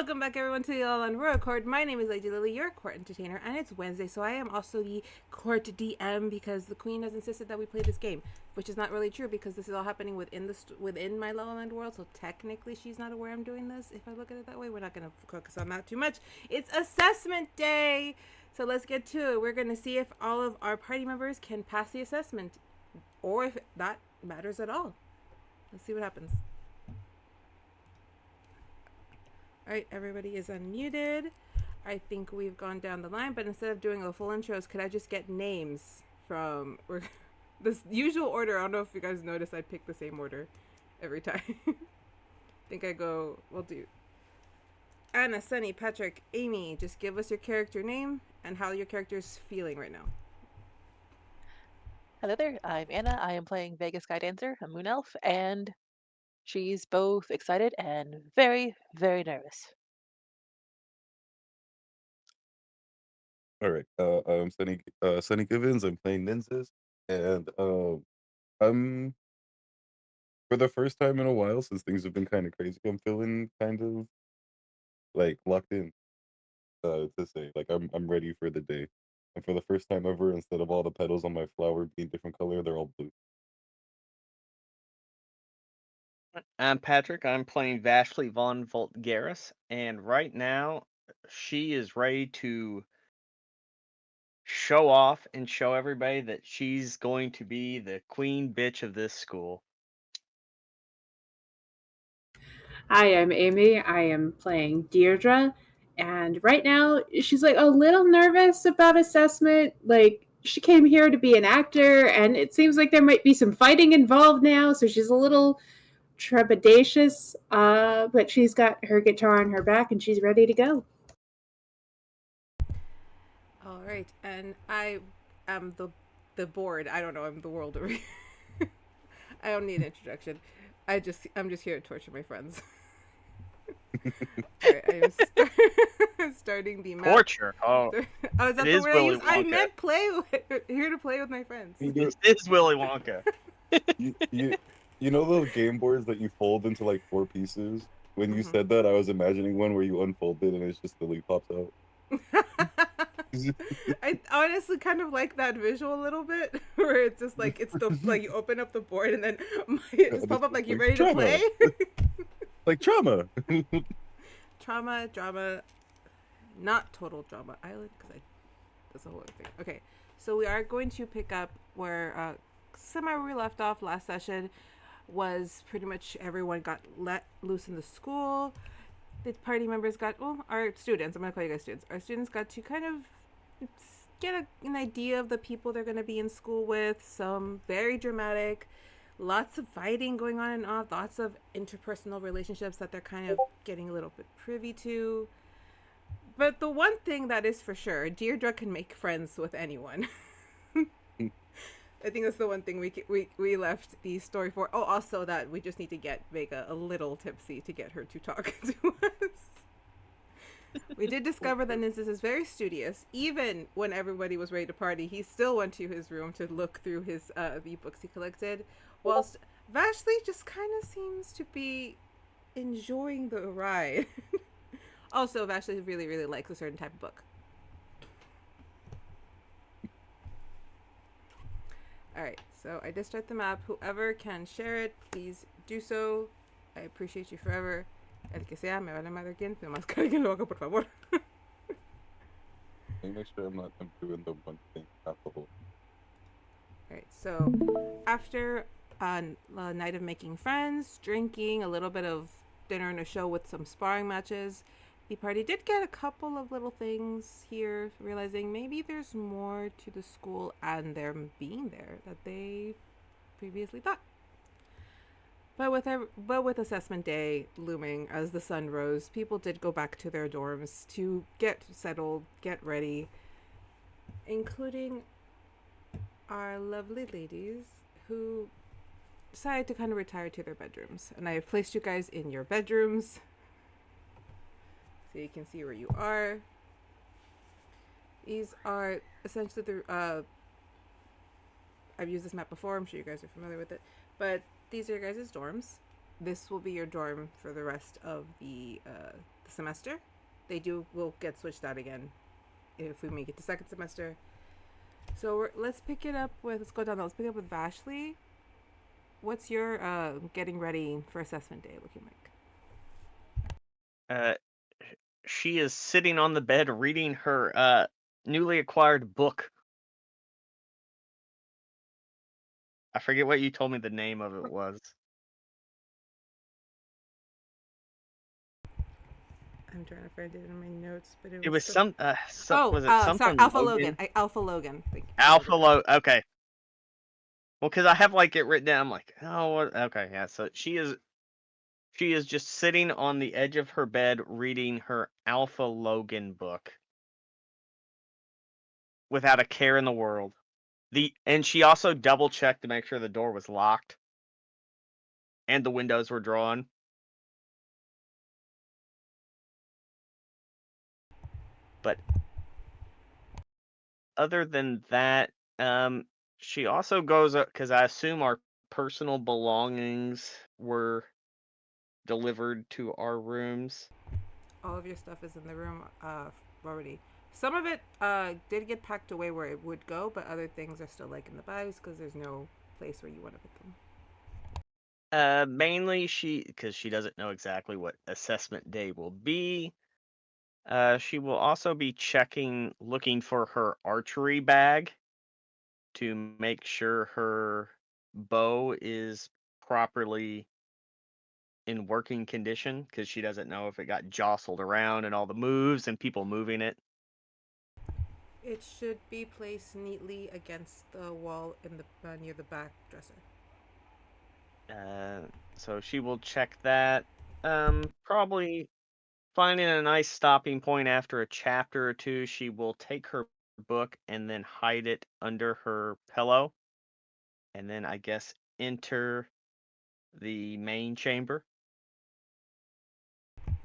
Welcome back, everyone, to the Lala Land Record. My name is Lady Lily, your court entertainer, and it's Wednesday, so I am also the court DM because the Queen has insisted that we play this game, which is not really true because this is all happening within my Lala Land world. So technically, she's not aware I'm doing this. If I look at it that way, we're not going to focus on that too much. It's assessment day, so let's get to it. We're going to see if all of our party members can pass the assessment, or if that matters at all. Let's see what happens. Alright, everybody is unmuted. I think we've gone down the line, but instead of doing a full intros, could I just get names from this usual order? I don't know if you guys noticed I pick the same order every time. I think we'll do Anna, Sunny, Patrick, Amy. Just give us your character name and how your character is feeling right now. Hello there, I'm Anna. I am playing Vega Skydancer, a moon elf, and she's both excited and very, very nervous. All right. I'm Sunny Givens. I'm playing Nynzus, and I'm for the first time in a while since things have been kind of crazy. I'm feeling kind of like locked in. To say like I'm ready for the day, and for the first time ever, instead of all the petals on my flower being different color, they're all blue. I'm Patrick. I'm playing Vashley von Voltgaris, and right now she is ready to show off and show everybody that she's going to be the queen bitch of this school. Hi, I'm Amy. I am playing Dierdra. And right now, she's like a little nervous about assessment. Like, she came here to be an actor, and it seems like there might be some fighting involved now, so she's a little trepidatious. But she's got her guitar on her back, and she's ready to go. All right, and I am the board. I don't know. I'm the world over here. I don't need an introduction. I'm just here to torture my friends. Alright, I am starting the map. Torture. Oh, Oh, is that it the is word I Willy use? I Wonka. meant play with. Here to play with my friends. This is Willy Wonka. You know those game boards that you fold into like four pieces? When you Mhm. said that, I was imagining one where you unfold it and it's just the leaf pops out. I honestly kind of like that visual a little bit, where it's just like you open up the board and then it just pop up like you're ready to play. Like trauma. Trauma, drama, not total drama island because that's a whole other thing. Okay, so we are going to pick up where where we left off last session. Was pretty much everyone got let loose in the school. The party members our students, I'm gonna call you guys students. Our students got to kind of get an idea of the people they're gonna be in school with. Some very dramatic, lots of fighting going on and off, lots of interpersonal relationships that they're kind of getting a little bit privy to. But the one thing that is for sure, Dierdra can make friends with anyone. I think that's the one thing we left the story for. Oh, also that we just need to get Vega a little tipsy to get her to talk to us. We did discover that Nynzus is very studious. Even when everybody was ready to party, he still went to his room to look through his the books he collected, whilst Vashley just kind of seems to be enjoying the ride. Also, Vashley really, really likes a certain type of book. Alright, so I did start the map. Whoever can share it, please do so. I appreciate you forever. El que sea, me vale madre quién, nomás que alguien lo haga, por favor. Make sure I'm doing the one thing, not the whole. Alright, so after a night of making friends, drinking, a little bit of dinner and a show with some sparring matches, the party did get a couple of little things here, realizing maybe there's more to the school and them being there that they previously thought. But with assessment day looming as the sun rose, people did go back to their dorms to get settled, get ready, including our lovely ladies who decided to kind of retire to their bedrooms. And I have placed you guys in your bedrooms so you can see where you are. These are essentially the I've used this map before, I'm sure you guys are familiar with it, but these are your guys' dorms. This will be your dorm for the rest of the semester. Will get switched out again if we make it to second semester. So let's pick it up with, let's go down. Let's pick it up with Vashley. What's your getting ready for assessment day looking like? She is sitting on the bed reading her newly acquired book. I forget what you told me the name of it was. I'm trying to find it in my notes, but It was was it sorry, something Alpha Logan? Alpha Logan. Thank you. Alpha Logan. Okay. Well, because I have like it written down. I'm like, oh, what? Okay, yeah. So she is just sitting on the edge of her bed reading her Alpha Logan book without a care in the world. And she also double checked to make sure the door was locked and the windows were drawn. But other than that, she also goes up because I assume our personal belongings were delivered to our rooms. All of your stuff is in the room already. Some of it did get packed away where it would go, but other things are still like in the bags because there's no place where you want to put them. Mainly because she doesn't know exactly what assessment day will be. She will also be looking for her archery bag to make sure her bow is properly in working condition because she doesn't know if it got jostled around and all the moves and people moving it. It should be placed neatly against the wall in the near the back dresser. So she will check that. Probably finding a nice stopping point after a chapter or two, she will take her book and then hide it under her pillow. And then I guess enter the main chamber.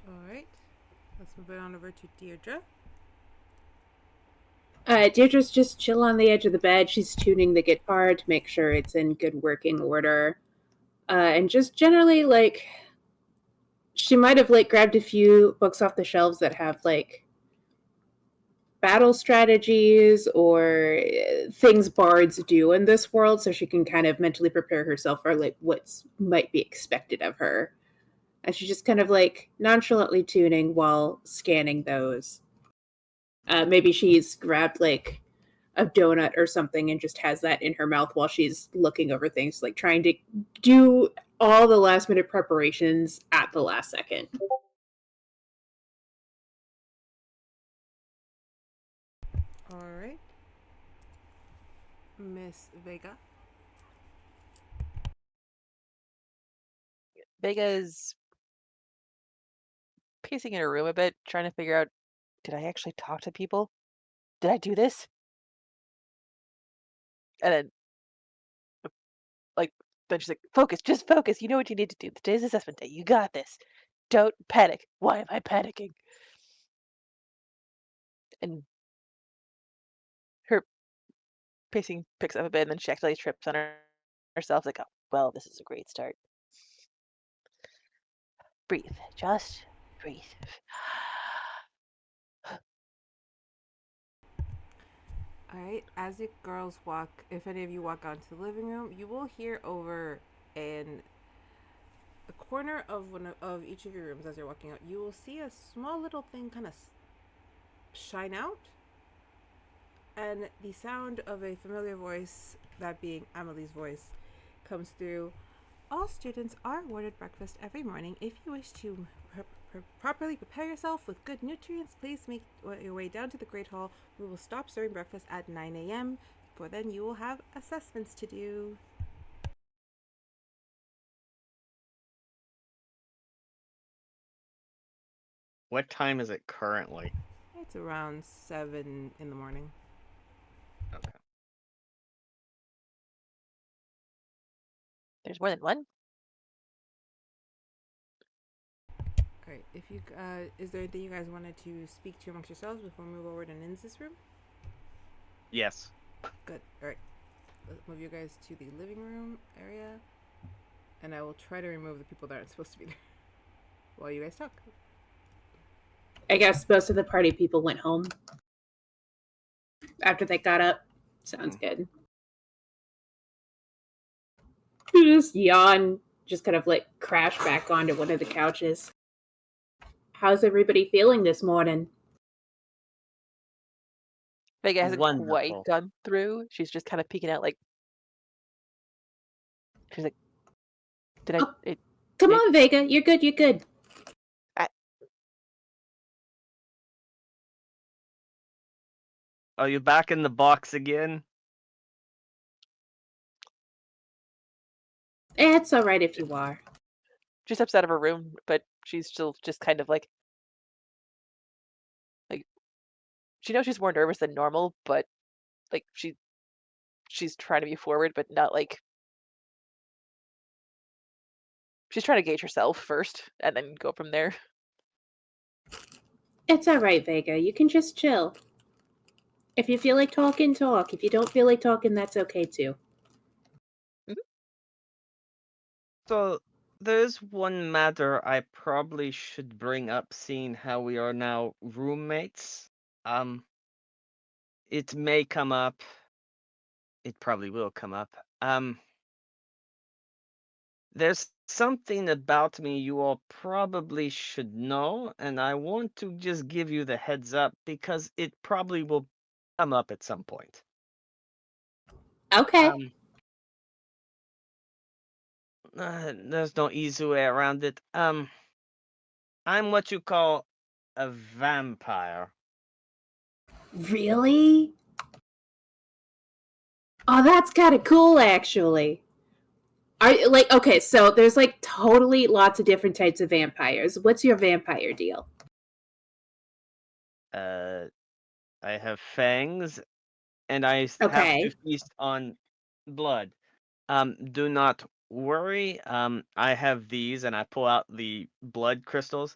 Alright. Let's move it on over to Dierdra. Deirdre's just chill on the edge of the bed. She's tuning the guitar to make sure it's in good working order. And just generally, like, she might have, like, grabbed a few books off the shelves that have, like, battle strategies or things bards do in this world, so she can kind of mentally prepare herself for, like, what might be expected of her. And she's just kind of, like, nonchalantly tuning while scanning those. Maybe she's grabbed, like, a donut or something and just has that in her mouth while she's looking over things, like trying to do all the last minute preparations at the last second. Alright. Miss Vega. Vega's pacing in her room a bit, trying to figure out, did I actually talk to people? Did I do this? And then, like, then she's like, focus, just focus. You know what you need to do. Today's assessment day. You got this. Don't panic. Why am I panicking? And her pacing picks up a bit, and then she actually trips on herself. Like, oh, well, this is a great start. Breathe. Just breathe. Alright, as you girls walk, if any of you walk out into the living room, you will hear over in the corner of of each of your rooms as you're walking out, you will see a small little thing kind of shine out. And the sound of a familiar voice, that being Amelie's voice, comes through. All students are awarded breakfast every morning. If you wish to properly prepare yourself with good nutrients, please make your way down to the Great Hall. We will stop serving breakfast at 9 a.m. For then you will have assessments to do. What time is it currently? It's around 7 in the morning. Okay. There's more than one? Alright, if you is there anything you guys wanted to speak to amongst yourselves before we move over to Nynzus' room? Yes. Good. Alright. Let's move you guys to the living room area. And I will try to remove the people that aren't supposed to be there while you guys talk. I guess most of the party people went home after they got up. Sounds good. You just yawn, just kind of like crash back onto one of the couches. How's everybody feeling this morning? Vega hasn't quite Wonderful. gone through. She's just kind of peeking out, like, she's like, did I? Oh. Come It- on, Vega. You're good. You're good. Are you back in the box again? It's all right if you are. She steps out of her room, but she's still just kind of like she knows she's more nervous than normal, but like she's trying to be forward, but not like she's trying to gauge herself first and then go from there. It's all right, Vega. You can just chill. If you feel like talking, talk. If you don't feel like talking, that's okay too. So there's one matter I probably should bring up, seeing how we are now roommates. It may come up. It probably will come up. There's something about me you all probably should know, and I want to just give you the heads up because it probably will come up at some point. Okay. There's no easy way around it. I'm what you call a vampire. Really? Oh, that's kind of cool, actually. Are like okay? So there's like totally lots of different types of vampires. What's your vampire deal? I have fangs, and I have Okay. to feast on blood. Do not worry. I have these, and I pull out the blood crystals.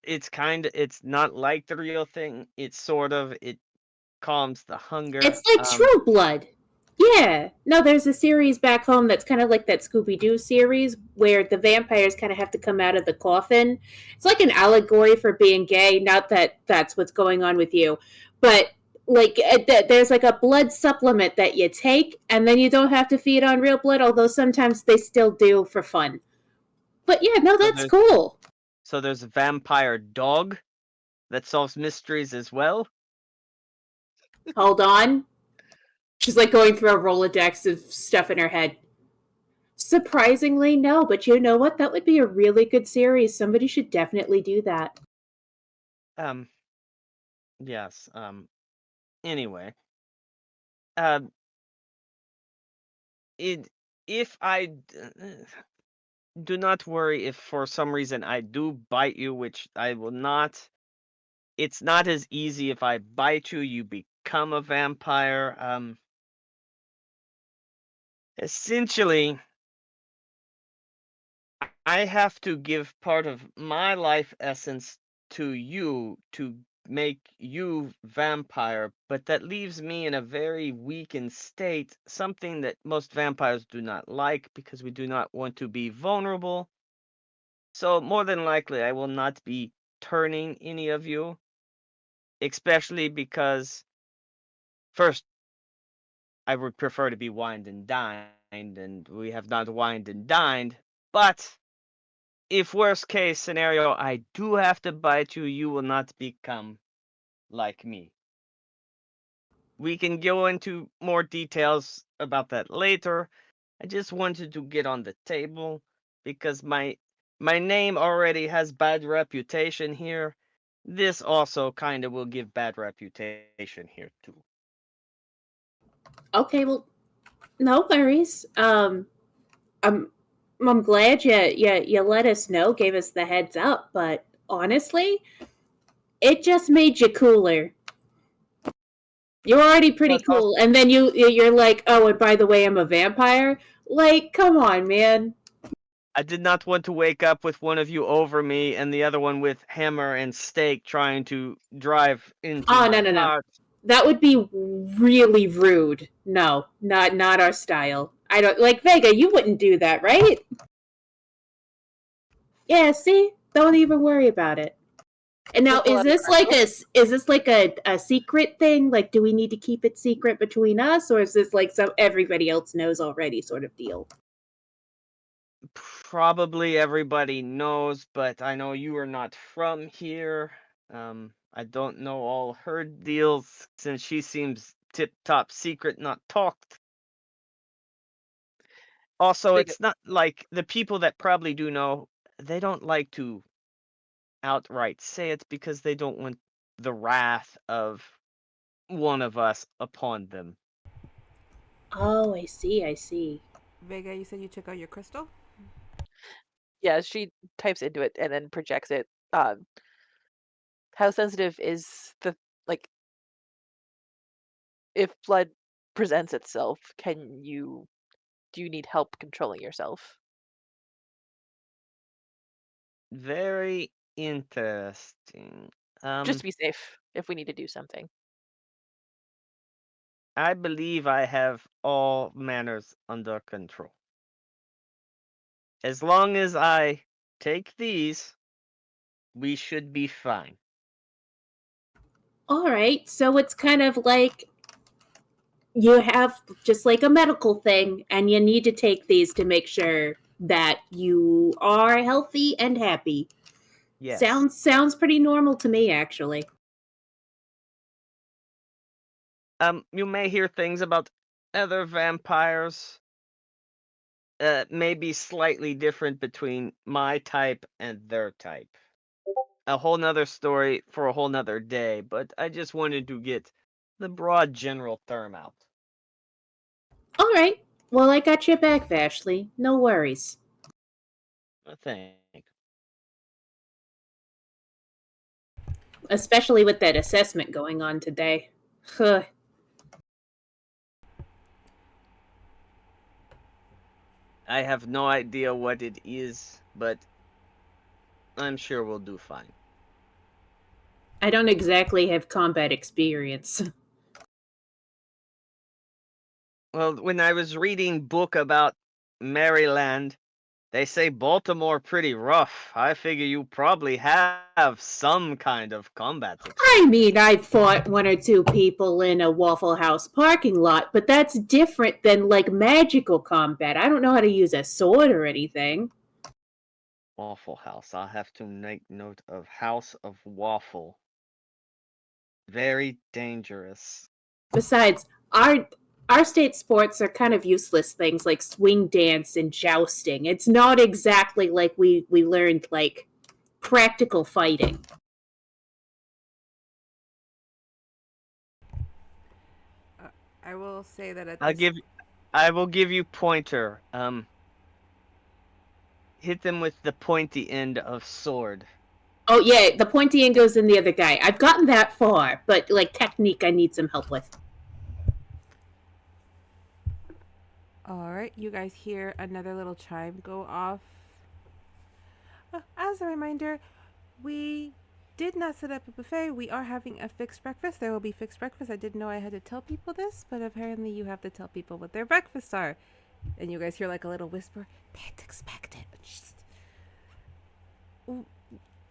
It's not like the real thing. It's sort of, it calms the hunger. It's like True Blood. Yeah. No, there's a series back home that's kind of like that Scooby-Doo series where the vampires kind of have to come out of the coffin. It's like an allegory for being gay. Not that that's what's going on with you, but like there's like a blood supplement that you take, and then you don't have to feed on real blood, although sometimes they still do for fun. But yeah, no, that's cool. So there's a vampire dog that solves mysteries as well. Hold on. She's like going through a Rolodex of stuff in her head. Surprisingly, no, but you know what? That would be a really good series. Somebody should definitely do that. Yes. Anyway. If I do not worry if for some reason I do bite you, which I will not. It's not as easy. If I bite you, you become a vampire. Essentially, I have to give part of my life essence to you to make you vampire, but that leaves me in a very weakened state, something that most vampires do not like because we do not want to be vulnerable. So more than likely, I will not be turning any of you, especially because, first, I would prefer to be wined and dined, and we have not wined and dined. But if worst case scenario, I do have to bite you, you will not become like me. We can go into more details about that later. I just wanted to get on the table because my name already has bad reputation here. This also kind of will give bad reputation here too. Okay, well, no worries. I'm glad you let us know, gave us the heads up, but honestly, it just made you cooler. You're already pretty cool, and then you're like, oh, and by the way, I'm a vampire. Like, come on, man. I did not want to wake up with one of you over me and the other one with hammer and stake trying to drive into my heart. That would be really rude. No, not our style. I don't like Vega, you wouldn't do that, right? Yeah, see? Don't even worry about it. And now, There's a is lot of this like a secret thing? Like, do we need to keep it secret between us, or is this like some everybody else knows already sort of deal? Probably everybody knows, but I know you are not from here. I don't know all her deals since she seems tip-top secret, not talked. Also, Big- it's not like the people that probably do know, they don't like to outright say it because they don't want the wrath of one of us upon them. Oh, I see. I see. Vega, you said you took out your crystal? Yeah, she types into it and then projects it. How sensitive is the like if blood presents itself, do you need help controlling yourself? Very interesting. Just to be safe if we need to do something. I believe I have all manners under control. As long as I take these, we should be fine. All right. So it's kind of like you have just like a medical thing, and you need to take these to make sure that you are healthy and happy. Yes. Sounds pretty normal to me, actually. You may hear things about other vampires. Maybe slightly different between my type and their type. A whole nother story for a whole nother day, but I just wanted to get the broad general term out. All right. Well, I got your back, Vashley. No worries. Thank you. Especially with that assessment going on today. Huh. I have no idea what it is, but I'm sure we'll do fine. I don't exactly have combat experience. Well, when I was reading book about Maryland, they say Baltimore pretty rough. I figure you probably have some kind of combat experience. I mean, I've fought one or two people in a Waffle House parking lot, but that's different than like magical combat. I don't know how to use a sword or anything. Waffle House. I'll have to make note of House of Waffle. Very dangerous. Besides, our state sports are kind of useless things like swing dance and jousting. It's not exactly like we learned like practical fighting. I will say that at I will give you pointer. Hit them with the pointy end of sword. Oh yeah, the pointy end goes in the other guy. I've gotten that far, but like technique I need some help with. All right, you guys hear another little chime go off. As a reminder, we did not set up a buffet. We are having a fixed breakfast. There will be fixed breakfast. I didn't know I had to tell people this, but apparently you have to tell people what their breakfasts are. And you guys hear like a little whisper, "Can't expect it." Just...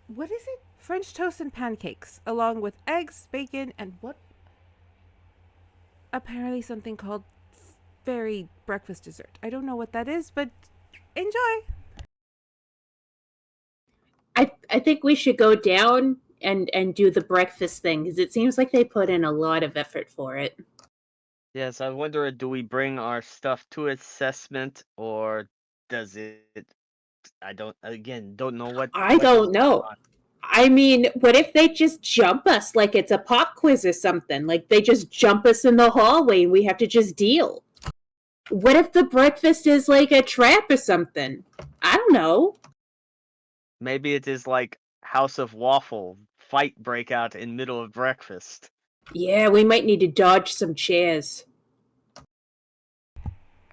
What is it? French toast and pancakes, along with eggs, bacon, and what? Apparently something called fairy breakfast dessert. I don't know what that is, but enjoy. I think we should go down and do the breakfast thing because it seems like they put in a lot of effort for it. Yes, I wonder, do we bring our stuff to assessment, or does it... I don't know what... I don't know. I mean, what if they just jump us like it's a pop quiz or something? Like they just jump us in the hallway and we have to just deal. What if the breakfast is like a trap or something? I don't know. Maybe it is like House of Waffle, fight breakout in middle of breakfast. Yeah, we might need to dodge some chairs.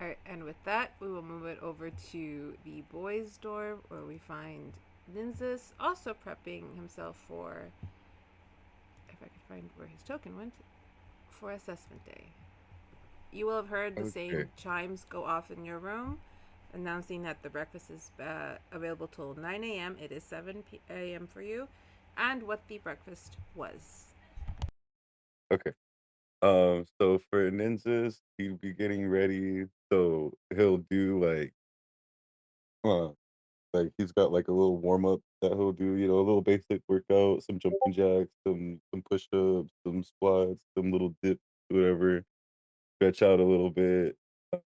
Alright, and with that, we will move it over to the boys' dorm where we find Nynzus also prepping himself for, if I can find where his token went, for assessment day. You will have heard the same chimes go off in your room announcing that the breakfast is available till 9 a.m. It is 7 a.m. for you. and what the breakfast was. Okay. So for Nynzus, he'll be getting ready. So he'll do like he's got like a little warm up that he'll do. You know, a little basic workout, some jumping jacks, some push ups, some squats, some little dips, whatever. Stretch out a little bit,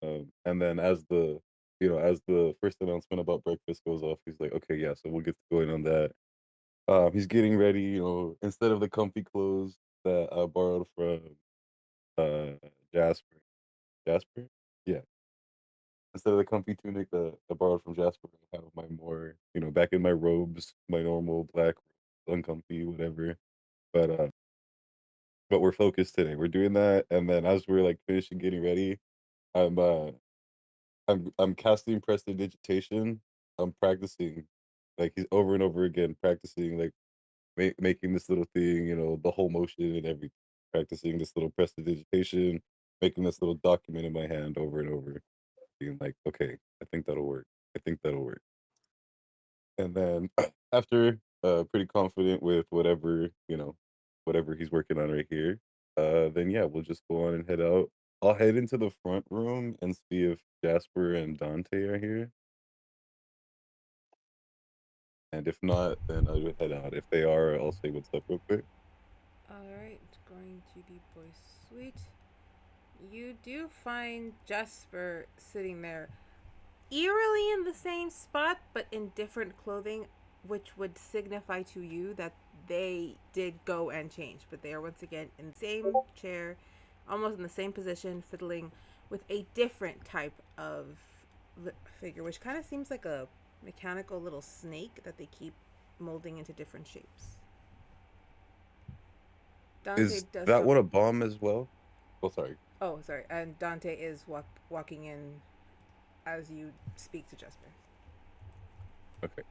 and then as the first announcement about breakfast goes off, he's like, okay, yeah, so we'll get going on that. He's getting ready. You know, instead of the comfy clothes that I borrowed from uh Jasper. Jasper? Yeah. Instead of the comfy tunic that I borrowed from Jasper, I have my more, back in my robes, my normal black, uncomfy, whatever. But but we're focused today. We're doing that, and then as we're like finishing getting ready, I'm uh I'm casting prestidigitation. I'm practicing, like he's over and over again, practicing like making this little thing, the whole motion and everything. Practicing this little prestidigitation, making this little document in my hand over and over, being like, okay, I think that'll work. I think that'll work. And then after, pretty confident with whatever he's working on right here, then yeah, we'll just go on and head out. I'll head into the front room and see if Jasper and Dante are here. And if not, then I'll just head out. If they are, I'll say what's up real quick. Alright, going to the boys' suite. You do find Jasper sitting there, eerily in the same spot, but in different clothing, which would signify to you that they did go and change. But they are once again in the same chair, almost in the same position, fiddling with a different type of figure, which kind of seems like a mechanical little snake that they keep molding into different shapes. Dante Is does that some. one a bomb as well? Oh, sorry. Oh, sorry. And Dante is walking in as you speak to Jasper. Okay.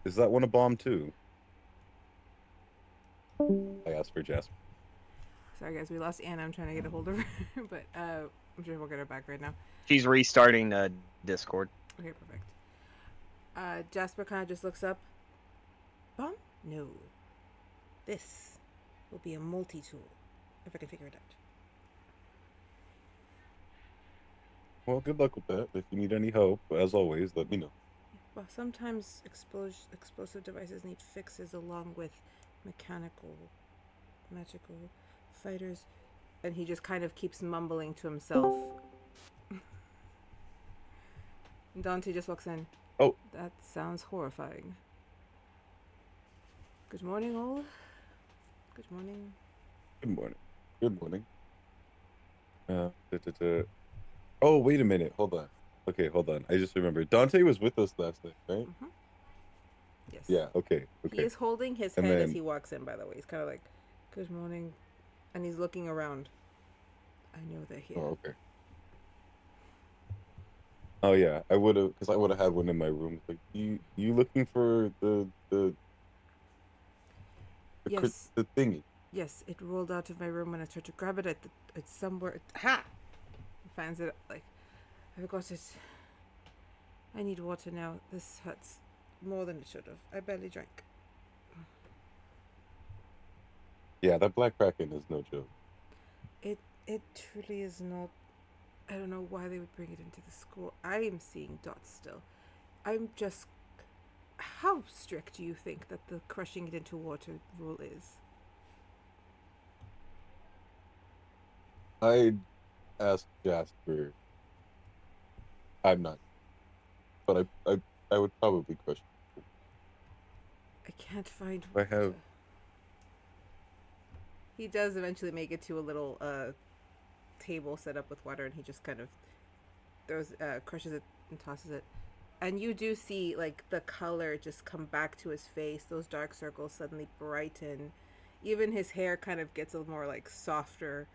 Is that one a bomb too? I asked for Jasper. Sorry, guys. We lost Anna. I'm trying to get a hold of her, but I'm sure we'll get her back right now. She's restarting Discord. Okay, perfect. Jasper kind of just looks up. Bomb? No. This will be a multi-tool, if I can figure it out. Well, good luck with that. If you need any help, as always, let me know. Well, sometimes explosive devices need fixes along with mechanical, magical fighters. And he just kind of keeps mumbling to himself. Dante just walks in. Oh. That sounds horrifying. Good morning, all. Good morning. Good morning. Good morning. Oh, wait a minute. Hold on. Okay, hold on. I just remembered. Dante was with us last night, right? Mm-hmm. Yes. Yeah, okay. He is holding his head as he walks in, by the way. He's kind of like, good morning. And he's looking around. I know they're here. Oh, okay. Oh, yeah. I would have, because I would have had one in my room. Like, you looking for yes. the thingy? Yes, it rolled out of my room when I tried to grab it. It's somewhere. Ha! He finds it, like, I forgot it. I need water now. This hurts more than it should have. I barely drank. Yeah, that Black Kraken is no joke. It truly is not. I don't know why they would bring it into the school. I am seeing dots still. I'm just. How strict do you think that the crushing it into water rule is? I'd ask Jasper. I'm not, but I would probably crush it. I can't find water. He does eventually make it to a little table set up with water, and he just kind of crushes it and tosses it. And you do see like the color just come back to his face. Those dark circles suddenly brighten. Even his hair kind of gets a more like softer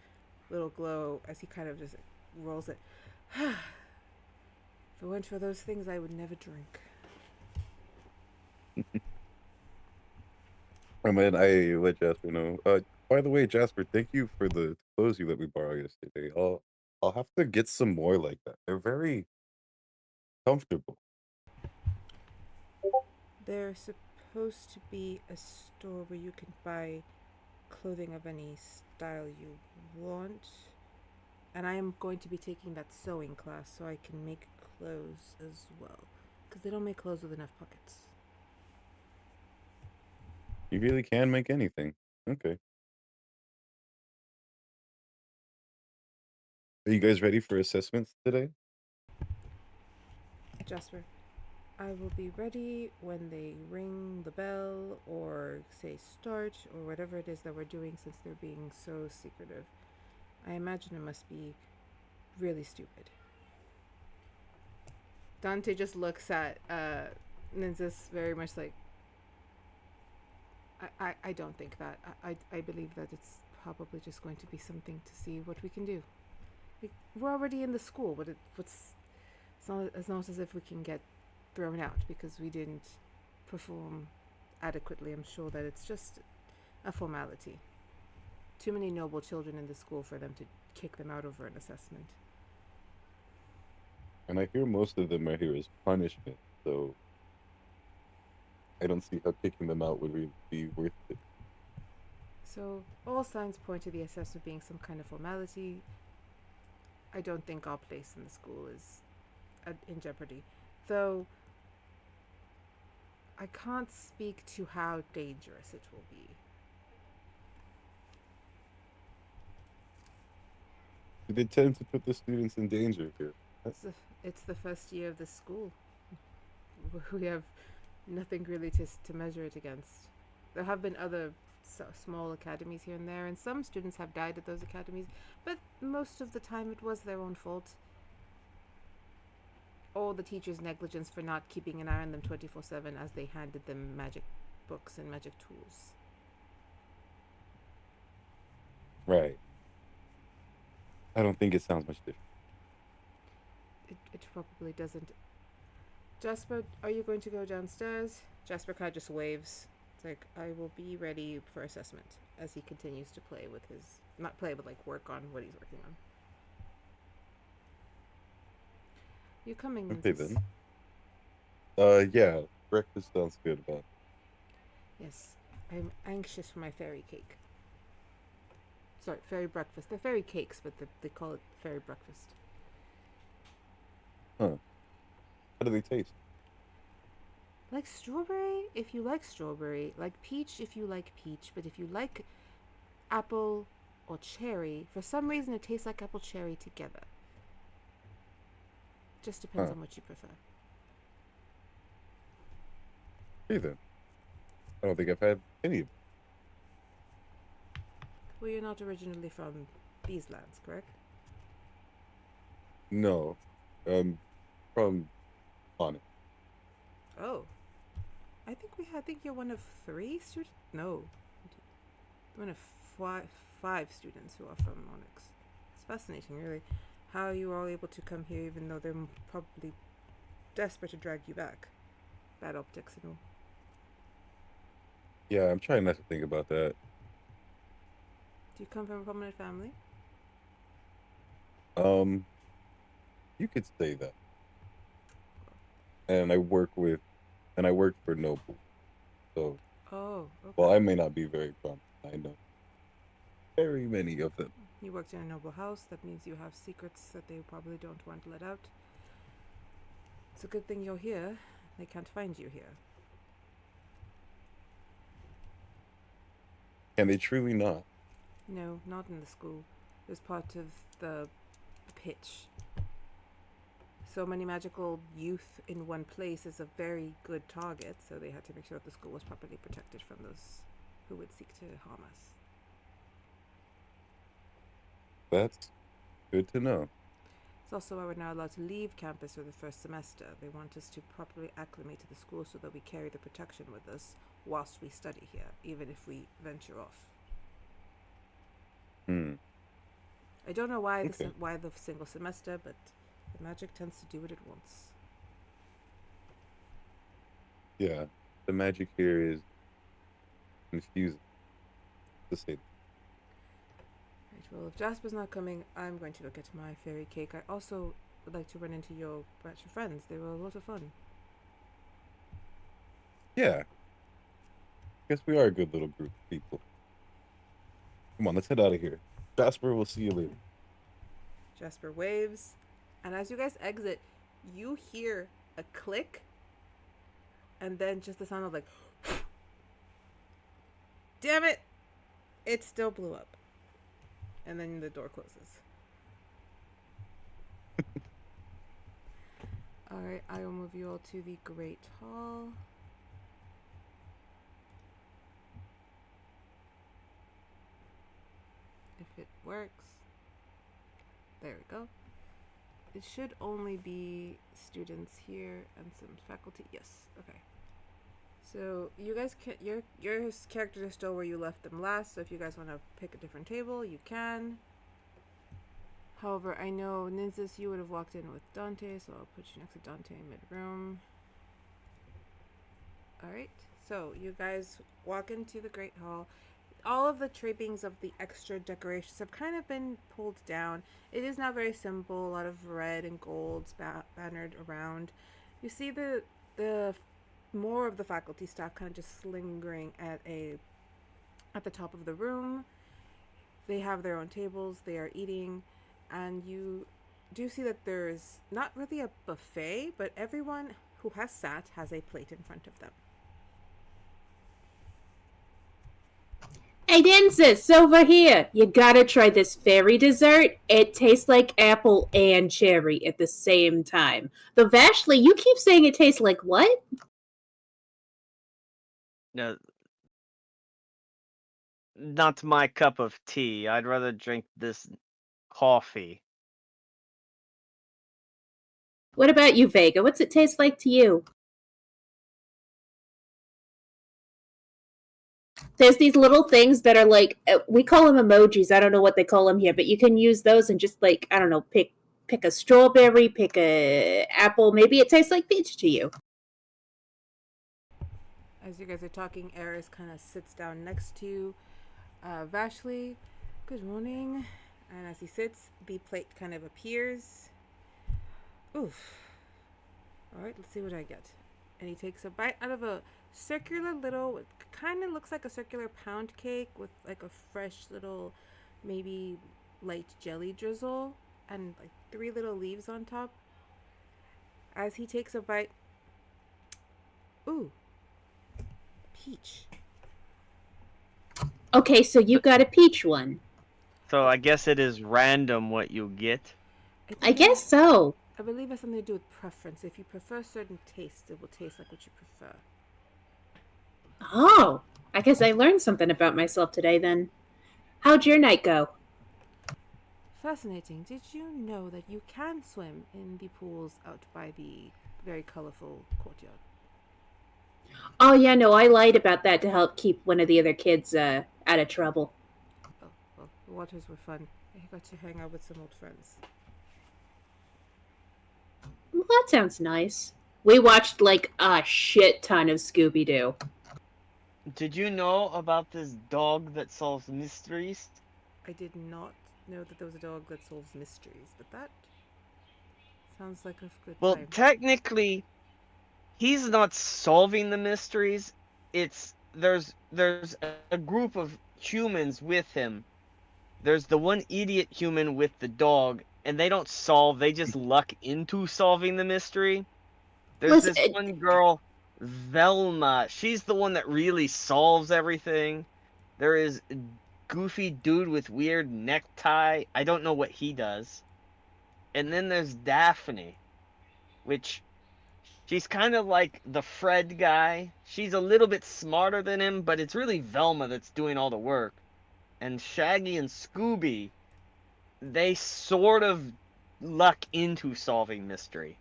little glow as he kind of just rolls it. If it weren't for those things, I would never drink. I mean, I let Jasper know. By the way, Jasper, thank you for the clothes you let me borrow yesterday. I'll have to get some more like that. They're very comfortable. They're supposed to be a store where you can buy clothing of any style you want. And I am going to be taking that sewing class so I can make clothes as well. Because they don't make clothes with enough pockets. You really can make anything. Okay. Are you guys ready for assessments today? Jasper, I will be ready when they ring the bell or say start or whatever it is that we're doing since they're being so secretive. I imagine it must be really stupid. Dante just looks at Nynzus very much like, I don't think that. I believe that it's probably just going to be something to see what we can do. We're already in the school, but it's not as if we can get thrown out because we didn't perform adequately. I'm sure that it's just a formality. Too many noble children in the school for them to kick them out over an assessment. And I hear most of them are here as punishment, so I don't see how kicking them out would really be worth it. So all signs point to the assessment being some kind of formality. I don't think our place in the school is in jeopardy, though I can't speak to how dangerous it will be. They tend to put the students in danger here. It's the first year of the school. We have nothing really to measure it against. There have been other small academies here and there, and some students have died at those academies, but most of the time it was their own fault. Or the teacher's negligence for not keeping an eye on them 24/7 as they handed them magic books and magic tools. Right. I don't think it sounds much different. It probably doesn't. Jasper, are you going to go downstairs? Jasper kind of just waves. It's like, I will be ready for assessment as he continues to play with his, not play, but like work on what he's working on. You coming, Okay Nynzus? then. Yeah, breakfast sounds good, but Yes, I'm anxious for my fairy cake. Sorry, fairy breakfast. They're fairy cakes, but they call it fairy breakfast. how do they taste? Like strawberry, if you like strawberry. Like peach, if you like peach. But if you like apple or cherry, for some reason it tastes like apple cherry together. Just depends on what you prefer. Okay then. I don't think I've had any of them. Well, you're not originally from these lands, correct? No. From Onyx. Oh. I think you're one of 3 students? No. One of five students who are from Onyx. It's fascinating, really, how you are all able to come here even though they're probably desperate to drag you back. Bad optics and all. Yeah, I'm trying not to think about that. Do you come from a prominent family? You could say that. And I worked for Noble. So, Oh, okay. well, I may not be very prominent. I know very many of them. You worked in a noble house. That means you have secrets that they probably don't want let out. It's a good thing you're here. They can't find you here. Can they truly not? No, not in the school. It was part of the pitch. So many magical youth in one place is a very good target, so they had to make sure that the school was properly protected from those who would seek to harm us. That's good to know. It's also why we're not allowed to leave campus for the first semester. They want us to properly acclimate to the school so that we carry the protection with us whilst we study here, even if we venture off. I don't know why why the single semester, but the magic tends to do it at once. Yeah, the magic here is confusing, to say. Right, well, if Jasper's not coming, I'm going to go get my fairy cake. I also would like to run into your batch of friends. They were a lot of fun. Yeah, Guess we are a good little group of people. Come on, let's head out of here. Jasper, we'll see you later. Jasper waves, and as you guys exit, you hear a click, and then just the sound of like, damn it, it still blew up. And then the door closes. Alright, I will move you all to the Great Hall. If it works. There we go. It should only be students here and some faculty. Yes, okay. So you guys can, your characters are still where you left them last, so if you guys want to pick a different table, you can. However, I know Nynzus, you would have walked in with Dante, so I'll put you next to Dante mid-room. Alright, so you guys walk into the Great Hall. All of the trappings of the extra decorations have kind of been pulled down. It is now very simple, a lot of red and golds bannered around. You see the more of the faculty staff kind of just lingering at the top of the room. They have their own tables, they are eating, and you do see that there's not really a buffet, but everyone who has sat has a plate in front of them. Hey, Nynzus, over here. You gotta try this fairy dessert. It tastes like apple and cherry at the same time. Though, Vashley, you keep saying it tastes like what? No, not my cup of tea. I'd rather drink this coffee. What about you, Vega? What's it taste like to you? There's these little things that are like, we call them emojis. I don't know what they call them here, but you can use those and just like, I don't know, pick a strawberry, pick a apple. Maybe it tastes like peach to you. As you guys are talking, Eris kind of sits down next to Vashley. Good morning. And as he sits, the plate kind of appears. Oof. Alright, let's see what I get. And he takes a bite out of a circular little, it kind of looks like a circular pound cake with like a fresh little, maybe light jelly drizzle and like 3 little leaves on top. As he takes a bite, ooh, peach. Okay, so you got a peach one. So I guess it is random what you get. I guess so. I believe it has something to do with preference. If you prefer certain tastes, it will taste like what you prefer. Oh, I guess I learned something about myself today then. How'd your night go? Fascinating. Did you know that you can swim in the pools out by the very colorful courtyard? Oh, yeah, no, I lied about that to help keep one of the other kids out of trouble. Oh, well, the waters were fun. I got to hang out with some old friends. Well, that sounds nice. We watched like a shit ton of Scooby-Doo. Did you know about this dog that solves mysteries? I did not know that there was a dog that solves mysteries, but that sounds like a good Well, time. technically, he's not solving the mysteries. It's there's a group of humans with him. There's the one idiot human with the dog, and they don't solve, they just luck into solving the mystery. There's this one girl, Velma. She's the one that really solves everything. There is a goofy dude with weird necktie. I don't know what he does. And then there's Daphne, which she's kind of like the Fred guy. She's a little bit smarter than him, but it's really Velma that's doing all the work. And Shaggy and Scooby, they sort of luck into solving mystery.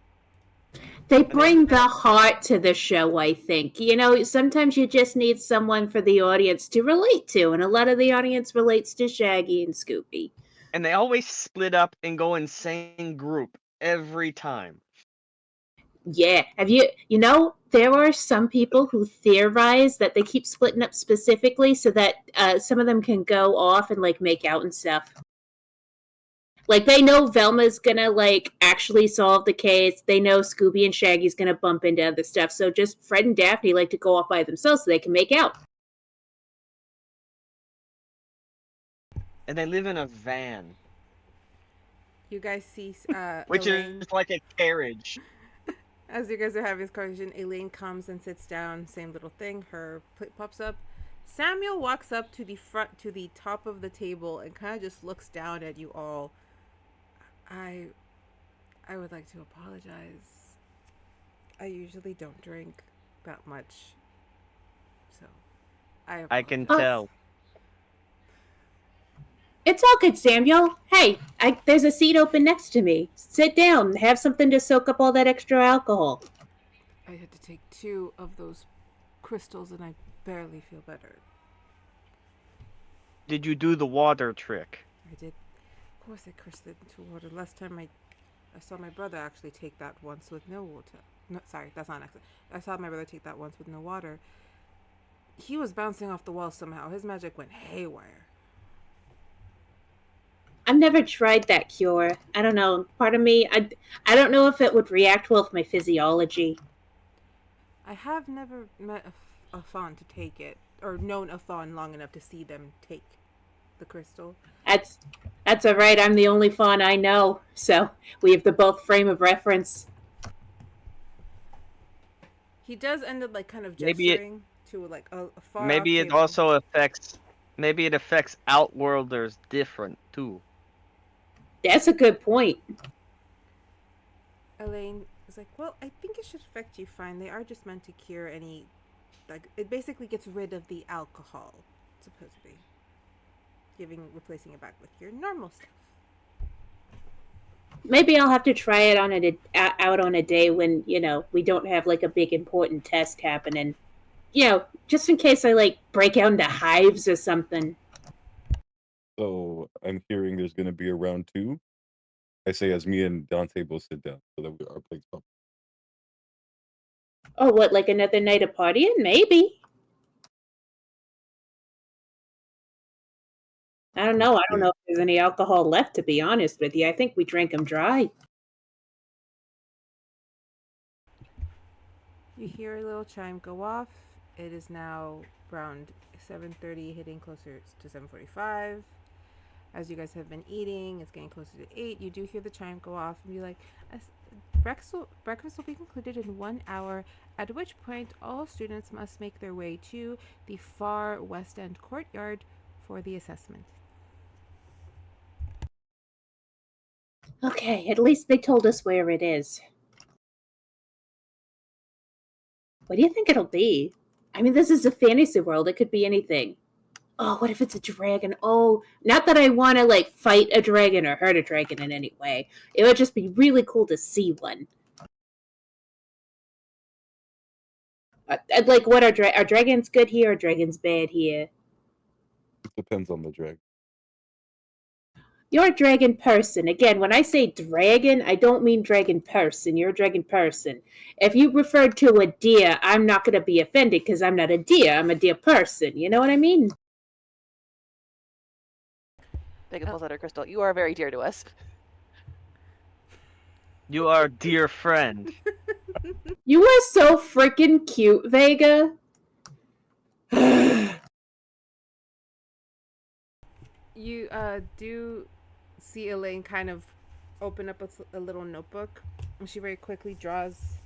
They bring the heart to the show, I think. You know, sometimes you just need someone for the audience to relate to, and a lot of the audience relates to Shaggy and Scooby. And they always split up and go in same group every time. Yeah. There are some people who theorize that they keep splitting up specifically so that some of them can go off and, like, make out and stuff. Like, they know Velma's gonna, like, actually solve the case. They know Scooby and Shaggy's gonna bump into other stuff. So just Fred and Daphne like to go off by themselves so they can make out. and they live in a van, You guys see which Elaine. is like a carriage. As you guys are having this conversation, Elaine comes and sits down. Same little thing. Her plate pops up. Samuel walks up to the top of the table, and kind of just looks down at you all. I would like to apologize. I usually don't drink that much, so I I can apologize. tell. It's all good, Samuel. Hey, there's a seat open next to me. Sit down. Have something to soak up all that extra alcohol. I had to take 2 of those crystals, and I barely feel better. Did you do the water trick? I did. Of course, I cursed it into water. Last time I saw my brother actually take that once with no water. No, sorry, that's not an accident. I saw my brother take that once with no water. He was bouncing off the wall somehow. His magic went haywire. I've never tried that cure. I don't know. Part of me, I don't know if it would react well with my physiology. I have never met a fawn to take it, or known a fawn long enough to see them take the crystal. That's all right. I'm the only fawn I know, so we have the both frame of reference. He does end up like kind of Maybe gesturing to like a far. Maybe off it table. also affects. Maybe it affects Outworlders different too. That's a good point. Elaine is like, well, I think it should affect you fine. They are just meant to cure any, like, it basically gets rid of the alcohol, supposedly. Replacing it back with your normal stuff. Maybe I'll have to try it on out on a day when, we don't have like a big important test happening. Just in case I like break out into hives or something. So I'm hearing there's going to be a round 2. I say as me and Dante both sit down so that our plates pop. Oh, what, like another night of partying? Maybe. I don't know. I don't know if there's any alcohol left, to be honest with you. I think we drank them dry. You hear a little chime go off. It is now around 7:30, hitting closer to 7:45. As you guys have been eating, it's getting closer to 8. You do hear the chime go off and be like, breakfast will be concluded in 1 hour, at which point all students must make their way to the far west end courtyard for the assessment. Okay, at least they told us where it is. What do you think it'll be? I mean, this is a fantasy world. It could be anything. Oh, what if it's a dragon? Oh, not that I want to, like, fight a dragon or hurt a dragon in any way. It would just be really cool to see one. Like, what are dragons good here or dragons bad here? It depends on the dragon. You're a dragon person. Again, when I say dragon, I don't mean dragon person. You're a dragon person. If you referred to a deer, I'm not going to be offended because I'm not a deer. I'm a deer person. You know what I mean? Vega pulls out her crystal. You are very dear to us. You are a dear friend. You are so freaking cute, Vega. You do see Elaine kind of open up a little notebook, and she very quickly draws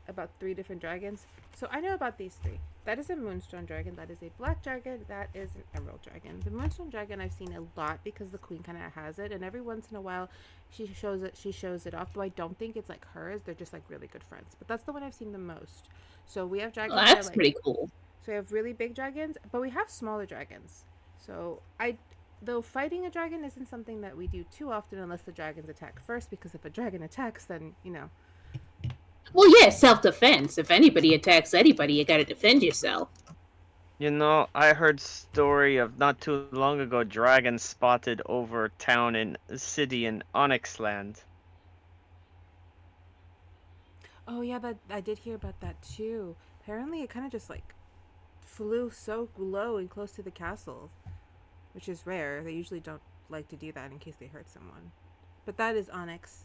about 3 different dragons. So I know about these 3. That is a Moonstone Dragon, that is a Black Dragon, that is an Emerald Dragon. The Moonstone Dragon I've seen a lot because the Queen kind of has it, and every once in a while she shows it off, though I don't think it's like hers. They're just like really good friends. But that's the one I've seen the most. So we have dragons. Well, that's pretty cool. So we have really big dragons, but we have smaller dragons. So though fighting a dragon isn't something that we do too often unless the dragons attack first, because if a dragon attacks, then, Well, yeah, self-defense. If anybody attacks anybody, you gotta defend yourself. You know, I heard story of not too long ago, dragons spotted over town in city in Onyx Land. Oh yeah, I did hear about that too. Apparently it kind of just like flew so low and close to the castle, which is rare. They usually don't like to do that in case they hurt someone. But that is Onyx.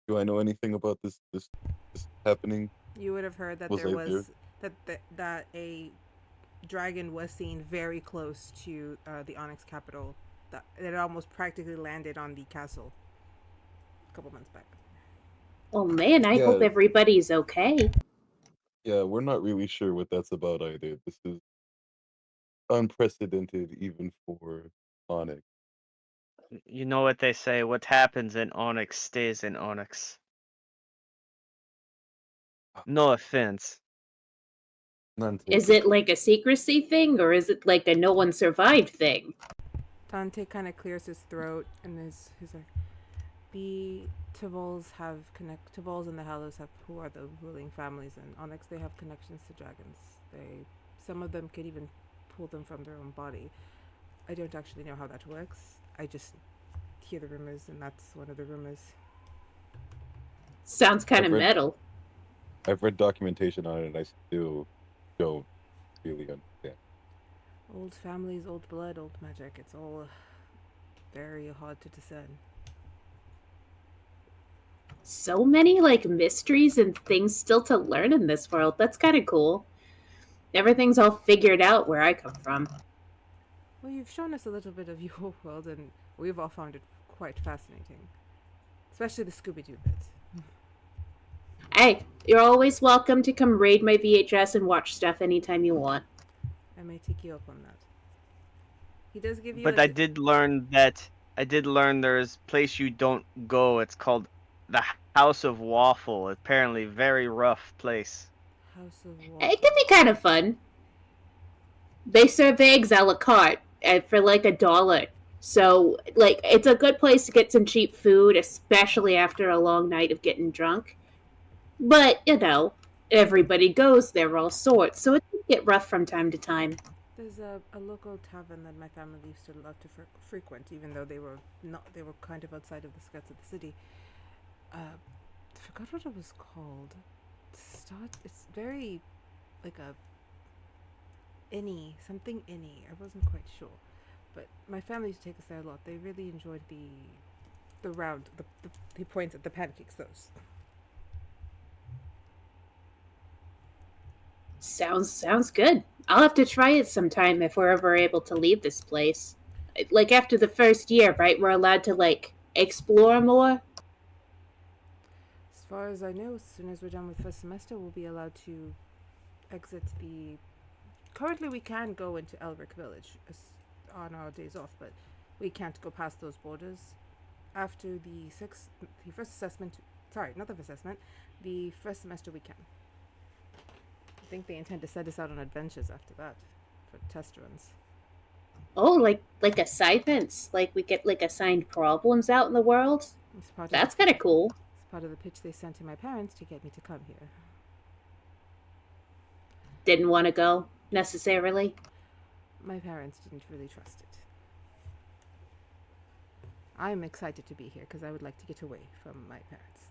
Do I know anything about this happening? You would have heard that Was there I was that a dragon was seen very close to the Onyx capital. That it almost practically landed on the castle a couple months back. Oh man, I hope Yeah, everybody's okay. yeah, we're not really sure what that's about either. This is unprecedented even for Onyx. You know what they say, what happens in Onyx stays in Onyx. No offense. None Is taken. it like a secrecy thing, or is it like a no one survived thing? Dante kind of clears his throat and he's like, the Tivols and the Hallows have who are the ruling families, and Onyx they have connections to dragons. Some of them could even pull them from their own body. I don't actually know how that works. I just hear the rumors, and that's one of the rumors. Sounds kind I've of read metal. I've read documentation on it and I still don't really understand. Old families, old blood, old magic. It's all very hard to discern. So many like mysteries and things still to learn in this world. That's kind of cool. Everything's all figured out where I come from. Well, you've shown us a little bit of your world, and we've all found it quite fascinating. Especially the Scooby-Doo bit. Hey, you're always welcome to come raid my VHS and watch stuff anytime you want. I may take you up on that. He does give you But like I did learn there's a place you don't go. It's called the House of Waffle. Apparently very rough place. House of It Waffle. can be kind of fun. They serve eggs a la carte for like $1. So, like, it's a good place to get some cheap food, especially after a long night of getting drunk. But, you know, everybody goes there all sorts, so it can get rough from time to time. There's a local tavern that my family used to love to frequent, even though they were kind of outside of the skirts of the city. I forgot what it was called. It's very like a something inny. I wasn't quite sure, but my family used to take us there a lot. They really enjoyed the round. He points at the pancakes. Those. Sounds good. I'll have to try it sometime if we're ever able to leave this place. Like after the first year, right? We're allowed to like explore more. As far as I know, as soon as we're done with first semester, we'll be allowed to exit the. Currently, we can go into Elric Village on our days off, but we can't go past those borders. After the first assessment. Sorry, not the first assessment. The first semester, we can. I think they intend to send us out on adventures after that for test runs. Oh, like assignments. Like we get like assigned problems out in the world. That's kind of cool. It's part of the pitch they sent to my parents to get me to come here. Didn't want to go necessarily. My parents didn't really trust it. I'm excited to be here because I would like to get away from my parents.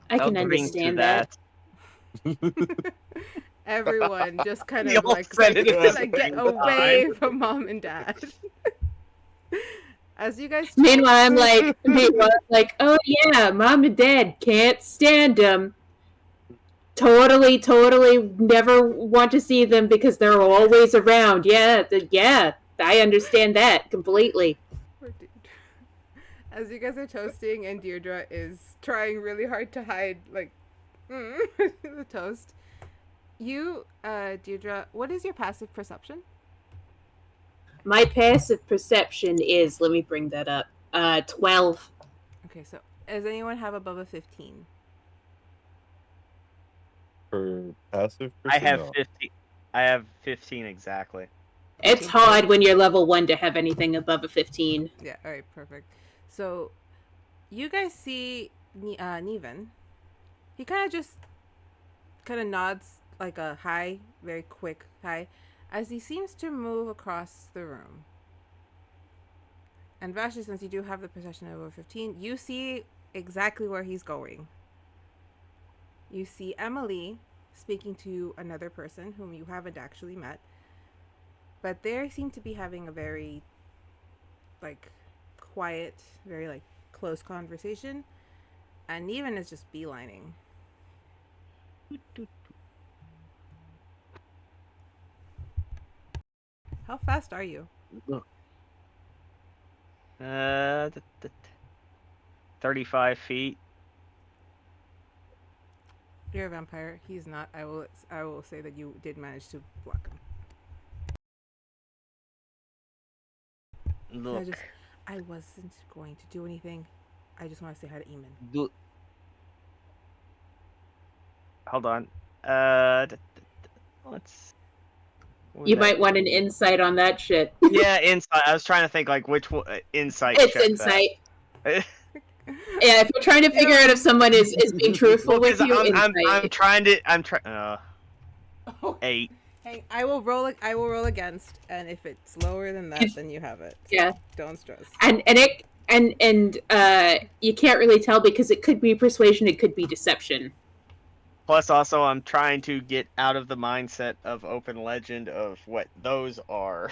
I can understand that. Everyone just kind We of all like said it at the like get same away time. from mom and dad. As you guys Meanwhile, I'm like, oh yeah, mom and dad can't stand them. Totally never want to see them because they're always around. Yeah, I understand that completely. As you guys are toasting and Dierdra is trying really hard to hide like the toast. You, Dierdra, what is your passive perception? My passive perception is, let me bring that up, 12. Okay, so does anyone have above a 15? For passive I have personnel. 50. I have 15 exactly. It's hard when you're level 1 to have anything above a 15. Yeah, alright, perfect. So, you guys see Neven. He kind of nods like a hi, very quick hi, as he seems to move across the room. And Vashley, since you do have the perception of over 15, you see exactly where he's going. You see Emily speaking to another person whom you haven't actually met. But they seem to be having a very, like, quiet, very, like, close conversation. And Neven is just beelining. How fast are you? Look. 35 feet. You're a vampire. He's not. I will say that you did manage to block him. Look. I wasn't going to do anything. I just want to say hi to Eamon. Hold on. What's... You might want an insight on that shit. Yeah, insight. I was trying to think like which insight. It's check insight. That. Yeah, if you're trying to figure out if someone is being truthful with you, I'm trying to. 8. Hey, I will roll against, and if it's lower than that, then you have it. So yeah. Don't stress. And you can't really tell because it could be persuasion, it could be deception. Plus, also, I'm trying to get out of the mindset of Open Legend of what those are.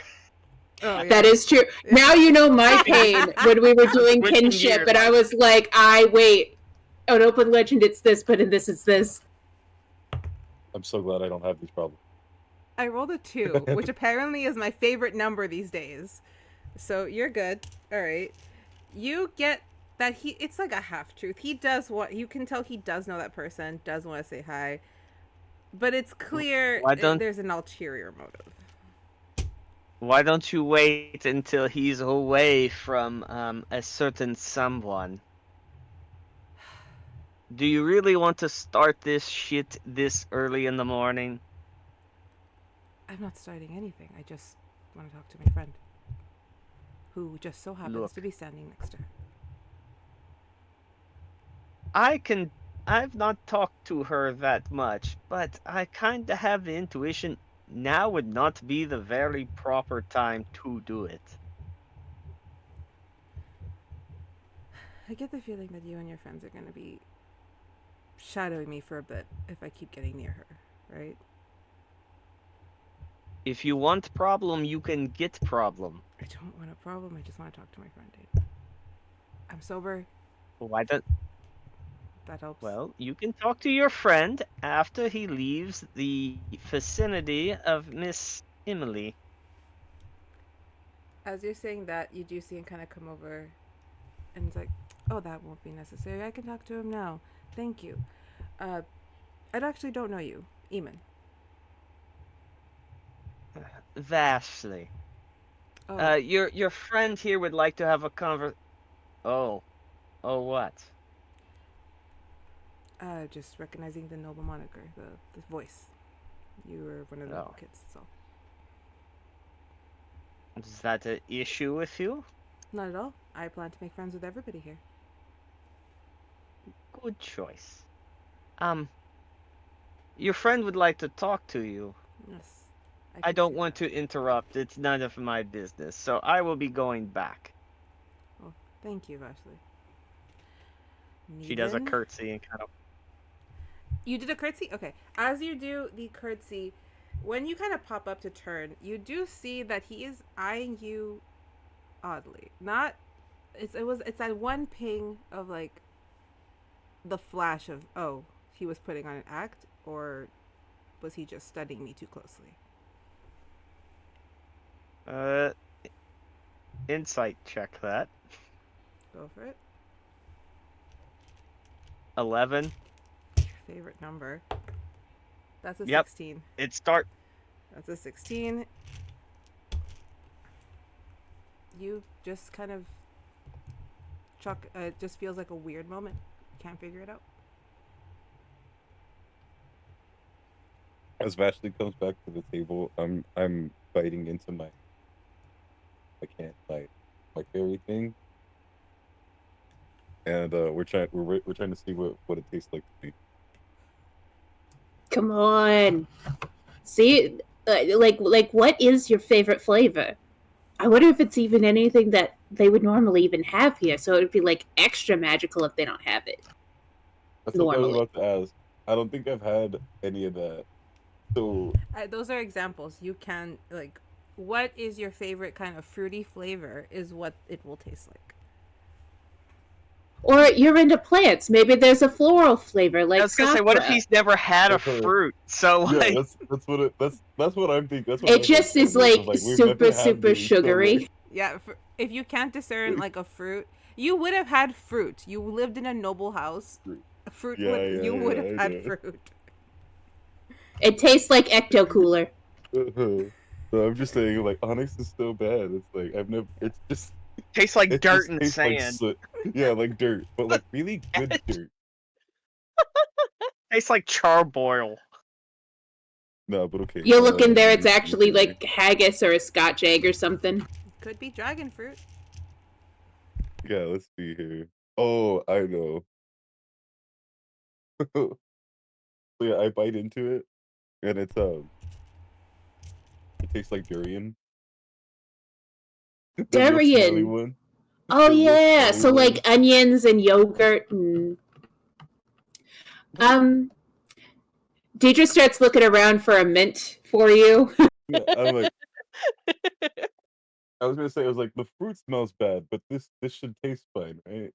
Oh, yeah. That is true. Now you know my pain when we were doing kinship, and I was like, wait. On Open Legend, it's this, but in this, it's this. I'm so glad I don't have these problems. I rolled a 2, which apparently is my favorite number these days. So you're good. All right. You get that it's like a half truth. He does you can tell he does know that person, does want to say hi, but it's clear there's an ulterior motive. Why don't you wait until he's away from a certain someone? Do you really want to start this shit this early in the morning? I'm not starting anything. I just want to talk to my friend, who just so happens to be standing next to her. I've not talked to her that much, but I kinda have the intuition now would not be the very proper time to do it. I get the feeling that you and your friends are going to be shadowing me for a bit if I keep getting near her, right? If you want problem, you can get problem. I don't want a problem. I just want to talk to my friend, Dave. I'm sober. Why don't... That helps. Well, you can talk to your friend after he leaves the vicinity of Miss Emily. As you're saying that, you do see him kind of come over, and it's like, oh, that won't be necessary. I can talk to him now. Thank you. I actually don't know you. Eamon. Vashley. Oh. Your friend here would like to have a Oh, what? Just recognizing the noble moniker, the voice. You were one of the noble kids, so. Is that an issue with you? Not at all. I plan to make friends with everybody here. Good choice. Your friend would like to talk to you. Yes. I don't want to interrupt. It's none of my business. So I will be going back. Oh, thank you, Vashley. She does a curtsy and kind of... You did a curtsy? Okay. As you do the curtsy, when you kind of pop up to turn, you do see that he is eyeing you oddly. Not... It's that one ping of, like, the flash of, oh, he was putting on an act, or was he just studying me too closely? Insight check that. Go for it. 11. Your favorite number. That's a 16. That's a 16. You just kind of it just feels like a weird moment. Can't figure it out. As Vashley comes back to the table, I'm biting into my fairy thing, and we're trying to see what it tastes like to me. Come on, see, like what is your favorite flavor? I wonder if it's even anything that they would normally even have here, so it would be like extra magical if they don't have it. That's what I was about to ask. I don't think I've had any of that. So those are examples. You can, like, what is your favorite kind of fruity flavor is what it will taste like. Or you're into plants. Maybe there's a floral flavor like I was gonna say, what if sakura. he's never had a Uh-huh. fruit? So Yeah, like, that's what I'm thinking. That's what It I was just saying. is like We've super, never had super these, so, sugary. like, Yeah, if you can't discern like a fruit, you would have had fruit. You lived in a noble house. You would have I had know. fruit. It tastes like Ecto Cooler. So I'm just saying, like, onyx is so bad. It's like It's just. tastes like It dirt just and tastes like sand. soot. Yeah, like dirt, but like really good dirt. Tastes like charboil. No, but okay. You look in there, let it's me see actually here. like haggis or a Scotch egg or something. Could be dragon fruit. Yeah, let's see here. Oh, I know. So yeah, I bite into it, and it tastes like durian. The real smelly Durian. one. Oh The real yeah, smelly so one. like onions and yogurt and Deidre starts looking around for a mint for you. Yeah, I'm like, I was gonna say, I was like, the fruit smells bad, but this should taste fine, right?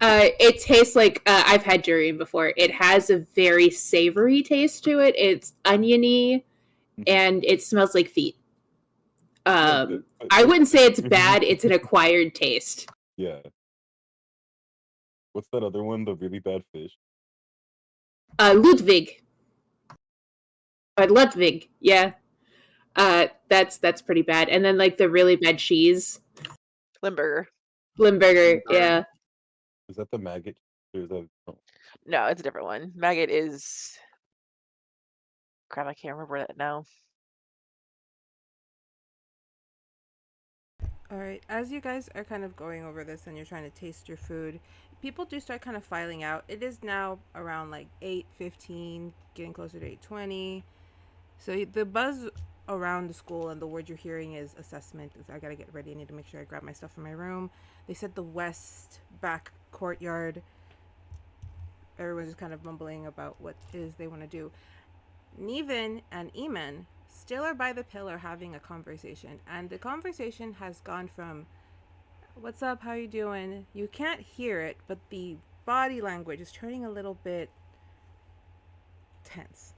It tastes like I've had durian before. It has a very savory taste to it. It's oniony and it smells like feet. I wouldn't say it's bad. It's an acquired taste. Yeah. What's that other one? The really bad fish. Ludwig. Ludwig, yeah. That's pretty bad. And then like the really bad cheese. Limburger. Limburger, yeah. Is that the maggot? Or is that? Oh. No, it's a different one. Maggot is. Crap, I can't remember that now. All right, as you guys are kind of going over this and you're trying to taste your food, people do start kind of filing out. It is now around like 8:15, getting closer to 8:20. So the buzz around the school and the word you're hearing is assessment. I gotta get ready. I need to make sure I grab my stuff from my room. They said the west back courtyard. Everyone's just kind of mumbling about what it is they want to do. Niven and Eamon still are by the pillar having a conversation, and the conversation has gone from "What's up? How you doing?" You can't hear it, but the body language is turning a little bit tense.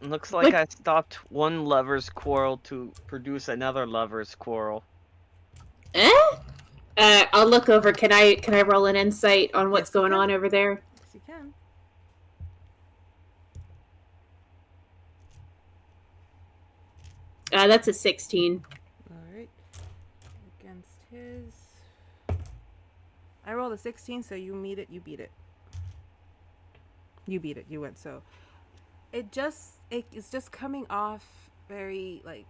Looks like I stopped one lover's quarrel to produce another lover's quarrel. I'll look over. Can I roll an insight on what's going on over there? Yes, you can. That's a 16. All right. Against his. I rolled a 16, so you meet it, you beat it. You beat it, you went. So it's just coming off very like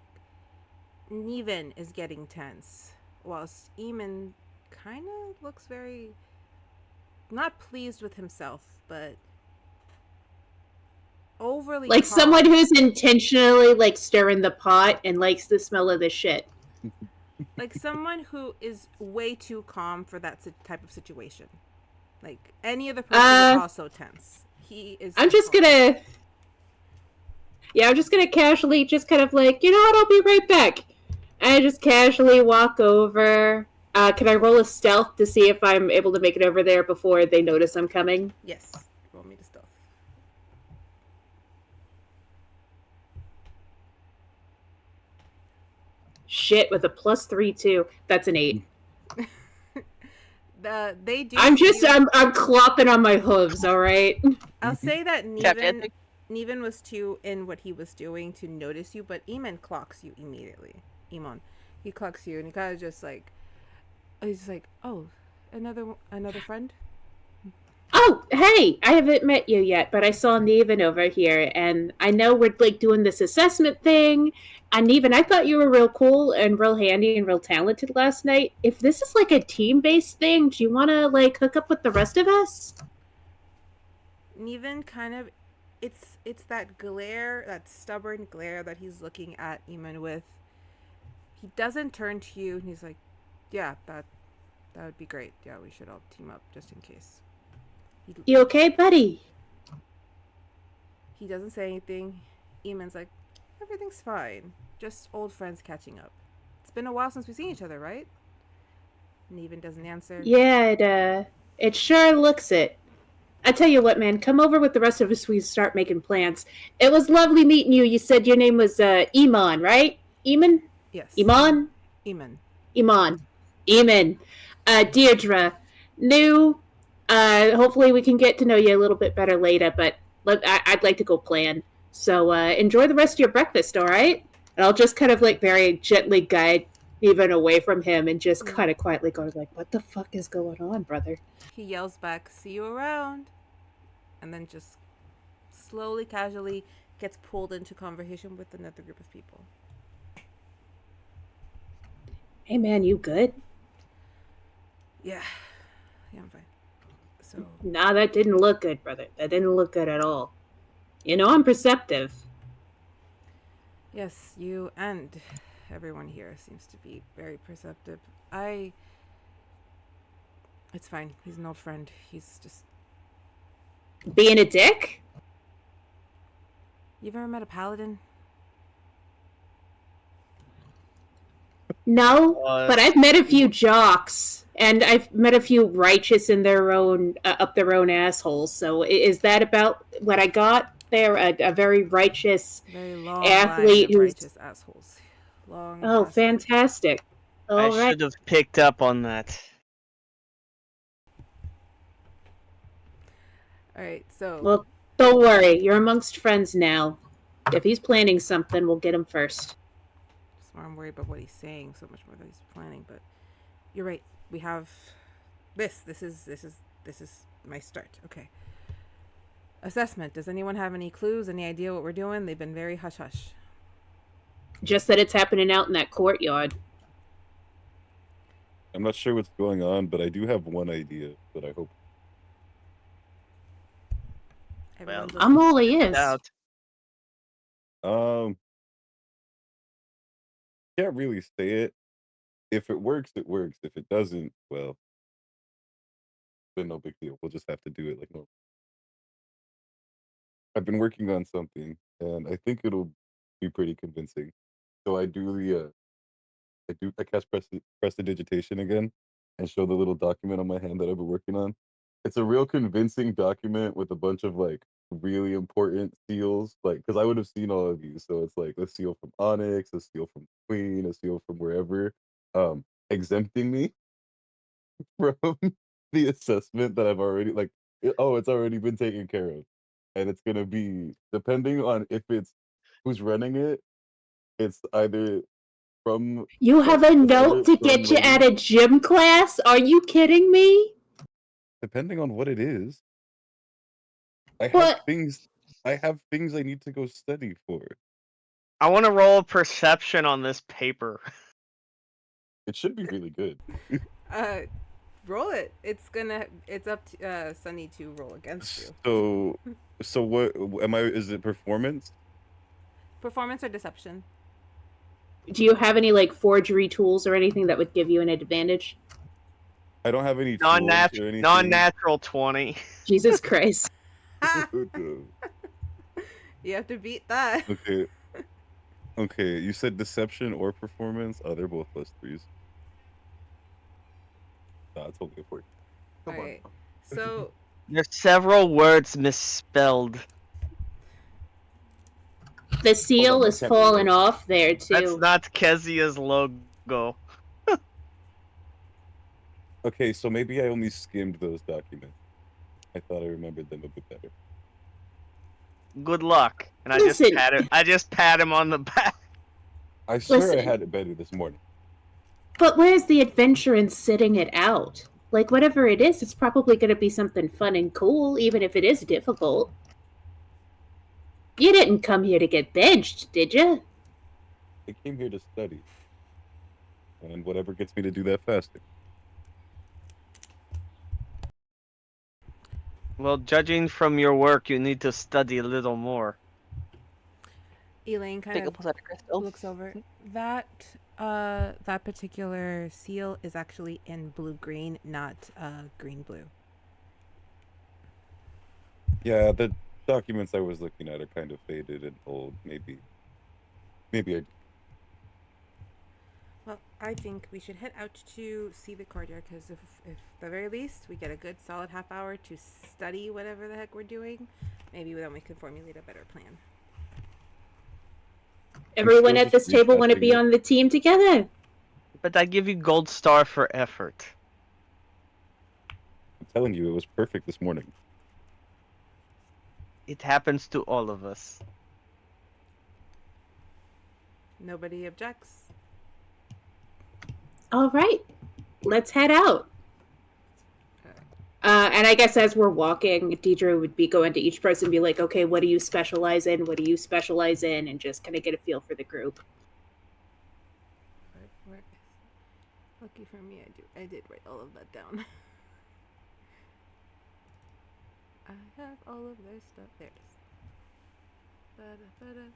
Niven is getting tense, whilst Eamon kind of looks very not pleased with himself, but overly like calm. Someone who's intentionally like stirring the pot and likes the smell of the shit. Like someone who is way too calm for that type of situation. Like any other person is also tense. He is. I'm just gonna casually just kind of like, you know what, I'll be right back. I just casually walk over. Can I roll a stealth to see if I'm able to make it over there before they notice I'm coming? Yes. Roll me the stealth. Shit, with a +3 too. That's an 8. They do. I'm clopping on my hooves, alright? I'll say that Niven was too in what he was doing to notice you, but Eamon clocks you immediately. He clocks you and he kind of just like, he's like, oh, another friend. Oh, hey! I haven't met you yet, but I saw Niven over here, and I know we're like doing this assessment thing. And Niven, I thought you were real cool and real handy and real talented last night. If this is like a team-based thing, do you want to like hook up with the rest of us? Niven kind of, it's that glare, that stubborn glare that he's looking at Eamon with. He doesn't turn to you, and he's like, yeah, that would be great. Yeah, we should all team up just in case. You okay, buddy? He doesn't say anything. Eamon's like, everything's fine. Just old friends catching up. It's been a while since we've seen each other, right? Neven doesn't answer. Yeah, it sure looks it. I tell you what, man, come over with the rest of us. We start making plans. It was lovely meeting you. You said your name was Iman, right? Iman? Yes. Iman? Eamon. Iman. Iman. Dierdra. New. Hopefully we can get to know you a little bit better later, but I'd like to go plan. So enjoy the rest of your breakfast, all right? And I'll just kind of like very gently guide even away from him and just kind of quietly go like, what the fuck is going on, brother? He yells back, "See you around," and then just slowly, casually gets pulled into conversation with another group of people. Hey man, you good? Yeah, I'm fine. So, Nah, that didn't look good, brother. That didn't look good at all. You know, I'm perceptive. yes, you and everyone here seems to be very perceptive. It's fine. He's an old friend. He's just... Being a dick? You've ever met a paladin? No, but I've met a few jocks, and I've met a few righteous in their own, up their own assholes. So is that about what I got there? A very righteous Very long athlete line of who's... righteous assholes. Long. Oh, past- fantastic. I All right. should have picked up on that. All right, so... Well, don't worry. You're amongst friends now. If he's planning something, we'll get him first. Just more I'm worried about what he's saying so much more than he's planning, but you're right. We have this. This is my start. Okay. Assessment. Does anyone have any clues, any idea what we're doing? They've been very hush-hush. Just that it's happening out in that courtyard. I'm not sure what's going on, but I do have one idea that I hope. Everyone's I'm all ears. Out. Can't really say it. If it works, it works. If it doesn't, well, then no big deal. We'll just have to do it like no. I've been working on something, and I think it'll be pretty convincing. So I cast prestidigitation again, and show the little document on my hand that I've been working on. It's a real convincing document with a bunch of like really important seals, like because I would have seen all of these. So it's like a seal from Onyx, a seal from Queen, a seal from wherever, exempting me from the assessment that I've already like. It's already been taken care of, and it's gonna be depending on if it's who's running it. It's either from You have a note to get you out of gym class? Are you kidding me? depending on what it is. I have What? things. I have things I need to go study for. I want to roll perception on this paper. It should be really good. Roll it. It's up to Sunny to roll against you. So what am I? Is it performance? Performance or deception? Do you have any like forgery tools or anything that would give you an advantage? I don't have any tools or anything. Non-natural 20. Jesus Christ. You have to beat that. Okay. Okay, you said deception or performance? Oh, they're both +3s. Nah, it's only a 4. All right. So There's several words misspelled. The seal that is can't be falling right. off there too. That's not Kezia's logo. Okay, so maybe I only skimmed those documents. I thought I remembered them a bit better. Good luck. And Listen. I just pat him on the back. I swear I Listen. had it better this morning. But where's the adventure in sitting it out? Like, whatever it is, it's probably going to be something fun and cool, even if it is difficult. You didn't come here to get benched, did you? I came here to study. And whatever gets me to do that faster. Well, judging from your work, you need to study a little more. Elaine kind Take a of pulse out of crystal. looks over. That particular seal is actually in blue-green, not green-blue. Yeah, the documents I was looking at are kind of faded and old. Maybe I... Well, I think we should head out to see the courtyard, because if at the very least we get a good solid half hour to study whatever the heck we're doing, maybe then we can formulate a better plan. Everyone still at this just table want to recapping be it. on the team together. But I give you gold star for effort. I'm telling you, it was perfect this morning. It happens to all of us. Nobody objects. All right, let's head out. And I guess as we're walking, Dierdra would be going to each person and be like, okay, what do you specialize in? What do you specialize in? And just kind of get a feel for the group. Where is it? Lucky for me, I did write all of that down. I have all of their stuff. There it is.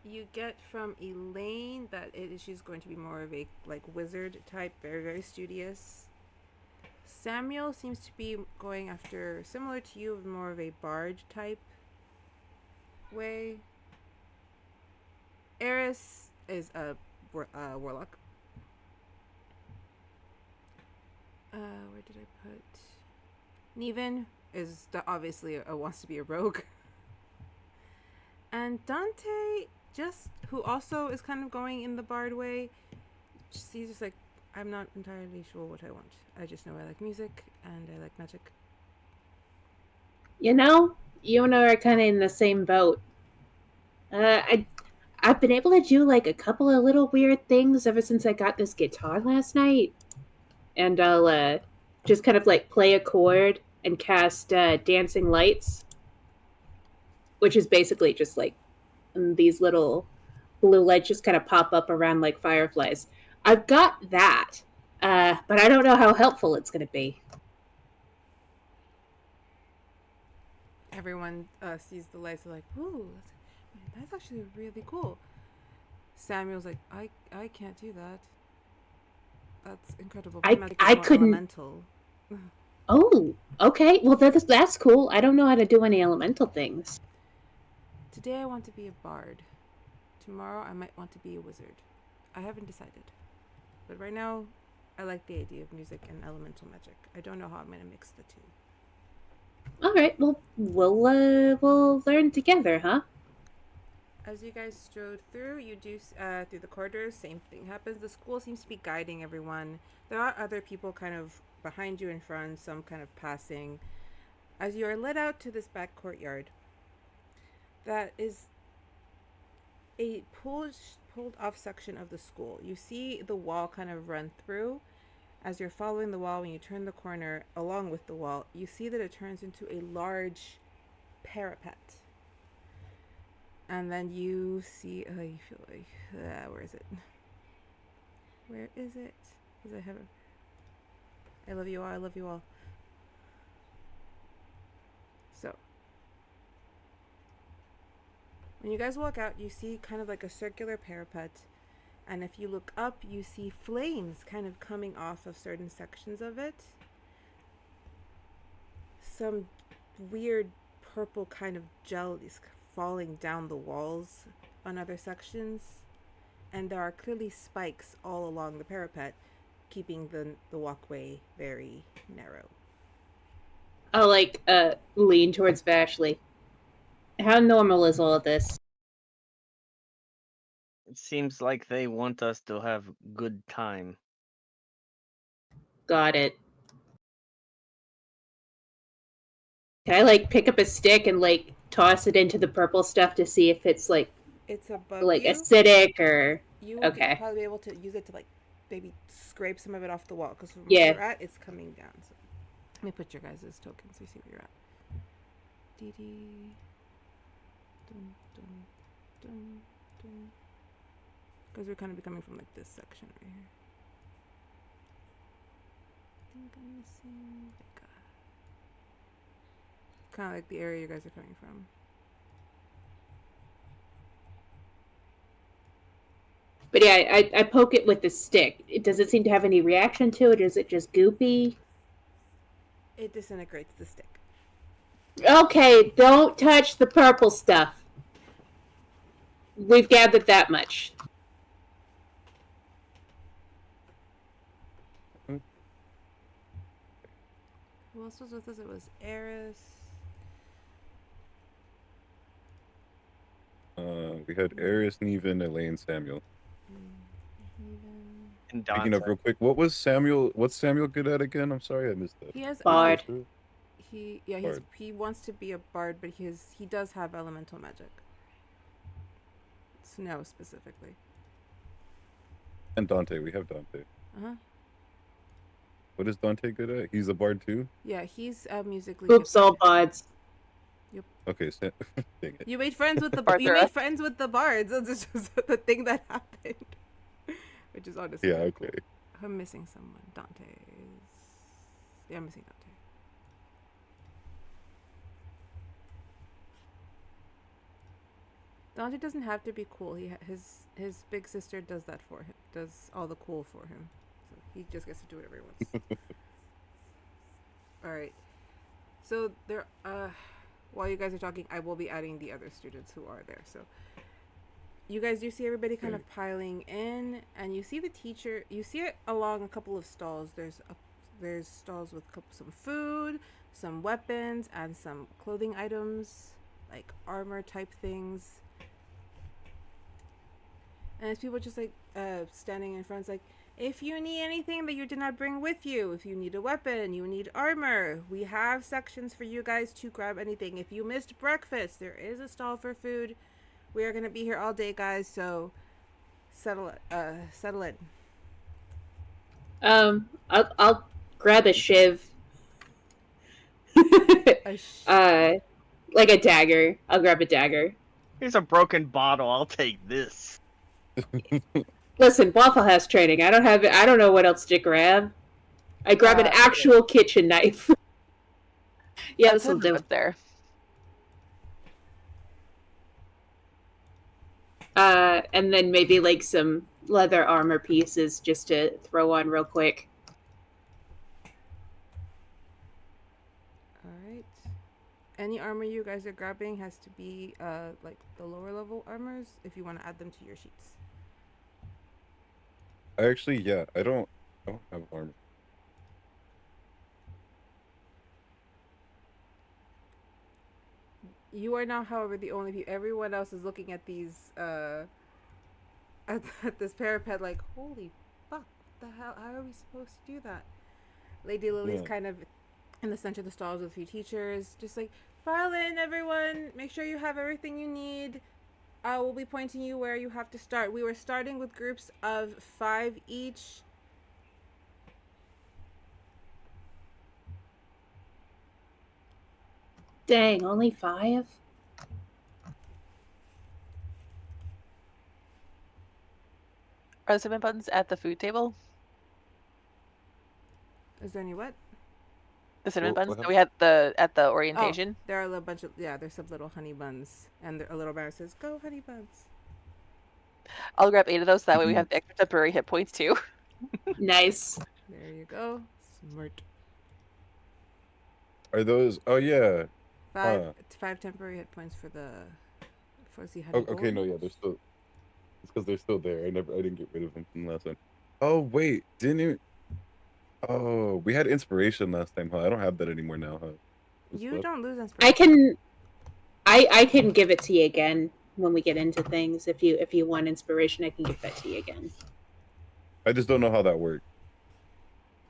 You get from Elaine that she's going to be more of a wizard type, very, very studious. Samuel seems to be going after, similar to you, more of a bard type way. Eris is a warlock. Where did I put? Neven is obviously wants to be a rogue. And Dante, who also is kind of going in the bard way, he's just like, I'm not entirely sure what I want. I just know I like music and I like magic. You know, you and I are kind of in the same boat. I've been able to do a couple of little weird things ever since I got this guitar last night. And I'll just kind of play a chord and cast Dancing Lights, which is basically just these little blue lights just kind of pop up around like fireflies. I've got that, but I don't know how helpful it's going to be. Everyone sees the lights, like, ooh, that's actually really cool. Samuel's like, I can't do that. That's incredible. I couldn't. Elemental. Oh, okay. Well, that's cool. I don't know how to do any elemental things. Today I want to be a bard. Tomorrow I might want to be a wizard. I haven't decided. But right now, I like the idea of music and elemental magic. I don't know how I'm going to mix the two. All right. Well, we'll learn together, huh? As you guys strode through, you do through the corridors. Same thing happens. The school seems to be guiding everyone. There are other people kind of behind you in front, some kind of passing. As you are led out to this back courtyard, that is a pulled off section of the school. You see the wall kind of run through. As you're following the wall, when you turn the corner along with the wall, you see that it turns into a large parapet. And then you see, you feel like, where is it? Where is it? Because I love you all, I love you all. So, when you guys walk out, you see kind of like a circular parapet. And if you look up, you see flames kind of coming off of certain sections of it. Some weird purple kind of gel is falling down the walls on other sections. And there are clearly spikes all along the parapet, keeping the walkway very narrow. I'll lean towards Vashley. How normal is all of this? It seems like they want us to have good time. Got it. Can I pick up a stick and toss it into the purple stuff to see if it's it's above you. Acidic or you would okay. probably be able to use it to maybe scrape some of it off the wall, because from Yeah. where you're at, it's coming down. So let me put your guys' tokens so you see where you're at. Dee dee. Dun dun dun dun. Because we're kind of coming from this section right here. I think I'm missing Vega. Kind of like the area you guys are coming from. But yeah, I poke it with the stick. Does it seem to have any reaction to it, or is it just goopy? It disintegrates the stick. Okay, don't touch the purple stuff. We've gathered that much. Who else was with us? It was Eris. We had Arius, Neven, Elaine, Samuel. Even And Speaking of Dante. real quick, what's Samuel good at again? I'm sorry, I missed that. he has Bard. Bard. he wants to be a bard, but he does have elemental magic. Snow specifically. And Dante, we have Dante. Uh-huh. What is Dante good at? He's a bard too? Yeah, he's musically Oops, all gifted. buds. Okay, dang it. You made friends with the Arthur. you made friends with the bards. That's just the thing that happened. Which is honestly Yeah, really okay. cool. I'm missing someone. Dante is. Yeah, I'm missing Dante. Dante doesn't have to be cool. His big sister does that for him. Does all the cool for him. So he just gets to do whatever he wants. All right. So there. While you guys are talking, I will be adding the other students who are there. So you guys do see everybody kind of piling in, and you see the teacher. You see it along a couple of stalls. There's stalls with some food, some weapons, and some clothing items, like armor type things. And there's people just like standing in front. It's like, if you need anything that you did not bring with you, if you need a weapon, you need armor, we have sections for you guys to grab anything. If you missed breakfast, there is a stall for food. We are going to be here all day, guys, so settle in. I'll grab a shiv. Like a dagger. I'll grab a dagger. Here's a broken bottle. I'll take this. Listen, Waffle House training. I don't know what else to grab. I grab an actual kitchen knife. Yeah, this will do. There. And then maybe like some leather armor pieces just to throw on real quick. All right. Any armor you guys are grabbing has to be like the lower level armors if you want to add them to your sheets. Actually, yeah, I don't have armor. You are now, however, the only people. Everyone else is looking at these at this parapet like, holy fuck, what the hell? How are we supposed to do that? Lady Lily's kind of in the center of the stalls with a few teachers, just like, file in, everyone. Make sure you have everything you need. We'll be pointing you where you have to start. We were starting with groups of 5 each. Dang, only 5? Are the cinnamon buns at the food table? Is there any what? The cinnamon Well, buns that we had at the orientation? There are a bunch of, there's some little honey buns. And a little banner says, go honey buns. I'll grab 8 of those, so that way we have the extra temporary hit points too. Nice. There you go. Smart. Are those? Oh yeah. 5 temporary hit points for the honey. Okay, no, yeah, they're still. It's because they're still there. I didn't get rid of them from the last time. Oh wait, didn't you? Oh, we had inspiration last time, huh? I don't have that anymore now, huh? You don't lose inspiration. I can give it to you again when we get into things. If you want inspiration, I can give that to you again. I just don't know how that works.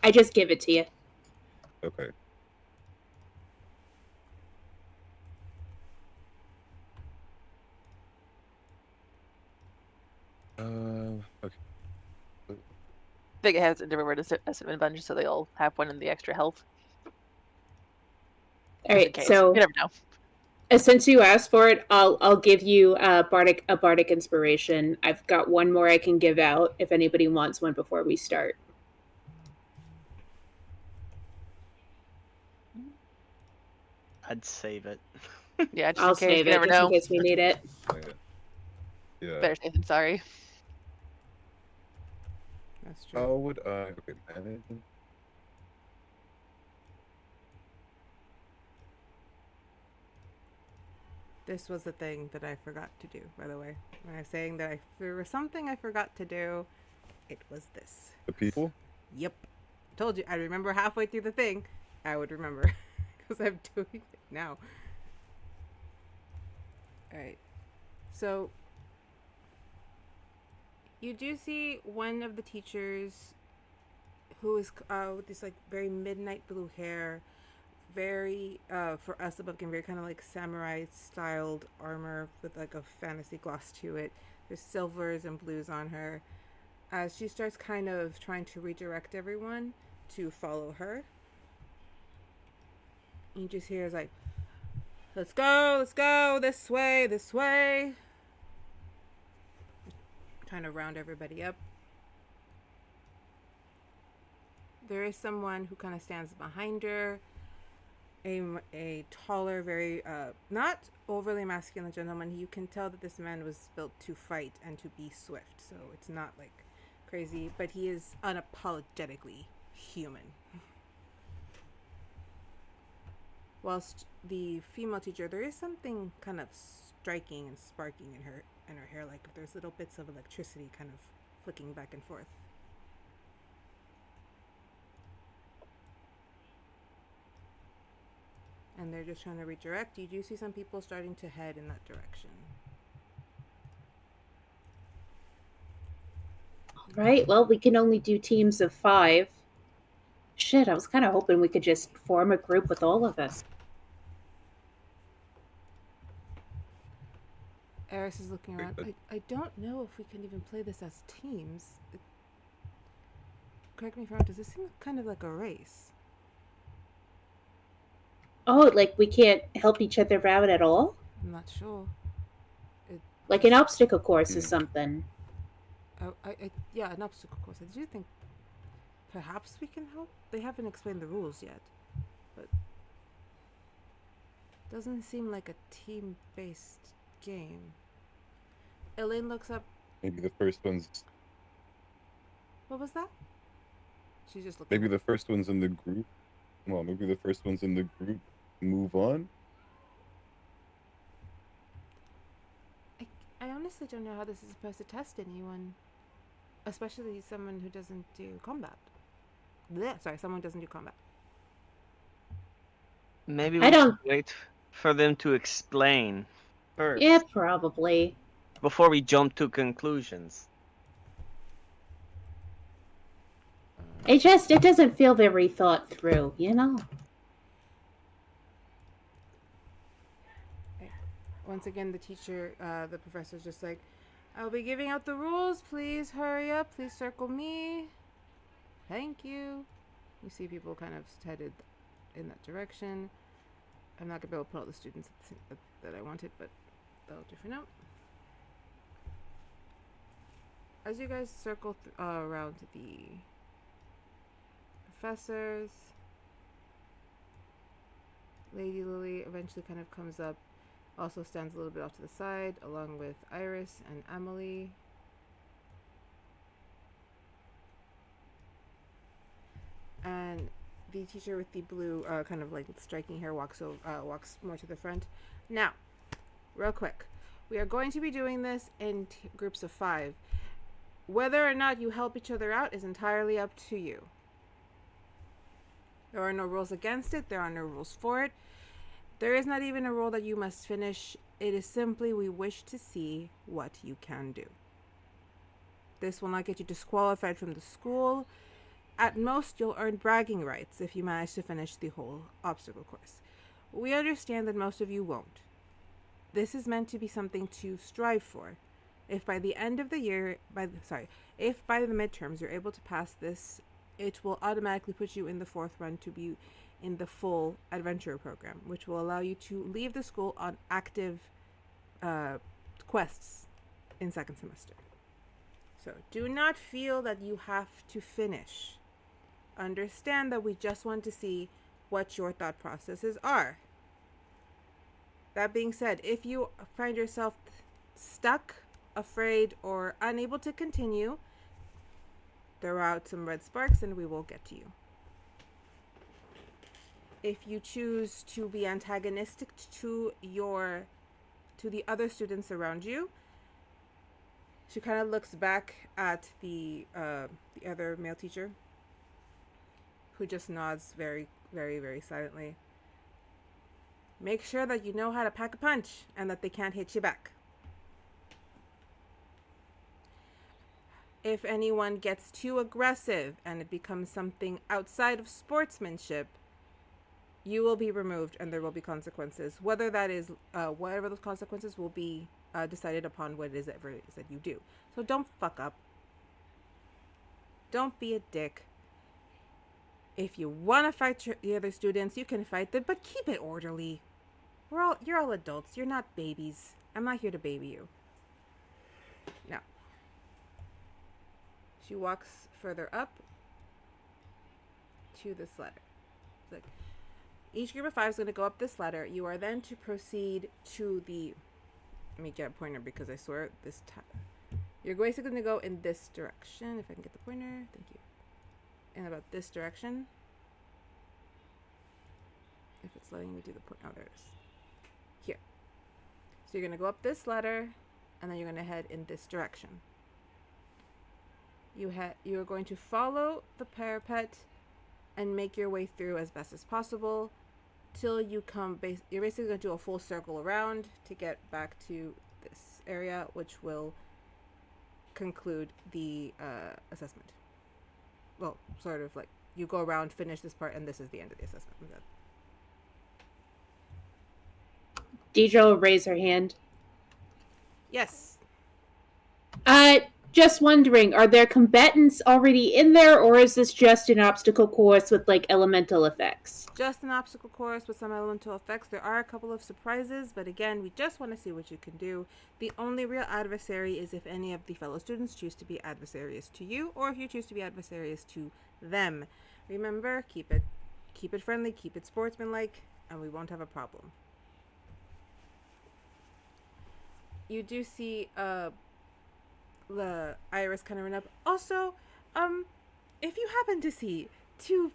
I just give it to you. Okay. Okay. Vega has a different word a cinnamon bun, just so they all have one in the extra health. All right, so you never know. Since you asked for it, I'll give you a bardic inspiration. I've got one more I can give out if anybody wants one before we start. I'd save it. Yeah, just I'll in case. save You it never just know. in case we need it. Yeah. Better safe than sorry. That's true. How would I? Okay, manage. This was the thing that I forgot to do, by the way. When I was saying that there was something I forgot to do, it was this. The people? Yep. Told you. I remember halfway through the thing. I would remember because I'm doing it now. All right. So you do see one of the teachers who is with this like very midnight blue hair, very for us above very kind of like samurai styled armor with like a fantasy gloss to it. There's silvers and blues on her. As she starts kind of trying to redirect everyone to follow her. You just hear is like, let's go, this way. Trying to round everybody up. There is someone who kind of stands behind her. A taller, very not overly masculine gentleman. You can tell that this man was built to fight and to be swift, so it's not like crazy, but he is unapologetically human. Whilst the female teacher, there is something kind of striking and sparking in her hair, like if there's little bits of electricity kind of flicking back and forth. And they're just trying to redirect. You do see some people starting to head in that direction. Right, well, we can only do teams of 5. Shit, I was kind of hoping we could just form a group with all of us. Eris is looking around. I don't know if we can even play this as teams. Correct me if I'm wrong, does this seem kind of like a race? Oh, like we can't help each other out at all? I'm not sure. Like an obstacle course or something. Yeah, an obstacle course. I do think perhaps we can help. They haven't explained the rules yet, but doesn't seem like a team-based game. Elaine looks up. Maybe the first one's. What was that? She's just looking. Maybe the first one's in the group. Well, maybe the first one's in the group. Move on. I honestly don't know how this is supposed to test anyone, especially someone who doesn't do combat. Someone who doesn't do combat. Maybe we should wait for them to explain first. Yeah, probably. Before we jump to conclusions. It doesn't feel very thought through, you know? Once again, the teacher, the professor's just like, I'll be giving out the rules. Please hurry up. Please circle me. Thank you. You see people kind of headed in that direction. I'm not going to be able to put all the students that I wanted, but that'll do for now. As you guys circle around the professors, Lady Lily eventually kind of comes up, also stands a little bit off to the side, along with Iris and Emily. And the teacher with the blue, kind of like striking hair, walks more to the front. Now, real quick, we are going to be doing this in groups of 5. Whether or not you help each other out is entirely up to you. There are no rules against it. There are no rules for it. There is not even a rule that you must finish. It is simply we wish to see what you can do. This will not get you disqualified from the school. At most, you'll earn bragging rights if you manage to finish the whole obstacle course. We understand that most of you won't. This is meant to be something to strive for. If by the end of the year, if by the midterms you're able to pass this, it will automatically put you in the 4th run to be in the full adventure program, which will allow you to leave the school on active quests in 2nd semester. So do not feel that you have to finish. Understand that we just want to see what your thought processes are. That being said, if you find yourself stuck, afraid, or unable to continue, throw out some red sparks and we will get to you. If you choose to be antagonistic to the other students around you, she kind of looks back at the other male teacher, who just nods very very, very silently. Make sure that you know how to pack a punch and that they can't hit you back. If anyone gets too aggressive and it becomes something outside of sportsmanship, you will be removed and there will be consequences. Whether that is, whatever those consequences will be decided upon what it is that you do. So don't fuck up. Don't be a dick. If you want to fight the other students, you can fight them, but keep it orderly. You're all adults. You're not babies. I'm not here to baby you. Now, she walks further up to this ladder. It's like, each group of 5 is going to go up this ladder. You are then to proceed to the... Let me get a pointer because I swear this time... You're basically going to go in this direction. If I can get the pointer. Thank you. In about this direction. If it's letting me do the point. Oh, there it is. Here. So you're going to go up this ladder. And then you're going to head in this direction. You are going to follow the parapet and make your way through as best as possible till you come you're basically going to do a full circle around to get back to this area, which will conclude the assessment. Well, sort of like you go around, finish this part, and this is the end of the assessment. Dierdra will raise her hand. Yes. Just wondering, are there combatants already in there, or is this just an obstacle course with, like, elemental effects? Just an obstacle course with some elemental effects. There are a couple of surprises, but again, we just want to see what you can do. The only real adversary is if any of the fellow students choose to be adversarious to you, or if you choose to be adversarious to them. Remember, keep it friendly, keep it sportsmanlike, and we won't have a problem. You do see, the iris kind of run up. Also, if you happen to see 2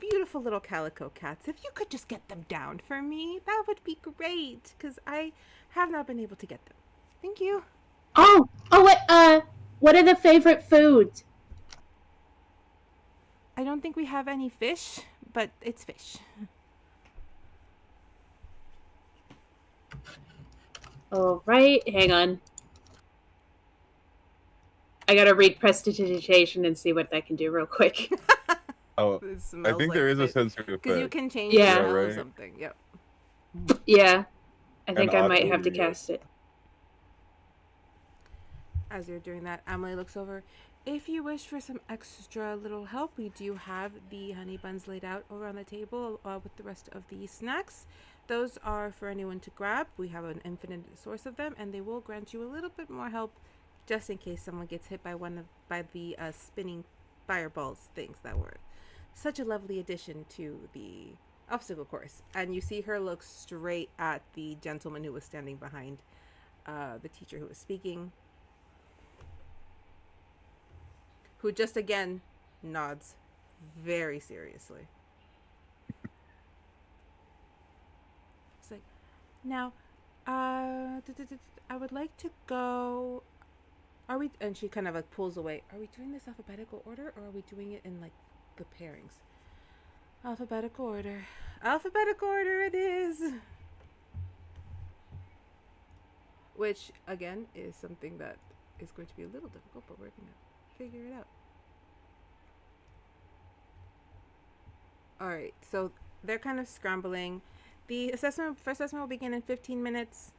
beautiful little calico cats, if you could just get them down for me, that would be great, because I have not been able to get them. Thank you. What are the favorite foods? I don't think we have any fish, but it's fish. All right, hang on. I gotta read prestidigitation and see what I can do real quick. Oh, I think there is a sensory effect. Because you can change Yeah. the smell Right. or something. Yep. Yeah, I think And I might have to oddly, cast it. As you're doing that, Emily looks over. If you wish for some extra little help, we do have the honey buns laid out over on the table with the rest of the snacks. Those are for anyone to grab. We have an infinite source of them, and they will grant you a little bit more help just in case someone gets hit by the spinning fireballs things that were such a lovely addition to the obstacle course. And you see her look straight at the gentleman who was standing behind the teacher who was speaking, who just again nods very seriously. It's like, now, I would like to go. Are we? And she kind of like pulls away. Are we doing this alphabetical order, or are we doing it in like the pairings? Alphabetical order. Alphabetical order it is. Which again is something that is going to be a little difficult, but we're gonna figure it out. All right, so they're kind of scrambling. The first assessment will begin in 15 minutes.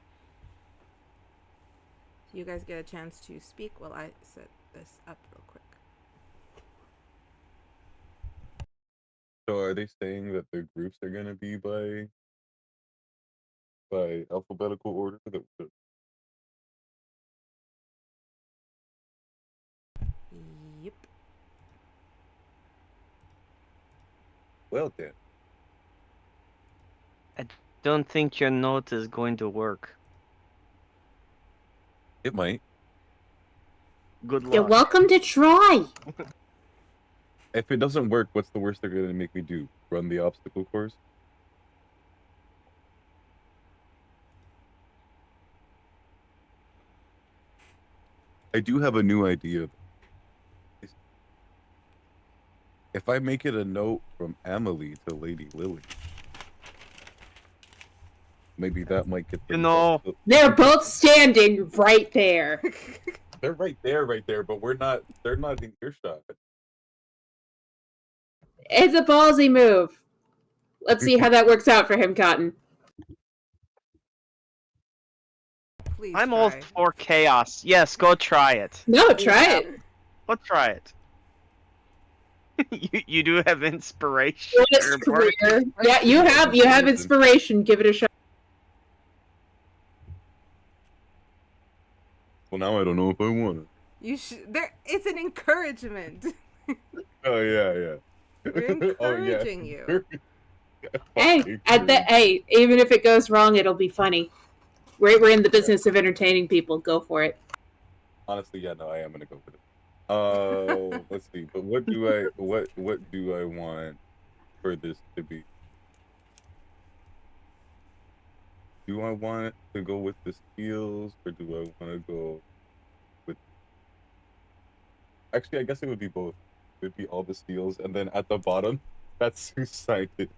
You guys get a chance to speak while I set this up real quick. So are they saying that their groups are going to be by alphabetical order? Yep. Well then. I don't think your note is going to work. It might. Good luck. You're welcome to try. If it doesn't work, what's the worst they're going to make me do? Run the obstacle course? I do have a new idea. If I make it a note from Emily to Lady Lily, maybe that might get them. No. They're both standing right there. They're right there, but they're not in earshot. It's a ballsy move. Let's see how that works out for him, Cotton. Please I'm all try. for chaos. Yes, go try it. No, try Yeah. it. Let's try it. you do have inspiration. Bonus or career. Yeah, you have inspiration. Give it a shot. Well, now I don't know if I want to. You should. There. It's an encouragement. Oh yeah. We're encouraging you. Hey, even if it goes wrong, it'll be funny. We're in the business of entertaining people. Go for it. Honestly, yeah, no, I am gonna go with it. Let's see. But what do I want for this to be? Do I want to go with the steals, or do I want to go with? Actually, I guess it would be both. It would be all the steals, and then at the bottom, that's two-sided.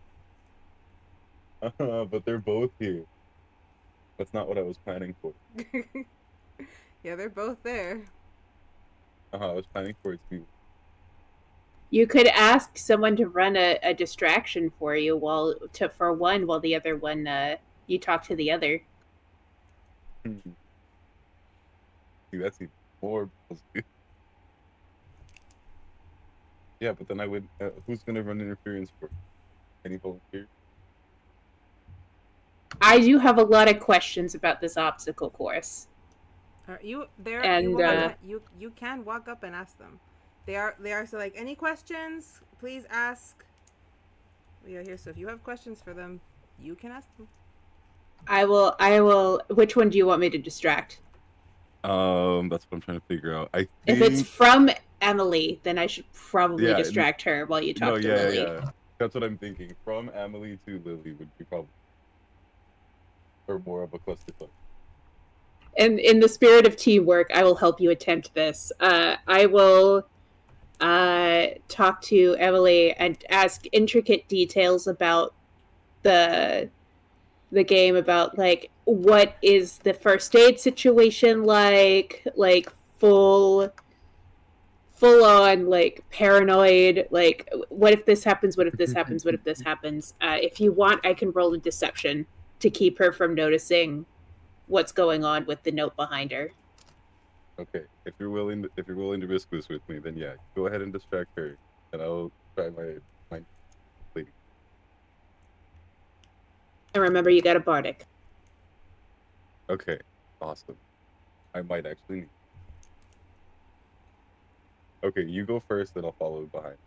But they're both here. That's not what I was planning for. Yeah, they're both there. I was planning for it to be. You could ask someone to run a distraction for you while the other one you talk to the other. See, that's even more positive. Yeah, but then I would. Who's gonna run interference for? Any volunteers? I do have a lot of questions about this obstacle course. You there? And, you can walk up and ask them. They are so like any questions? Please ask. We are here, so if you have questions for them, you can ask them. I will. Which one do you want me to distract? That's what I'm trying to figure out. I think... If it's from Emily, then I should probably distract her while you talk to Lily. Yeah. That's what I'm thinking. From Emily to Lily would be probably, or more of a clusterfuck. And in the spirit of teamwork, I will help you attempt this. I will talk to Emily and ask intricate details about the game, about like what is the first aid situation like full on like paranoid, like what if this happens, what if this happens, what if this happens. If you want, I can roll a deception to keep her from noticing what's going on with the note behind her. Okay, if you're willing to risk this with me, then yeah, go ahead and distract her, and I'll try my lady. And remember, you got a bardic. Okay, awesome. I might actually need. Okay, you go first, then I'll follow behind.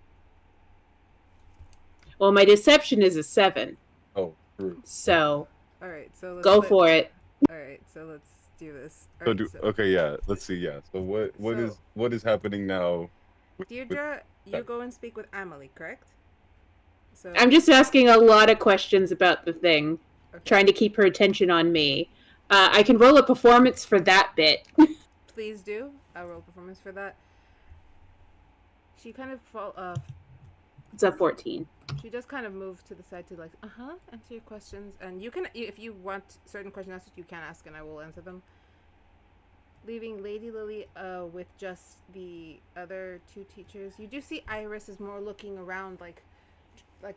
Well, my deception is a 7. Oh, true. So. All right, so let's go for it. All right, so let's do this. Okay, yeah. Let's see. Yeah. So what is happening now? Dierdra, you go and speak with Emily, correct? So I'm just asking a lot of questions about the thing, trying to keep her attention on me. I can roll a performance for that bit. Please do. I'll roll performance for that. She kind of It's a 14. She does kind of move to the side to like, answer your questions. And you can, if you want certain questions answered, you can ask and I will answer them. Leaving Lady Lily with just the other two teachers. You do see Iris is more looking around like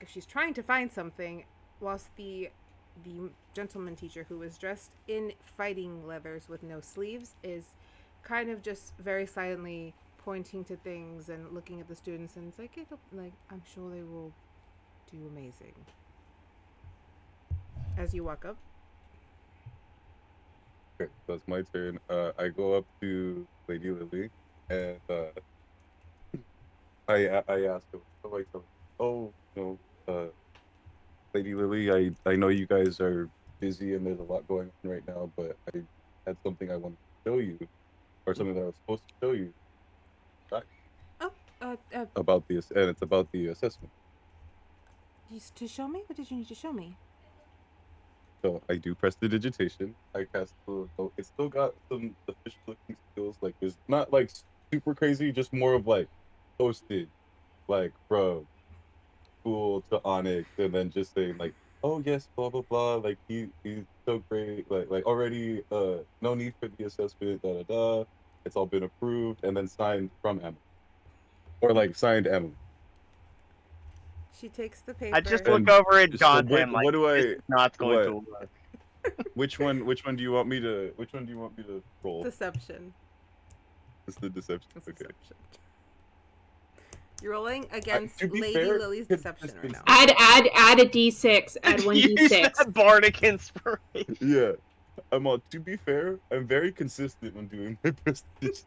if she's trying to find something, whilst the gentleman teacher, who is dressed in fighting leathers with no sleeves, is kind of just very silently pointing to things and looking at the students, and it's like, I'm sure they will do amazing. As you walk up. Okay, so it's my turn. I go up to Lady Lily, and I ask her, Lady Lily, I know you guys are busy and there's a lot going on right now, but I had something I wanted to show you, or something that I was supposed to show you. About this, and it's about the assessment. To show me? What did you need to show me? So I do press the digitation. I cast it's still got some official looking skills. Like, it's not like super crazy, just more of like posted like from school to Onyx, and then just saying like, "Oh yes, blah blah blah." Like he's so great. Like already no need for the assessment. Da da da. It's all been approved and then signed from Emily, or like signed Emily. She takes the I just paper. look And over at so Dante. I'm like, what do this I is not going to what work. which one do you want me to roll? Deception. It's the deception. It's Okay. deception. You're rolling against To be Lady fair, Lily's this deception right is- now. Add a d6. Add one Use d6. that bardic inspiration. Yeah. To be fair, I'm very consistent when doing my prestige.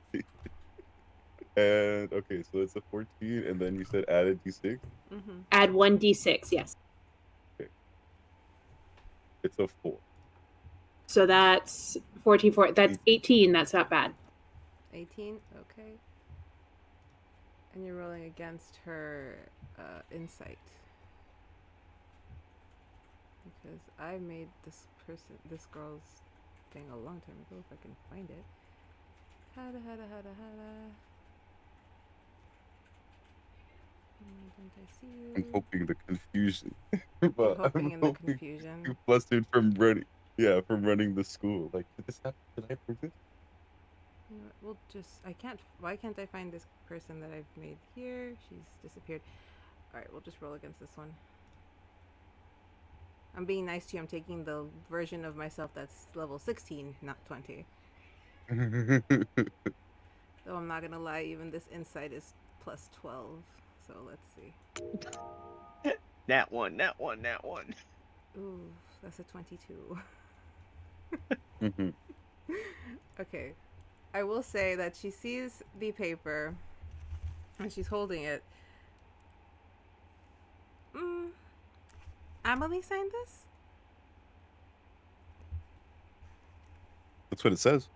And okay, so it's a 14, and then you said add a d6. Mm-hmm. Add one d6. Yes. It's a 4. So that's 14. That's 18. That's not bad. 18. Okay. And you're rolling against her insight. Because I made this girl's thing a long time ago, if I can find it. Hada. Don't I see you? I'm hoping the confusion. You're But hoping I'm in the hoping confusion. too flustered from running. Yeah, from running the school. Like, did this happen? Did I approve this? You know what, why can't I find this person that I've made here? She's disappeared. Alright, we'll just roll against this one. I'm being nice to you. I'm taking the version of myself that's level 16, not 20. Though I'm not gonna lie, even this insight is plus 12. So let's see. That one. Ooh, that's a 22. Mhm. Okay. I will say that she sees the paper and she's holding it. Emily signed this? That's what it says.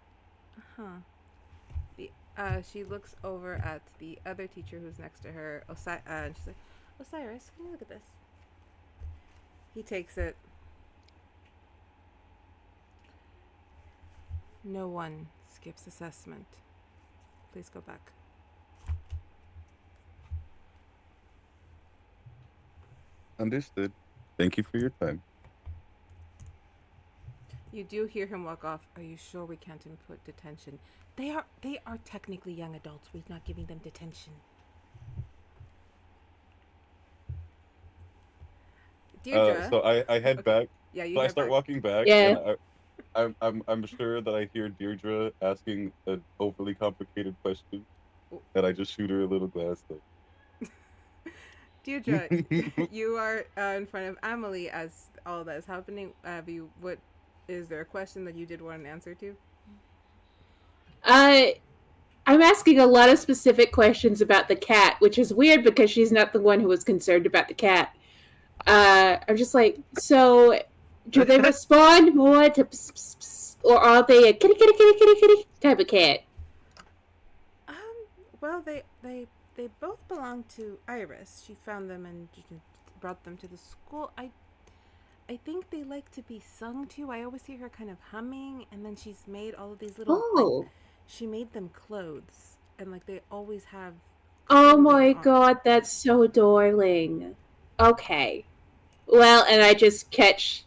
Huh. She looks over at the other teacher who's next to her, and she's like, Osiris, can you look at this? He takes it. No one skips assessment. Please go back. Understood. Thank you for your time. You do hear him walk off. Are you sure we can't input detention? They are technically young adults. We're not giving them detention. Dierdra. So I head back. Yeah, you So I head start back. walking back. Yeah. And I'm sure that I hear Deirdre asking an overly complicated question, and I just shoot her a little glance. Like, Dierdra, you are in front of Emily as all that is happening. Is there a question that you did want an answer to? I'm asking a lot of specific questions about the cat, which is weird because she's not the one who was concerned about the cat. I'm just like, so do they respond more to pss, pss, pss, or are they a kitty kitty kitty kitty kitty type of cat? Well, they both belong to Iris. She found them and brought them to the school. I think they like to be sung to. I always see her kind of humming, and then she's made all of these little. Oh. Like, she made them clothes, and like they always have. Oh my clothing on. god, that's so darling. Okay. Well, and I just catch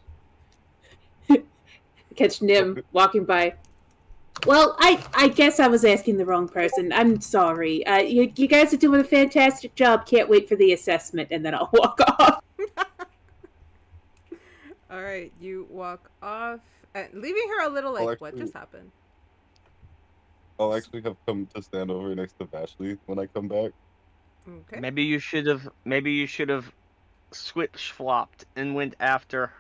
Nim walking by. Well, I guess I was asking the wrong person. I'm sorry. You guys are doing a fantastic job. Can't wait for the assessment, and then I'll walk off. All right, you walk off, leaving her a little like, what just happened? I'll actually have come to stand over next to Vashley when I come back. Okay. Maybe you should have switch flopped and went after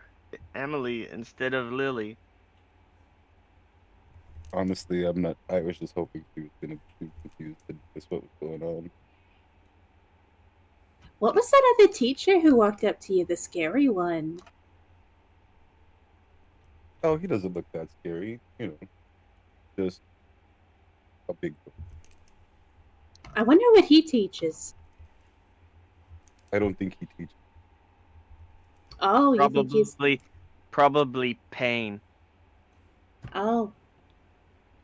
Emily instead of Lily. Honestly, I was just hoping she was gonna be confused and guess what was going on. What was that other teacher who walked up to you, the scary one? Oh, he doesn't look that scary, just a big boy. I wonder what he teaches. I don't think he teaches. Oh, you think he's... Probably pain. Oh.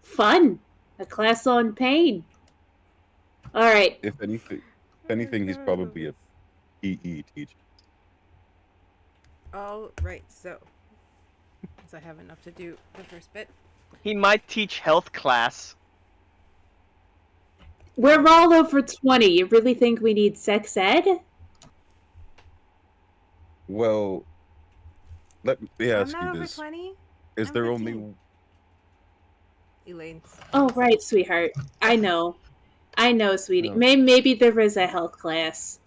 Fun. A class on pain. All right. If anything, If anything, he's probably a PE teacher. All right, so I have enough to do the first bit. He might teach health class. We're all over 20. You really think we need sex ed? Well, let me I'm ask not you over this: 20. Is I'm there 15. only Elaine? Oh, right, sweetheart. I know, sweetie. No. Maybe there is a health class.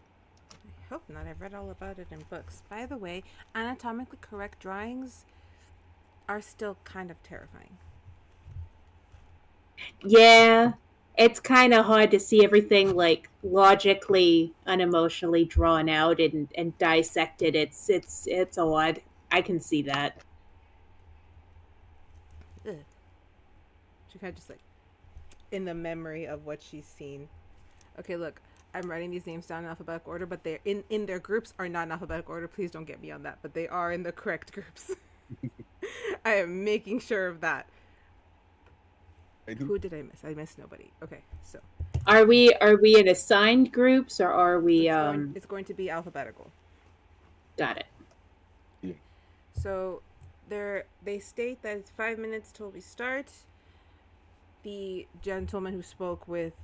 I hope not. I've read all about it in books. By the way, anatomically correct drawings are still kind of terrifying. Yeah, it's kind of hard to see everything like logically, unemotionally drawn out and dissected. It's odd. I can see that. Ugh. She kind of just like in the memory of what she's seen. Okay, look, I'm writing these names down in alphabetical order, but they're in their groups are not in alphabetical order. Please don't get me on that, but they are in the correct groups. I am making sure of that. Who did I miss? I missed nobody. Okay, so Are we in assigned groups or are we it's going to be alphabetical. Got it. Yeah. So they state that it's 5 minutes till we start. The gentleman who spoke with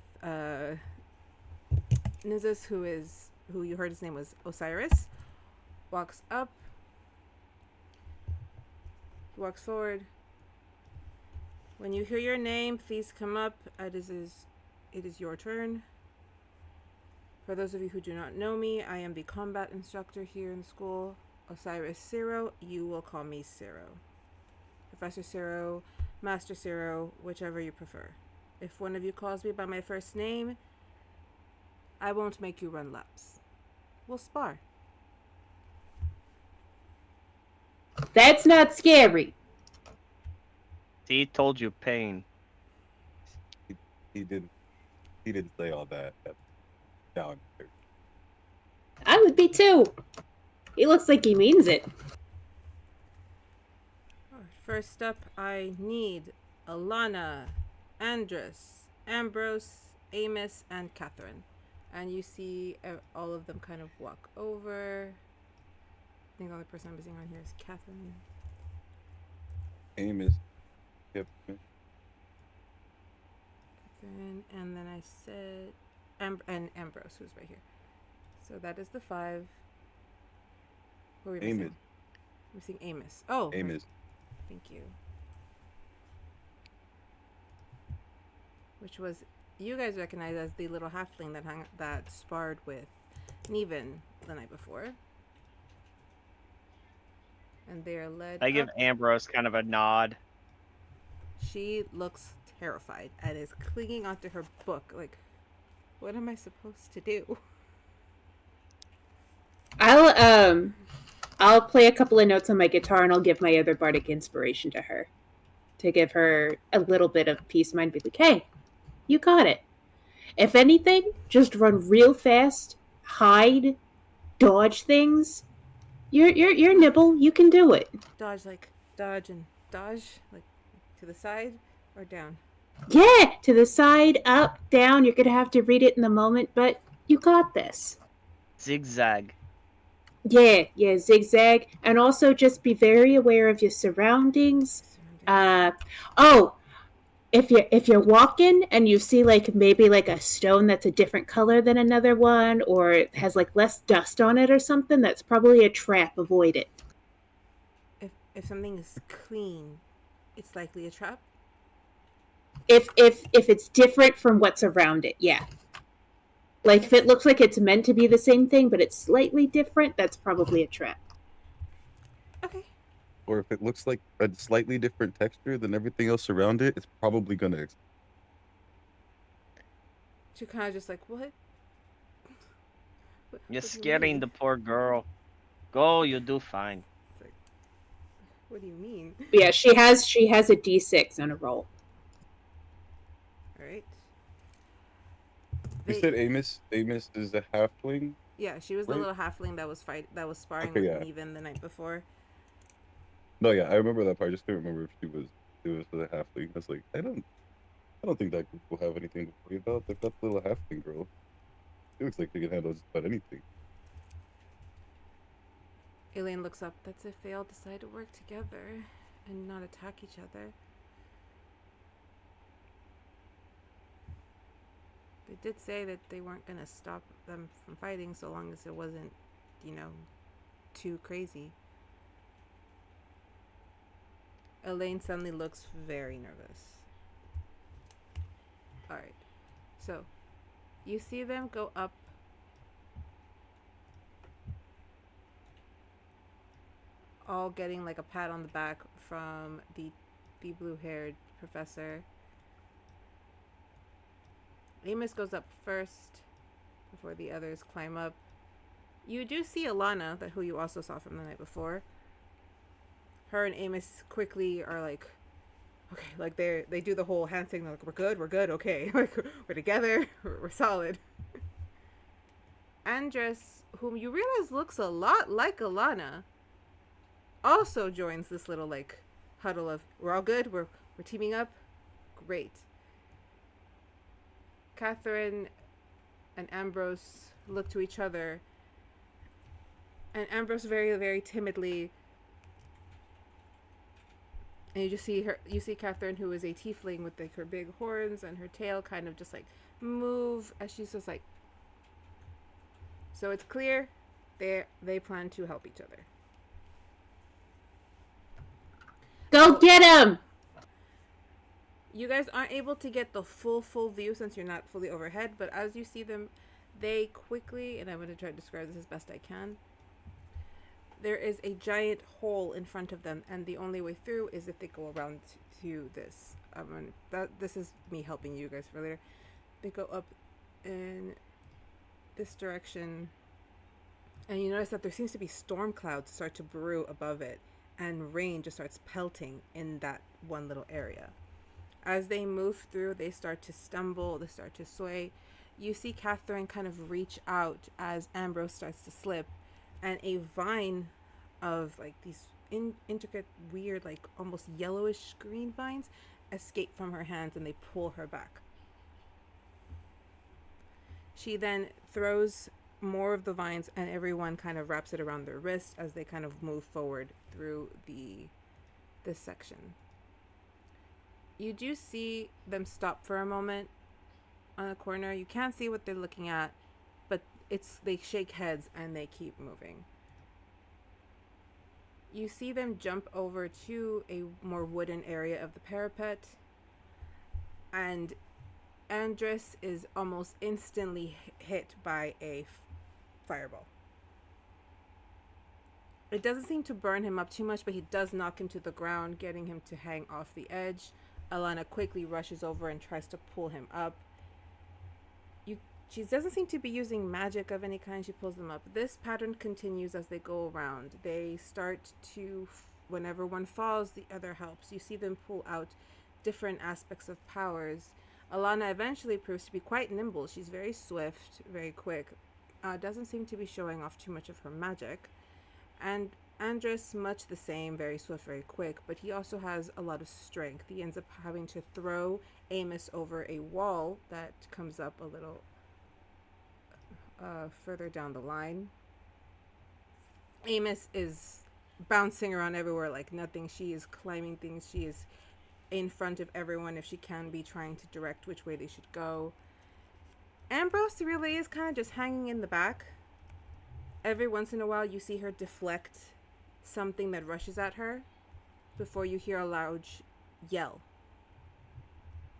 Nynzus, who you heard his name was Osiris, walks up. He walks forward. When you hear your name, please come up. It is your turn. For those of you who do not know me, I am the combat instructor here in school. Osiris Zero, you will call me Zero. Professor Zero, Master Zero, whichever you prefer. If one of you calls me by my first name, I won't make you run laps. We'll spar. That's not scary. He told you pain. He didn't say all that. Down there. I would be too. He looks like he means it. First up, I need Alana, Andrus, Ambrose, Amos, and Catherine. And you see all of them kind of walk over. I think the only person I'm missing on here is Catherine. Amos. Yep. Catherine, and then I said and Ambrose, who's right here. So that is the 5. Who are we missing? Amos. I'm missing Amos. Oh, Amos. Right. Thank you. Which was you guys recognize as the little halfling that sparred with Neven the night before. And they are led I give up. Ambrose kind of a nod. She looks terrified and is clinging onto her book. Like, what am I supposed to do? I'll play a couple of notes on my guitar and I'll give my other bardic inspiration to her to give her a little bit of peace of mind. Be like, hey, you got it. If anything, just run real fast, hide, dodge things. You're Nibble. You can do it. Dodge like to the side or down. Yeah, to the side, up, down. You're gonna have to read it in the moment, but you got this. Zigzag. Yeah, zigzag, and also just be very aware of your surroundings. If you're walking and you see like maybe like a stone that's a different color than another one, or it has like less dust on it or something, that's probably a trap. Avoid it. If something is clean, it's likely a trap. If it's different from what's around it, yeah. Like, if it looks like it's meant to be the same thing, but it's slightly different, that's probably a trap. Okay. Or if it looks like a slightly different texture than everything else around it, it's probably gonna. She kind of just like, what? You're scaring the poor girl. Go, you do fine. It's like, what do you mean? Yeah, she has a D6 on a roll. All right. You said Amos. Amos is a halfling. Yeah, she was right? the little halfling that was sparring Okay, with yeah. Neven the night before. No, yeah, I remember that part. I just couldn't remember if it was the halfling. I was like, I don't think that group will have anything to worry about. They've got the little halfling girl. It looks like they can handle just about anything. Elaine looks up. That's if they all decide to work together and not attack each other. They did say that they weren't going to stop them from fighting so long as it wasn't, too crazy. Elaine suddenly looks very nervous. Alright. So, you see them go up. All getting like a pat on the back from the blue-haired professor. Amos goes up first before the others climb up. You do see Alana, who you also saw from the night before. Her and Amos quickly are like, okay, like they do the whole hand thing. They're like, we're good, okay, like we're together, we're solid. Andres, whom you realize looks a lot like Alana, also joins this little like huddle of we're all good, we're teaming up, great. Catherine and Ambrose look to each other, and Ambrose very, very timidly, and you just see her. You see Catherine, who is a tiefling with like her big horns and her tail, kind of just like move as she's just like. So it's clear, they plan to help each other. Go get him! You guys aren't able to get the full view since you're not fully overhead, but as you see them, they quickly, and I'm going to try to describe this as best I can. There is a giant hole in front of them, and the only way through is if they go around to this. This is me helping you guys for later. They go up in this direction, and you notice that there seems to be storm clouds start to brew above it, and rain just starts pelting in that one little area. As they move through, they start to stumble, they start to sway. You see Catherine kind of reach out as Ambrose starts to slip, and a vine of like these intricate, weird, like almost yellowish green vines escape from her hands, and they pull her back. She then throws more of the vines, and everyone kind of wraps it around their wrist as they kind of move forward through this section. You do see them stop for a moment on the corner. You can't see what they're looking at, but they shake heads and they keep moving. You see them jump over to a more wooden area of the parapet, and Andres is almost instantly hit by a fireball. It doesn't seem to burn him up too much, but he does knock him to the ground, getting him to hang off the edge. Alana quickly rushes over and tries to pull him up. She doesn't seem to be using magic of any kind. She pulls them up. This pattern continues as they go around. They start to, whenever one falls, the other helps. You see them pull out different aspects of powers. Alana eventually proves to be quite nimble. She's very swift, very quick. Doesn't seem to be showing off too much of her magic. And Andres, much the same, very swift, very quick, but he also has a lot of strength. He ends up having to throw Amos over a wall that comes up a little further down the line. Amos is bouncing around everywhere like nothing. She is climbing things. She is in front of everyone if she can be, trying to direct which way they should go. Ambrose really is kind of just hanging in the back. Every once in a while you see her deflect something that rushes at her before you hear a loud yell.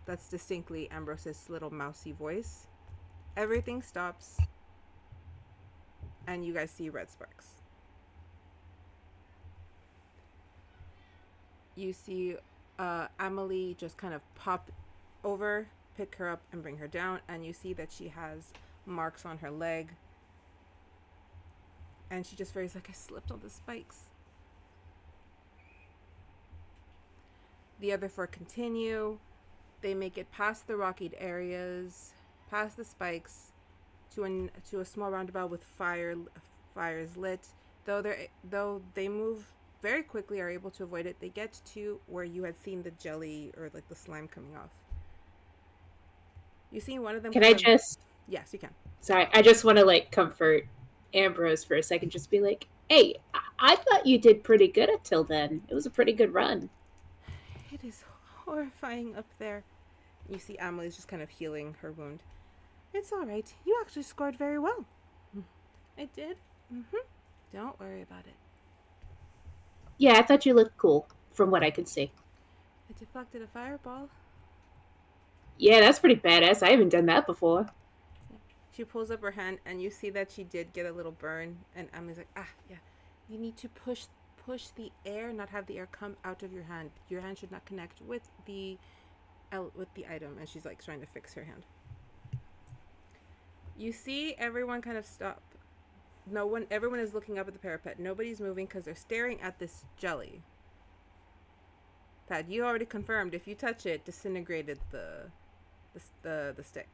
That's distinctly Ambrose's little mousy voice. Everything stops, and you guys see red sparks. You see Amelie just kind of pop over, pick her up, and bring her down, and you see that she has marks on her leg. And she just very like, I slipped on the spikes. The other four continue. They make it past the rocky areas, past the spikes, to a small roundabout with fires lit. Though they move very quickly, are able to avoid it. They get to where you had seen the jelly or like the slime coming off. You see one of them. Can I just Yes, you can. Sorry, I just want to like comfort Ambrose for a second. Just be like, hey, I thought you did pretty good until then. It was a pretty good run. It is horrifying up there. You see Amelie's just kind of healing her wound. It's all right. You actually scored very well. I did. Don't worry about it. Yeah, I thought you looked cool from what I could see. I deflected a fireball. Yeah, that's pretty badass. I haven't done that before. She pulls up her hand, and you see that she did get a little burn. And Amelie's like, yeah. You need to push the air, not have the air come out of your hand. Your hand should not connect with the item. And she's like trying to fix her hand. You see everyone kind of stop. Everyone is looking up at the parapet. Nobody's moving because they're staring at this jelly. Pat, you already confirmed if you touch it, disintegrated the stick.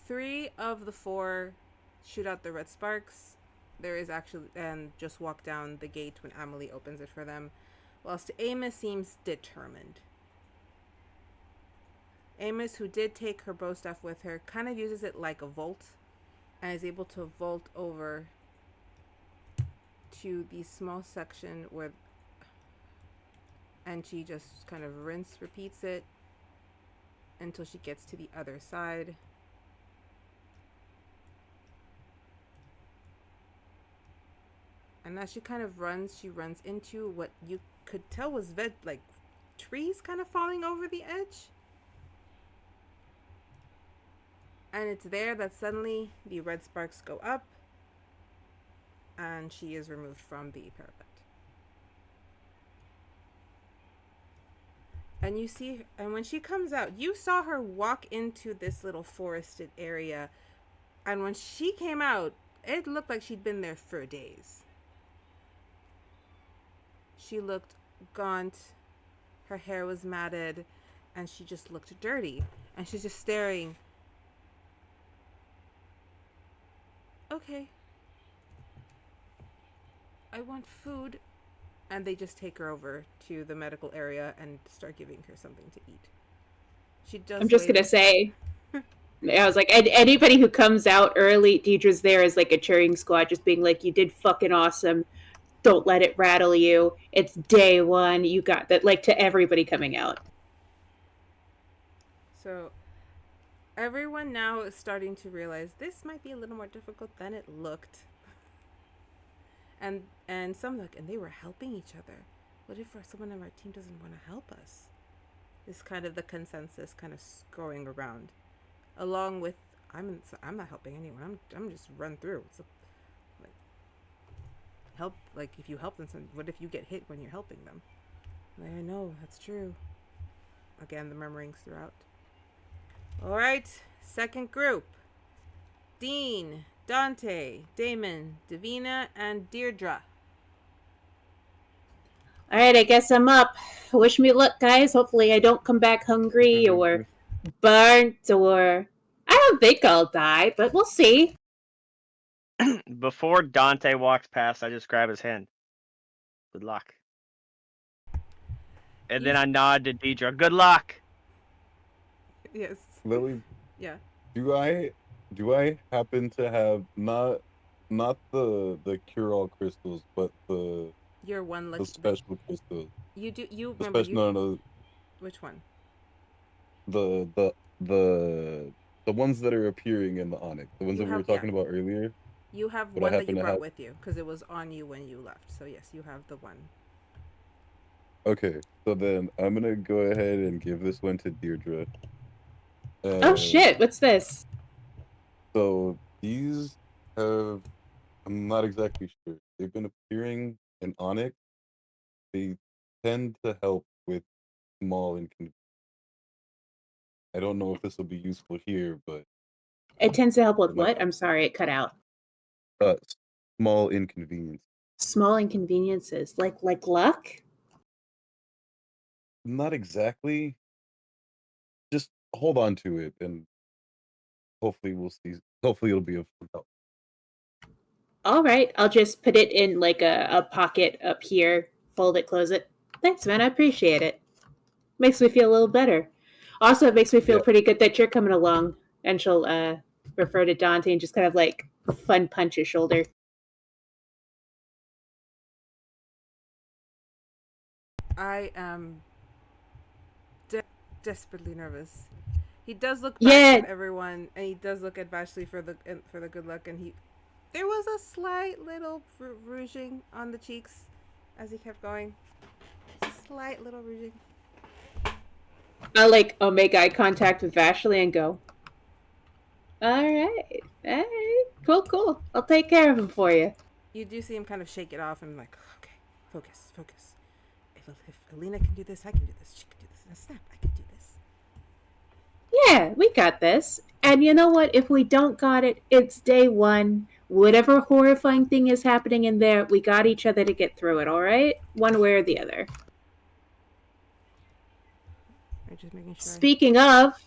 3 of the 4 shoot out the red sparks. There is actually, and just walk down the gate when Amelie opens it for them. Whilst Amos seems determined. Amos, who did take her bow staff with her, kind of uses it like a vault and is able to vault over to the small section where, and she just kind of repeats it until she gets to the other side. And as she kind of runs, she runs into what you could tell was trees kind of falling over the edge. And it's there that suddenly the red sparks go up and she is removed from the parapet. And you see, and when she comes out, you saw her walk into this little forested area. And when she came out, it looked like she'd been there for days. She looked gaunt, her hair was matted, and she just looked dirty. And she's just staring. Okay. I want food. And they just take her over to the medical area and start giving her something to eat. She does. I'm just going to say, I was like, anybody who comes out early, Deidre's there as like a cheering squad, just being like, you did fucking awesome. Don't let it rattle you. It's day 1. You got that, like, to everybody coming out. So everyone now is starting to realize this might be a little more difficult than it looked. And some look, and they were helping each other. What if someone on our team doesn't want to help us? Is kind of the consensus kind of going around. Along with, I'm not helping anyone. I'm just run through. So, like, help. Like, if you help them, what if you get hit when you're helping them? Like, I know, that's true. Again, the murmurings throughout. All right, second group. Dean, Dante, Damon, Davina, and Dierdra. All right, I guess I'm up. Wish me luck, guys. Hopefully I don't come back hungry or burnt or... I don't think I'll die, but we'll see. Before Dante walks past, I just grab his hand. Good luck. And then I nod to Deidre. Good luck. Yes. Lily, Yeah. do I happen to have not the cure-all crystals, but the You're one lucky. the special crystals? You do. You The remember? special, no, Which one? the ones that are appearing in the Onyx, the ones You that we were have- talking yeah. about earlier. You have But I one that happen you to brought have- with you because it was on you when you left. So yes, you have the one. Okay, so then I'm gonna go ahead and give this one to Dierdra. Oh shit, what's this? So these have, I'm not exactly sure. They've been appearing in Onyx. They tend to help with small inconvenience. I don't know if this will be useful here, but It tends to help with what? I'm sorry, it cut out. small inconvenience. Small inconveniences, like luck? Not exactly. Just hold on to it, and hopefully we'll see. Hopefully it'll be of help. All right, I'll just put it in like a pocket up here, fold it, close it. Thanks, man, I appreciate it. Makes me feel a little better. Also, it makes me feel Yeah. pretty good that you're coming along. And she'll refer to Dante and just kind of like fun punch his shoulder. I am desperately nervous. He does look back Yeah. at everyone, and he does look at Vashley for the good luck, and there was a slight little rouging on the cheeks as he kept going. Slight little rouging. I'll like make eye contact with Vashley and go, alright, cool. I'll take care of him for you. You do see him kind of shake it off and like, okay, focus. If Alina can do this, I can do this. She can do this in a snap. I can do this. Yeah, we got this. And you know what? If we don't got it, it's day one. Whatever horrifying thing is happening in there, we got each other to get through it, alright? One way or the other. I'm just making sure. Speaking of,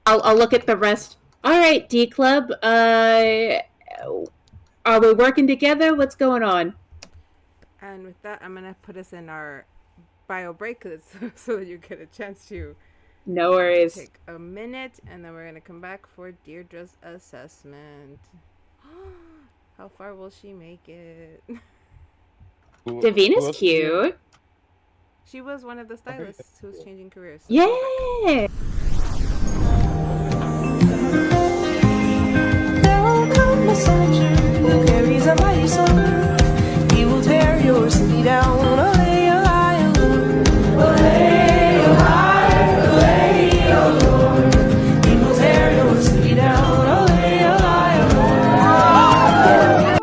I'll look at the rest. Alright, D-Club, are we working together? What's going on? And with that, I'm gonna put us in our bio break so that you get a chance to No worries. take a minute, and then we're gonna come back for Deirdre's assessment. How far will she make it? Who Davina's else did you- cute. She was one of the stylists who's changing careers. So Yeah. There will come a soldier who carries a mighty sword. He will tear your city down. Olay, olay, olay, olay, olay, olay. He will tear your city down. Olay, olay, olay.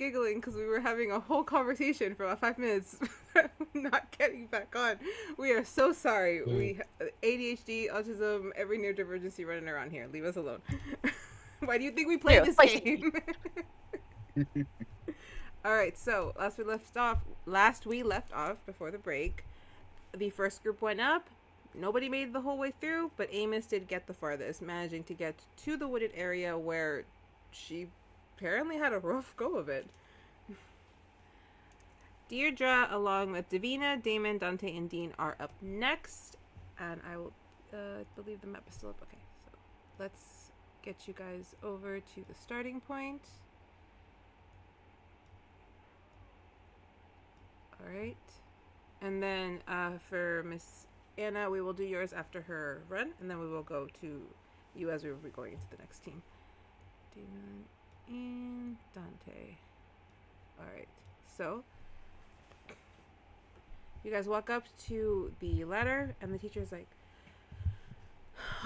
giggling because we were having a whole conversation for about 5 minutes, not getting back on. We are so sorry. We ADHD, autism, every neurodivergency running around here. Leave us alone. Why do you think we play Yeah, this spicy. game? All right. So last we left off before the break, the first group went up. Nobody made the whole way through, but Amos did get the farthest, managing to get to the wooded area where she apparently had a rough go of it. Dierdra, along with Davina, Damon, Dante, and Dean, are up next. And I will believe the map is still up. Okay, so let's get you guys over to the starting point. Alright. And then for Miss Anna, we will do yours after her run, and then we will go to you as we will be going into the next team. Damon and Dante. Alright, so you guys walk up to the ladder, and the teacher's like,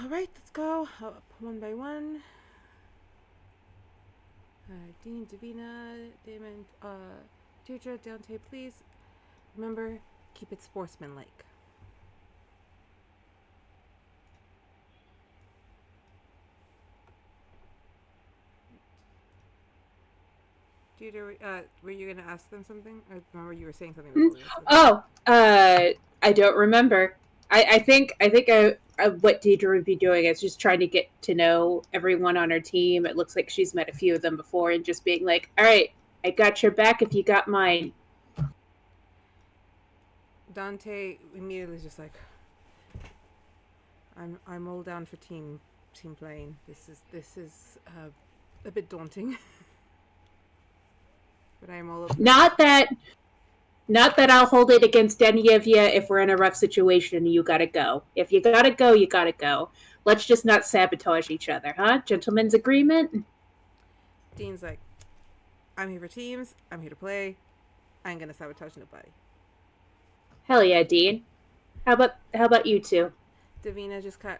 alright, let's go up one by one. Dean, Davina, Damon, Dierdra, Dante, please. Remember, keep it sportsmanlike. Dierdra, were you going to ask them something? I remember you were saying something before. I don't remember. I think what Dierdra would be doing is just trying to get to know everyone on her team. It looks like she's met a few of them before, and just being like, all right, I got your back if you got mine. Dante immediately is just like, I'm all down for team playing. This is a bit daunting. But I'm all up. Not that I'll hold it against any of you if we're in a rough situation and you gotta go. If you gotta go, you gotta go. Let's just not sabotage each other, huh? Gentlemen's agreement? Dean's like, I'm here for teams. I'm here to play. I ain't gonna sabotage nobody. Hell yeah, Dean. How about you two? Davina just kind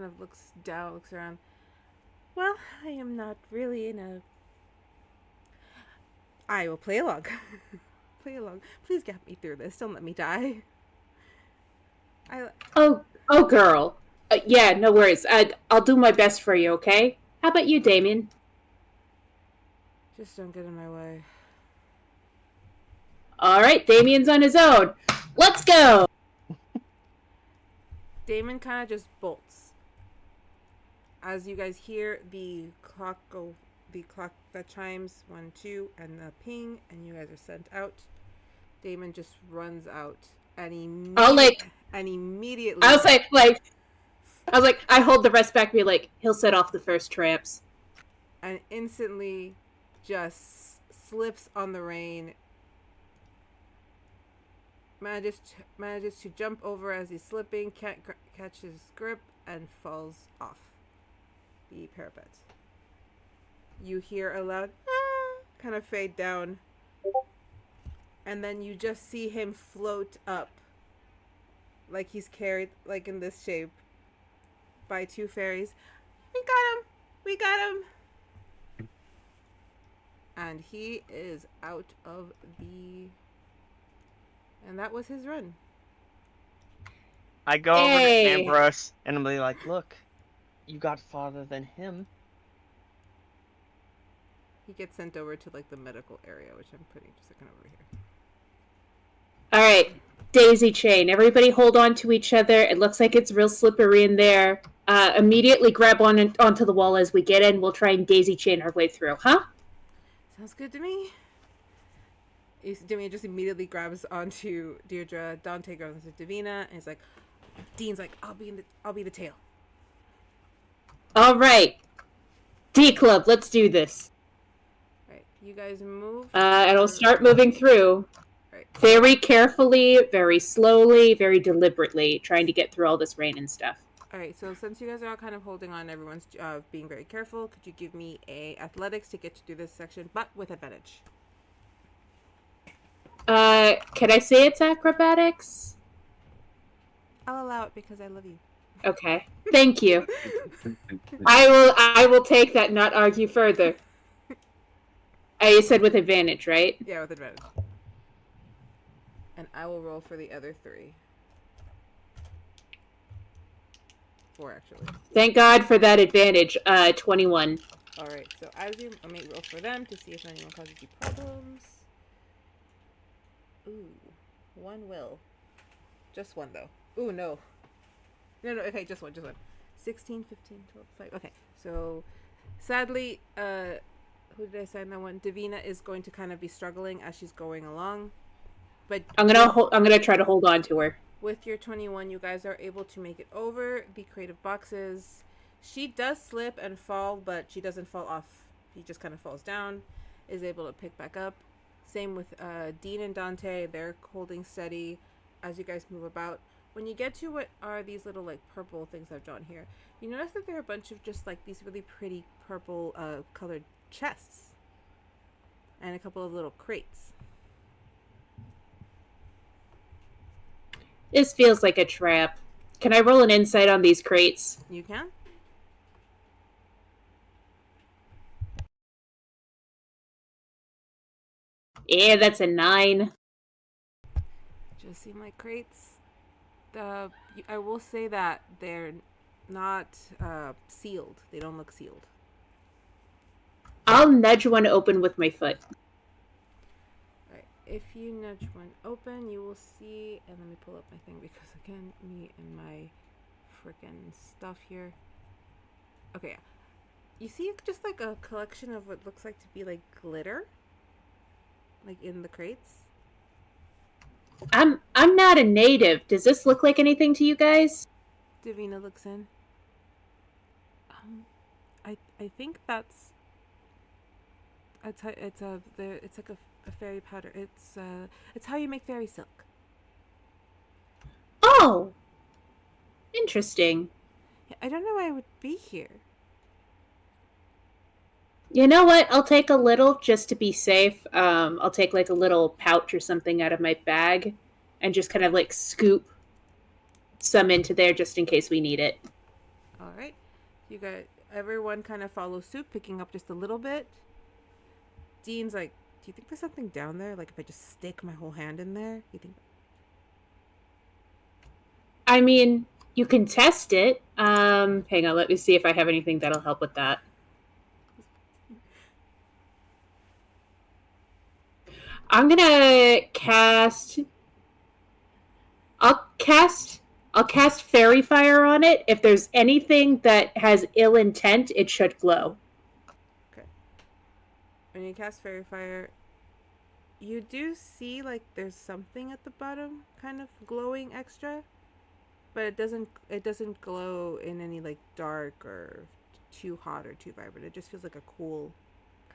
of looks down, looks around. Well, I am not really in a... I will play along. Play along. Please get me through this. Don't let me die. Oh, girl. Yeah, no worries. I'll do my best for you, okay? How about you, Damien? Just don't get in my way. All right, Damien's on his own. Let's go! Damon kind of just bolts. As you guys hear the clock that chimes 1, 2, and the ping, and you guys are sent out. Damon just runs out, and immediately. I was like, I hold the rest back. Be like, he'll set off the first tramps, and instantly, just slips on the rein. Manages to jump over as he's slipping, can't catch his grip, and falls off the parapet. You hear a loud kind of fade down, and then you just see him float up like he's carried, like in this shape, by 2 fairies. We got him! And he is out of the... And that was his run. I go over to Ambrose and I'm like, look, you got farther than him. He gets sent over to like the medical area, which I'm putting just like over here. All right, daisy chain. Everybody hold on to each other. It looks like it's real slippery in there. Immediately grab onto the wall as we get in. We'll try and daisy chain our way through, huh? Sounds good to me. Davina just immediately grabs onto Dierdra. Dante grabs onto Davina, and he's like, Dean's like, I'll be the tail. All right, D Club, let's do this. Right, you guys move. And I'll start moving through. Right. Very carefully, very slowly, very deliberately, trying to get through all this rain and stuff. All right, so since you guys are all kind of holding on, everyone's being very careful. Could you give me a athletics to get you through this section, but with advantage? Can I say it's acrobatics? I'll allow it because I love you. Okay, thank you. I will take that, not argue further. I said with advantage, right? Yeah, with advantage. And I will roll for the other 3. 4, actually. Thank God for that advantage. 21. Alright, so as you... Let me roll for them to see if anyone causes you problems. Ooh. 1 will. Just 1, though. Ooh, no. No, okay, just 1. 16, 15, 12, 5. Okay, so... Sadly, who did I sign that one? Davina is going to kind of be struggling as she's going along. But I'm gonna try to hold on to her. with your 21, you guys are able to make it over the creative boxes. She does slip and fall, but she doesn't fall off. She just kind of falls down, is able to pick back up. Same with Dean and Dante. They're holding steady as you guys move about. When you get to what are these little like purple things I've drawn here, you notice that there are a bunch of just like these really pretty purple colored chests and a couple of little crates. This feels like a trap. Can I roll an insight on these crates? You can? Yeah, that's a 9. Just seem like crates. I will say that they're not sealed. They don't look sealed. I'll nudge one open with my foot. Right. If you nudge one open, you will see. And let me pull up my thing because again, me and my freaking stuff here. Okay. Yeah. You see just like a collection of what looks like to be like glitter, like in the crates. I'm not a native. Does this look like anything to you guys? Davina looks in. I think that's it's like a fairy powder. It's how you make fairy silk. Oh, interesting. Yeah, I don't know why I would be here. You know what? I'll take a little just to be safe. I'll take like a little pouch or something out of my bag and just kind of like scoop some into there just in case we need it. All right, you guys, everyone kind of follows suit, picking up just a little bit. Dean's like, "Do you think there's something down there? Like if I just stick my whole hand in there, you think?" I mean, you can test it. Hang on, let me see if I have anything that'll help with that. I'm gonna cast. I'll cast Fairy Fire on it. If there's anything that has ill intent, it should glow. Okay. When you cast Fairy Fire, you do see like there's something at the bottom, kind of glowing extra, but it doesn't glow in any like dark or too hot or too vibrant. It just feels like a cool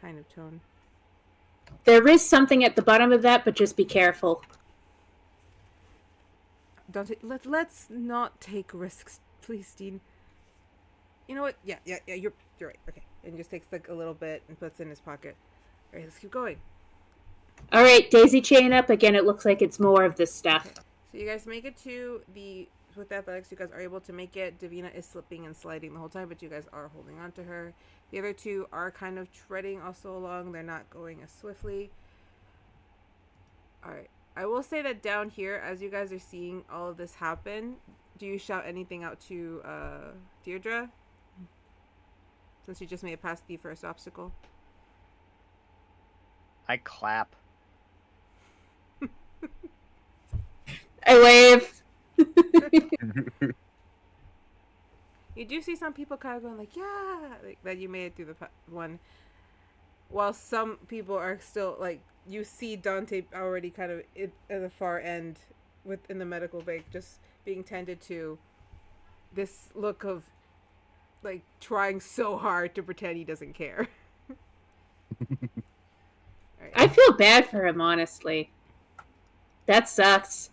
kind of tone. There is something at the bottom of that, but just be careful. Dante, let's not take risks, please, Dean. You know what? Yeah. You're right. Okay, and just takes like a little bit and puts it in his pocket. All right, let's keep going. All right, daisy chain up again. It looks like it's more of this stuff. Okay. So you guys make it to with the athletics. You guys are able to make it. Davina is slipping and sliding the whole time, but you guys are holding on to her. The other two are kind of treading also along. They're not going as swiftly. All right. I will say that down here, as you guys are seeing all of this happen, do you shout anything out to Dierdra? Since you just made it past the first obstacle. I clap. I wave. You do see some people kind of going like, yeah, like, that you made it through the one. While some people are still like, you see Dante already kind of at the far end in the medical bank, just being tended to. This look of like trying so hard to pretend he doesn't care. Right. I feel bad for him, honestly. That sucks.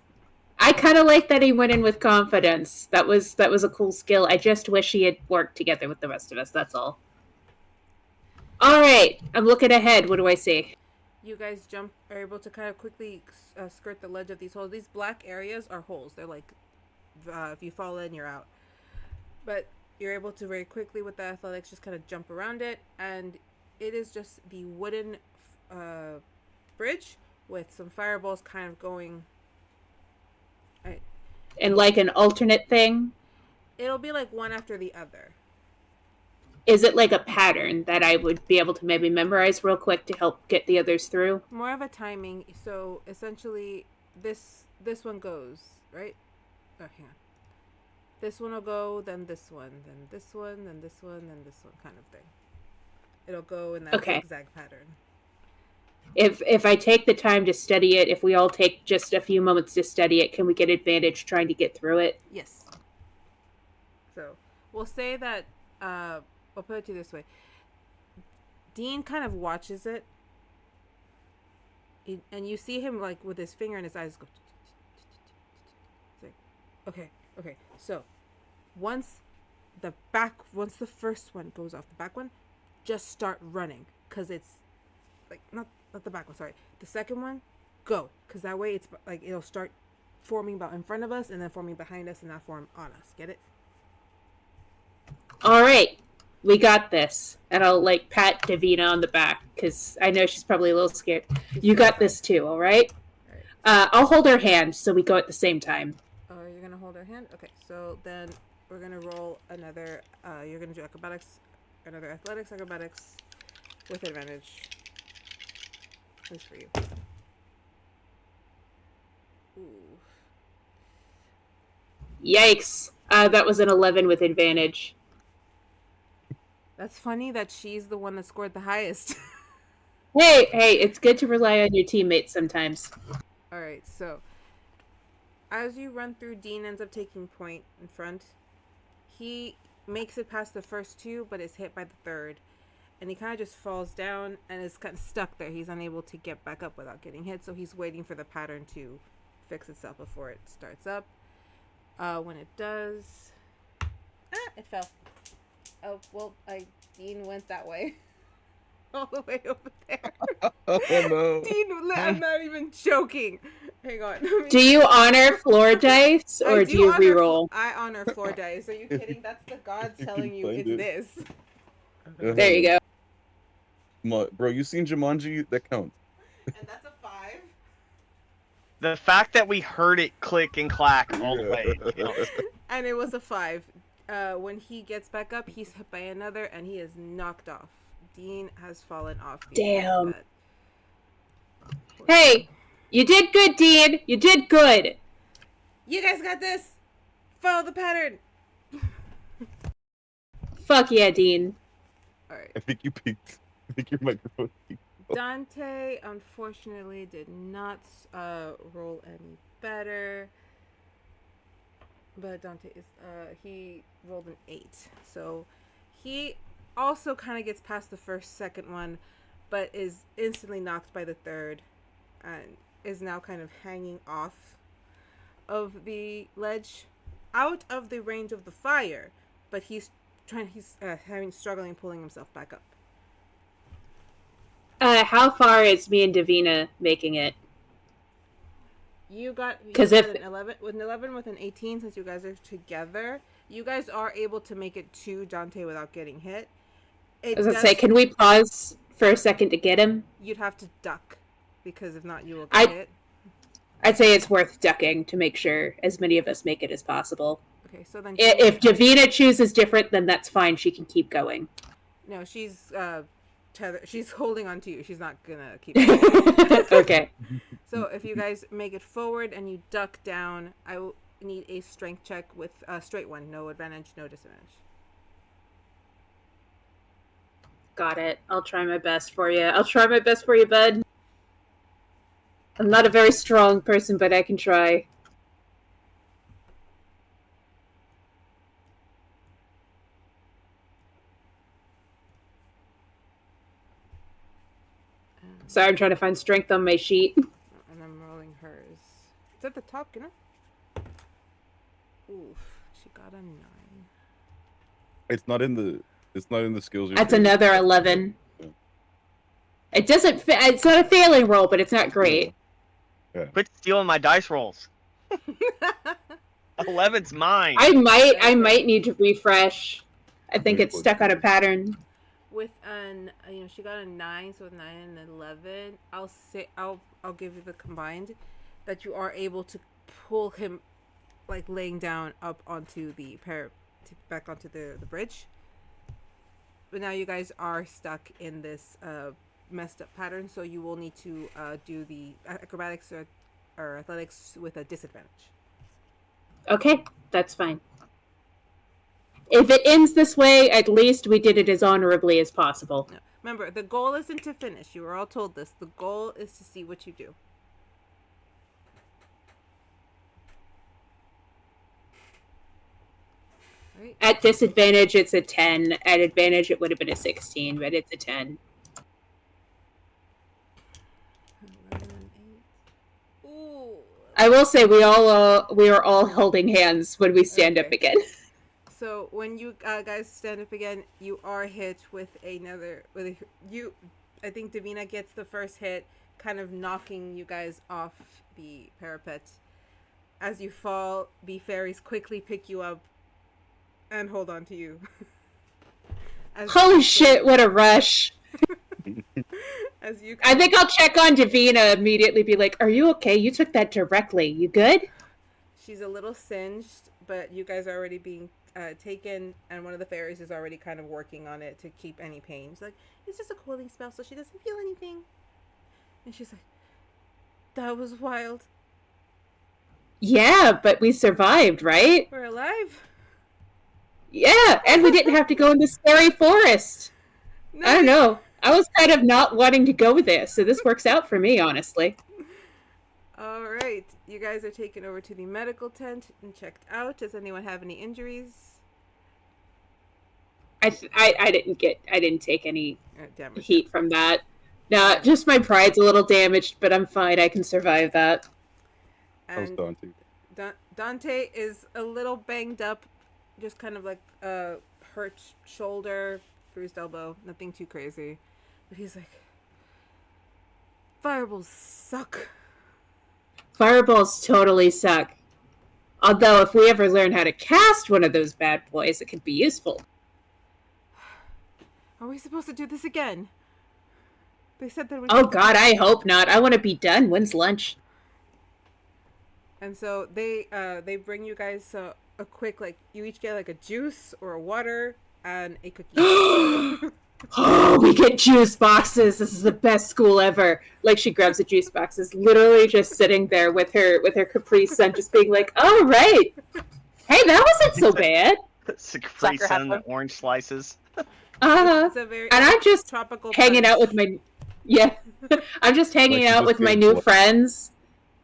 I kind of like that he went in with confidence. That was a cool skill. I just wish he had worked together with the rest of us. That's all. All right, I'm looking ahead. What do I see? You guys are able to kind of quickly skirt the ledge of these holes. These black areas are holes. They're like, if you fall in, you're out. But you're able to very quickly with the athletics just kind of jump around it, and it is just the wooden bridge with some fireballs kind of going. And like an alternate thing? It'll be like one after the other. Is it like a pattern that I would be able to maybe memorize real quick to help get the others through? More of a timing. So essentially, this one goes, right? Oh, hang on. This one will go, then this one, then this one, then this one, then this one, kind of thing. It'll go in that zigzag pattern. If I take the time to study it, if we all take just a few moments to study it, can we get advantage trying to get through it? Yes. So we'll say that. I'll put it to you this way. Dean kind of watches it, and you see him like with his finger in his eyes go. Okay. So once the first one goes off, the back one, just start running, because it's like not the back one. Sorry, the second one, go, because that way it's like it'll start forming about in front of us and then forming behind us and not form on us. Get it? All right, we got this. And I'll like pat Davina on the back because I know she's probably a little scared. You got this too. All right. I'll hold her hand so we go at the same time. Oh, you're gonna hold her hand? Okay, so then we're gonna roll another. You're gonna do another acrobatics with advantage. This for you. Ooh. Yikes! That was an 11 with advantage. That's funny that she's the one that scored the highest. Hey, it's good to rely on your teammates sometimes. All right, so as you run through, Dean ends up taking point in front. He makes it past the first two, but is hit by the third. And he kind of just falls down and is kind of stuck there. He's unable to get back up without getting hit, so he's waiting for the pattern to fix itself before it starts up. When it does... it fell. Oh, well, Dean went that way. All the way over there. Oh no. Dean, I'm not even joking. Hang on. Do you honor floor dice, or do you reroll? I honor floor dice. Are you kidding? That's the gods telling you it's this. There you go. Bro, you seen Jumanji? That counts. And that's a 5. The fact that we heard it click and clack all the way. And it was a 5. When he gets back up, he's hit by another, and he is knocked off. Dean has fallen off. Damn. Hey, you did good, Dean. You did good. You guys got this. Follow the pattern. Fuck yeah, Dean. All right. I think you peaked. I think your microphone peaked. Dante, unfortunately, did not roll any better. But Dante is, he rolled an 8. So he also kind of gets past the second one, but is instantly knocked by the third and is now kind of hanging off of the ledge, out of the range of the fire, but he's struggling pulling himself back up. How far is me and Davina making it? You got if an 11 with an 18, since you guys are together. You guys are able to make it to Dante without getting hit. I was gonna say, can we pause for a second to get him? You'd have to duck, because if not, you will get hit. I'd say it's worth ducking to make sure as many of us make it as possible. Okay, so then if Davina chooses different, then that's fine. She can keep going. No, she's she's holding on to you. She's not gonna keep going. Okay. So if you guys make it forward and you duck down, I will need a strength check with a straight one. No advantage, no disadvantage. Got it. I'll try my best for you. Bud. I'm not a very strong person, but I can try. Sorry, I'm trying to find strength on my sheet. And I'm rolling hers. It's at the top, you know? Oof, she got a 9. It's not in the skills. That's another 11. It doesn't. It's not a failing roll, but it's not great. Yeah. Quit stealing my dice rolls. 11's mine. I might need to refresh. I think it's stuck on a pattern. with an she got a 9, so with 9 and 11, I'll give you the combined that you are able to pull him like laying down up onto the back onto the bridge. But now you guys are stuck in this messed up pattern, so you will need to do the acrobatics or athletics with a disadvantage. Okay, that's fine. If it ends this way, at least we did it as honorably as possible. No. Remember, the goal isn't to finish. You were all told this. The goal is to see what you do. Right. At disadvantage, it's a 10. At advantage, it would have been a 16, but it's a 10. 11, 8. Ooh. I will say we are all holding hands when we stand up again. So when you guys stand up again, you are hit with another. I think Davina gets the first hit, kind of knocking you guys off the parapet. As you fall, the fairies quickly pick you up and hold on to you. Holy shit! What a rush! I think I'll check on Davina immediately. Be like, "Are you okay? You took that directly. You good?" She's a little singed, but you guys are already being taken, and one of the fairies is already kind of working on it to keep any pain. She's like, it's just a cooling spell, so she doesn't feel anything. And she's like, that was wild. Yeah, but we survived, right? We're alive. Yeah, and we didn't have to go in the scary forest. No. I don't know. I was kind of not wanting to go there, so this works out for me, honestly. All right, you guys are taken over to the medical tent and checked out. Does anyone have any injuries? I didn't take any Damage. heat from that. No, just my pride's a little damaged, but I'm fine. I can survive that. How's And Dante? Dante is a little banged up, just kind of like hurt shoulder, bruised elbow, nothing too crazy. But he's like, fireballs suck. Fireballs totally suck. Although, if we ever learn how to cast one of those bad boys, it could be useful. Are we supposed to do this again? They said that we... Oh god, I hope not. I want to be done. When's lunch? And so they bring you guys a quick, like, you each get like a juice or a water and a cookie. Oh, we get juice boxes. This is the best school ever. Like, she grabs a juice box, is literally just sitting there with her Capri Sun, just being like, "Oh right, hey, that wasn't so bad." It's a Capri Sun and orange slices. It's a very and I'm just tropical hanging punch. out with my I'm just hanging Like, out with my new friends,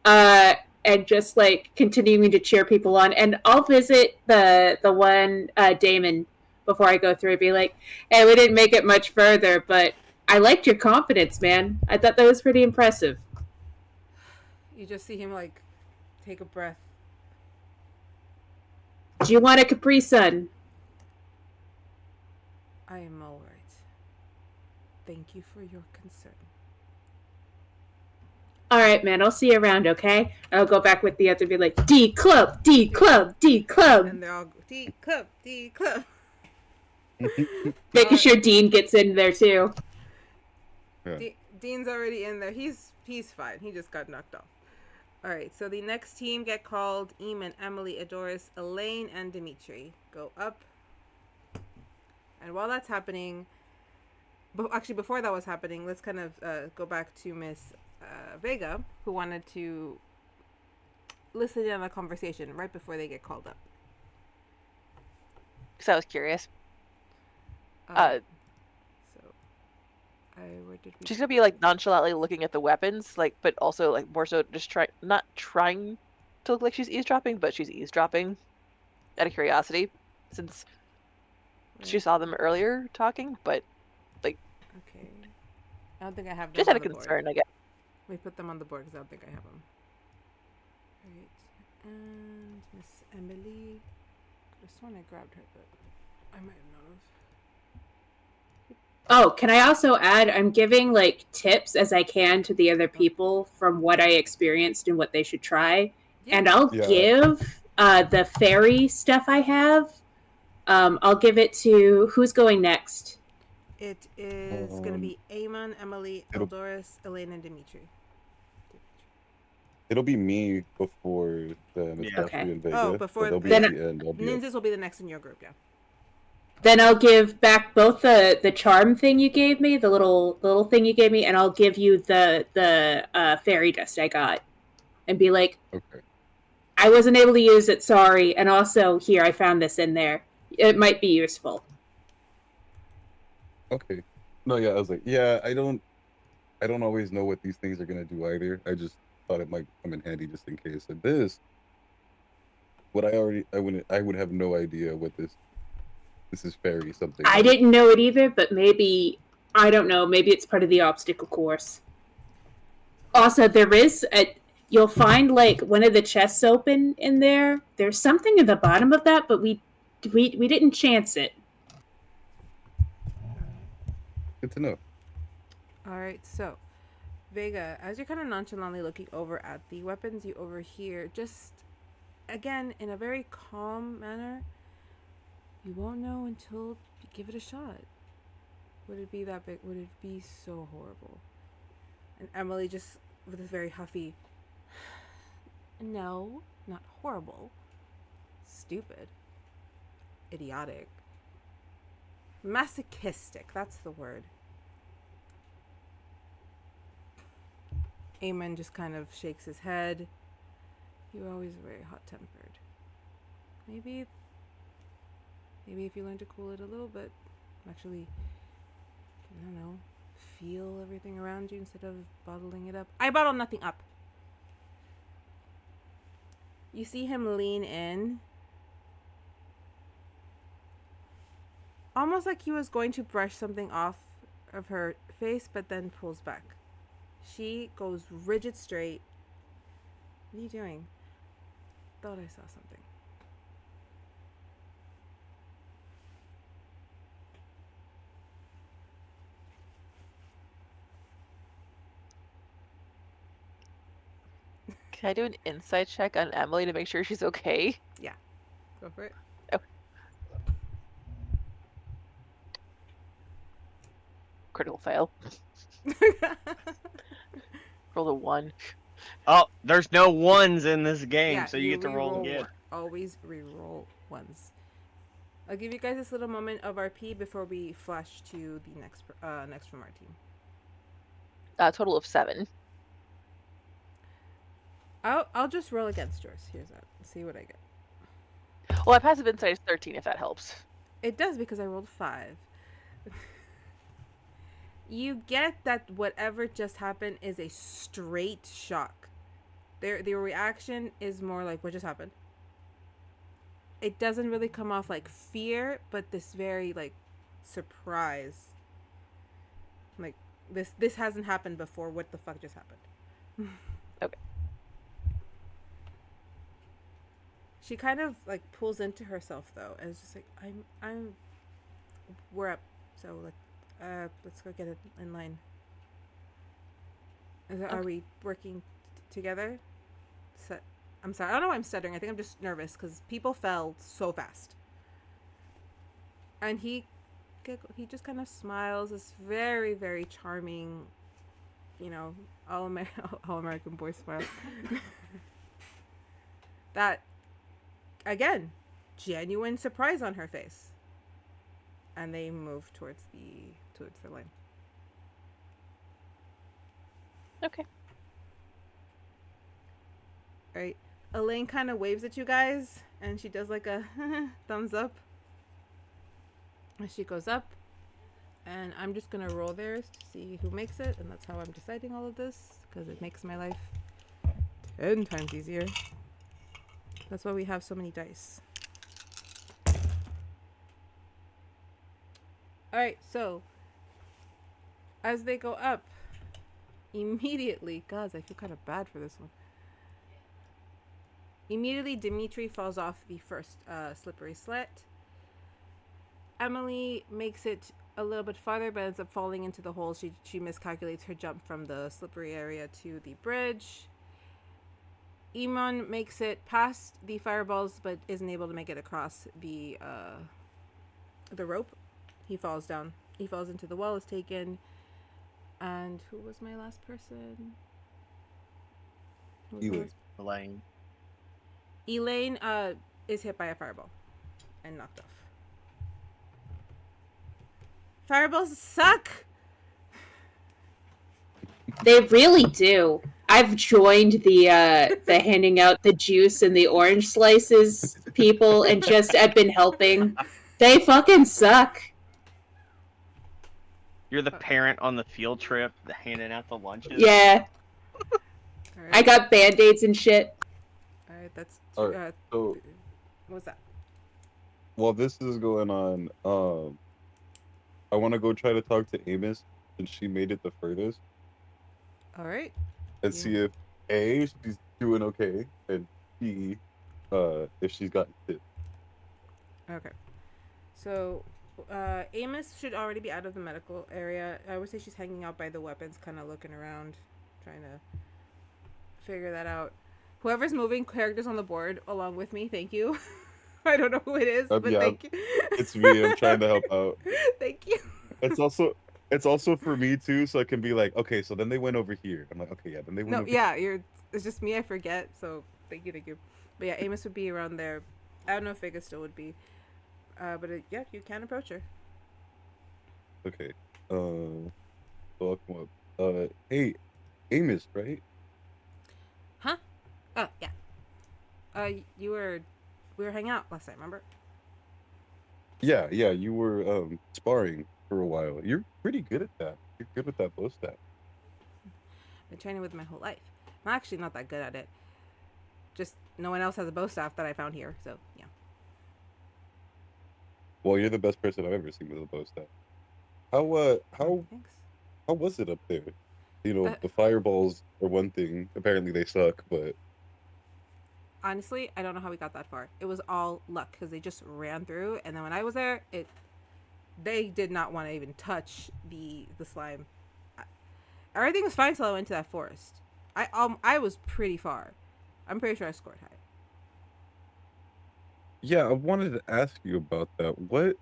and just like continuing to cheer people on. And I'll visit the one Damon before I go through and be like, hey, we didn't make it much further, but I liked your confidence, man. I thought that was pretty impressive. You just see him like take a breath. Do you want a Capri Sun? I am all right. Thank you for your concern. All right, man. I'll see you around, okay? I'll go back with the other and be like, D Club, D Club, D Club. And they're all D Club, D Club. Making sure Dean gets in there too. Yeah. Dean's already in there. He's fine. He just got knocked off. All right. So the next team get called: Eamon, Emily, Adoris, Elaine, and Dimitri. Go up. And while that's happening, actually before that was happening, let's kind of go back to Miss Vega, who wanted to listen in on the conversation right before they get called up. Because I was curious. Where did we... She's gonna be like nonchalantly looking at the weapons, like, but also like more so just not trying to look like she's eavesdropping, but she's eavesdropping out of curiosity, since she saw them earlier talking. But like, okay, I don't think I have them just on out of the concern, board. I guess. We put them on the board because I don't think I have them. Right, and Miss Emily. I just want I grabbed her, but I might not have. Oh, can I also add, I'm giving like tips as I can to the other people from what I experienced and what they should try. Yeah. And I'll give the fairy stuff I have. I'll give it to, who's going next? It is going to Um, be Amon, Emily, it'll Eldoris, Elaine, and Dimitri. it'll be me before them. It's Yeah. Okay. Vashley and Vega, Oh, but before they'll be Then at the end. I'll be at. Nynzus will be the next in your group, yeah. Then I'll give back both the charm thing you gave me, the little thing you gave me, and I'll give you the fairy dust I got, and be like, Okay. I wasn't able to use it, sorry, and also here I found this in there. It might be useful. Okay. No, yeah, I was like, yeah, I don't always know what these things are gonna do either. I just thought it might come in handy just in case. And this, what I would have no idea what this is fairy something, I right? didn't know it either, but maybe I don't know. Maybe it's part of the obstacle course. Also, there is you'll find like one of the chests open in there. There's something at the bottom of that, but we didn't chance it. Good to know. All right, so Vega, as you're kind of nonchalantly looking over at the weapons, you overhear just again in a very calm manner. You won't know until you give it a shot. Would it be that big? Would it be so horrible? And Emily just with a very huffy, no, not horrible, stupid, idiotic, masochistic. That's the word. Eamon just kind of shakes his head. You're always very hot-tempered. Maybe if you learn to cool it a little bit, actually, I don't know, feel everything around you instead of bottling it up. I bottle nothing up. You see him lean in, almost like he was going to brush something off of her face, but then pulls back. She goes rigid straight. What are you doing? Thought I saw something. Can I do an insight check on Emily to make sure she's okay? Go for it. Critical fail. Roll a 1. Oh, there's no ones in this game, Yeah, so you get to roll re-roll again. one. Always re-roll ones. I'll give you guys this little moment of RP before we flash to the next from our team. Total of 7. I'll just roll against yours. Here's that. See what I get. Well, my passive insight is 13, if that helps. It does because I rolled 5. You get that whatever just happened is a straight shock. Their reaction is more like what just happened. It doesn't really come off like fear, but this very like surprise. Like this hasn't happened before. What the fuck just happened? Okay. She kind of like pulls into herself though, and it's just like we're up, so let's go get it in line. Are we working together? I'm sorry, I don't know why I'm stuttering. I think I'm just nervous because people fell so fast. And he just kind of smiles, this very, very charming, all American boy smile. That, again, genuine surprise on her face. And they move towards the line. Okay. Right. Elaine kind of waves at you guys, and she does like a thumbs up. And she goes up, and I'm just gonna roll theirs to see who makes it, and that's how I'm deciding all of this, because it makes my life 10 times easier. That's why we have so many dice. Alright, so as they go up, immediately, guys, I feel kind of bad for this one. Immediately, Dimitri falls off the first slippery slat. Emily makes it a little bit farther, but ends up falling into the hole. She miscalculates her jump from the slippery area to the bridge. Emon makes it past the fireballs, but isn't able to make it across the rope. He falls down He falls into the well, is taken. And who was my last person? Who was my Elaine. last- Elaine. Elaine is hit by a fireball and knocked off. Fireballs suck. They really do. I've joined the handing out the juice and the orange slices people, and just I've been helping. They fucking suck. You're the parent on the field trip, handing out the lunches. Yeah, All right. I got band-aids and shit. All right, that's All right, so what's that? while this is going on, I want to go try to talk to Amos since she made it the furthest, All right. and Yeah. see if A, she's doing okay, and B, if she's gotten hit. Okay. So, Amos should already be out of the medical area. I would say she's hanging out by the weapons, kind of looking around, trying to figure that out. Whoever's moving characters on the board along with me, thank you. I don't know who it is, but Yeah, thank you. It's me. I'm trying to help out. Thank you. It's also for me too, so I can be like, okay, so then they went over here. I'm like, okay, yeah, then they went No, over yeah, it's just me. I forget. So thank you. But yeah, Amos would be around there. I don't know if Vega still would be. But yeah, you can approach her. Okay. So I'll come up. Hey, Amos, right? Huh? Oh yeah. We were hanging out last night. Remember? Yeah, you were sparring for a while. You're pretty good at that. You're good with that bow staff. Been training with my whole life. I'm actually not that good at it. Just no one else has a bow staff that I found here. So yeah. Well, you're the best person I've ever seen with a bow staff. How Thanks. was it up there? You know, Uh, the fireballs are one thing. Apparently they suck, but Honestly, I don't know how we got that far. It was all luck because they just ran through, and then when I was there, they did not want to even touch the slime. Everything was fine until I went to that forest. I was pretty far. I'm pretty sure I scored high. yeah, I wanted to ask you about that. What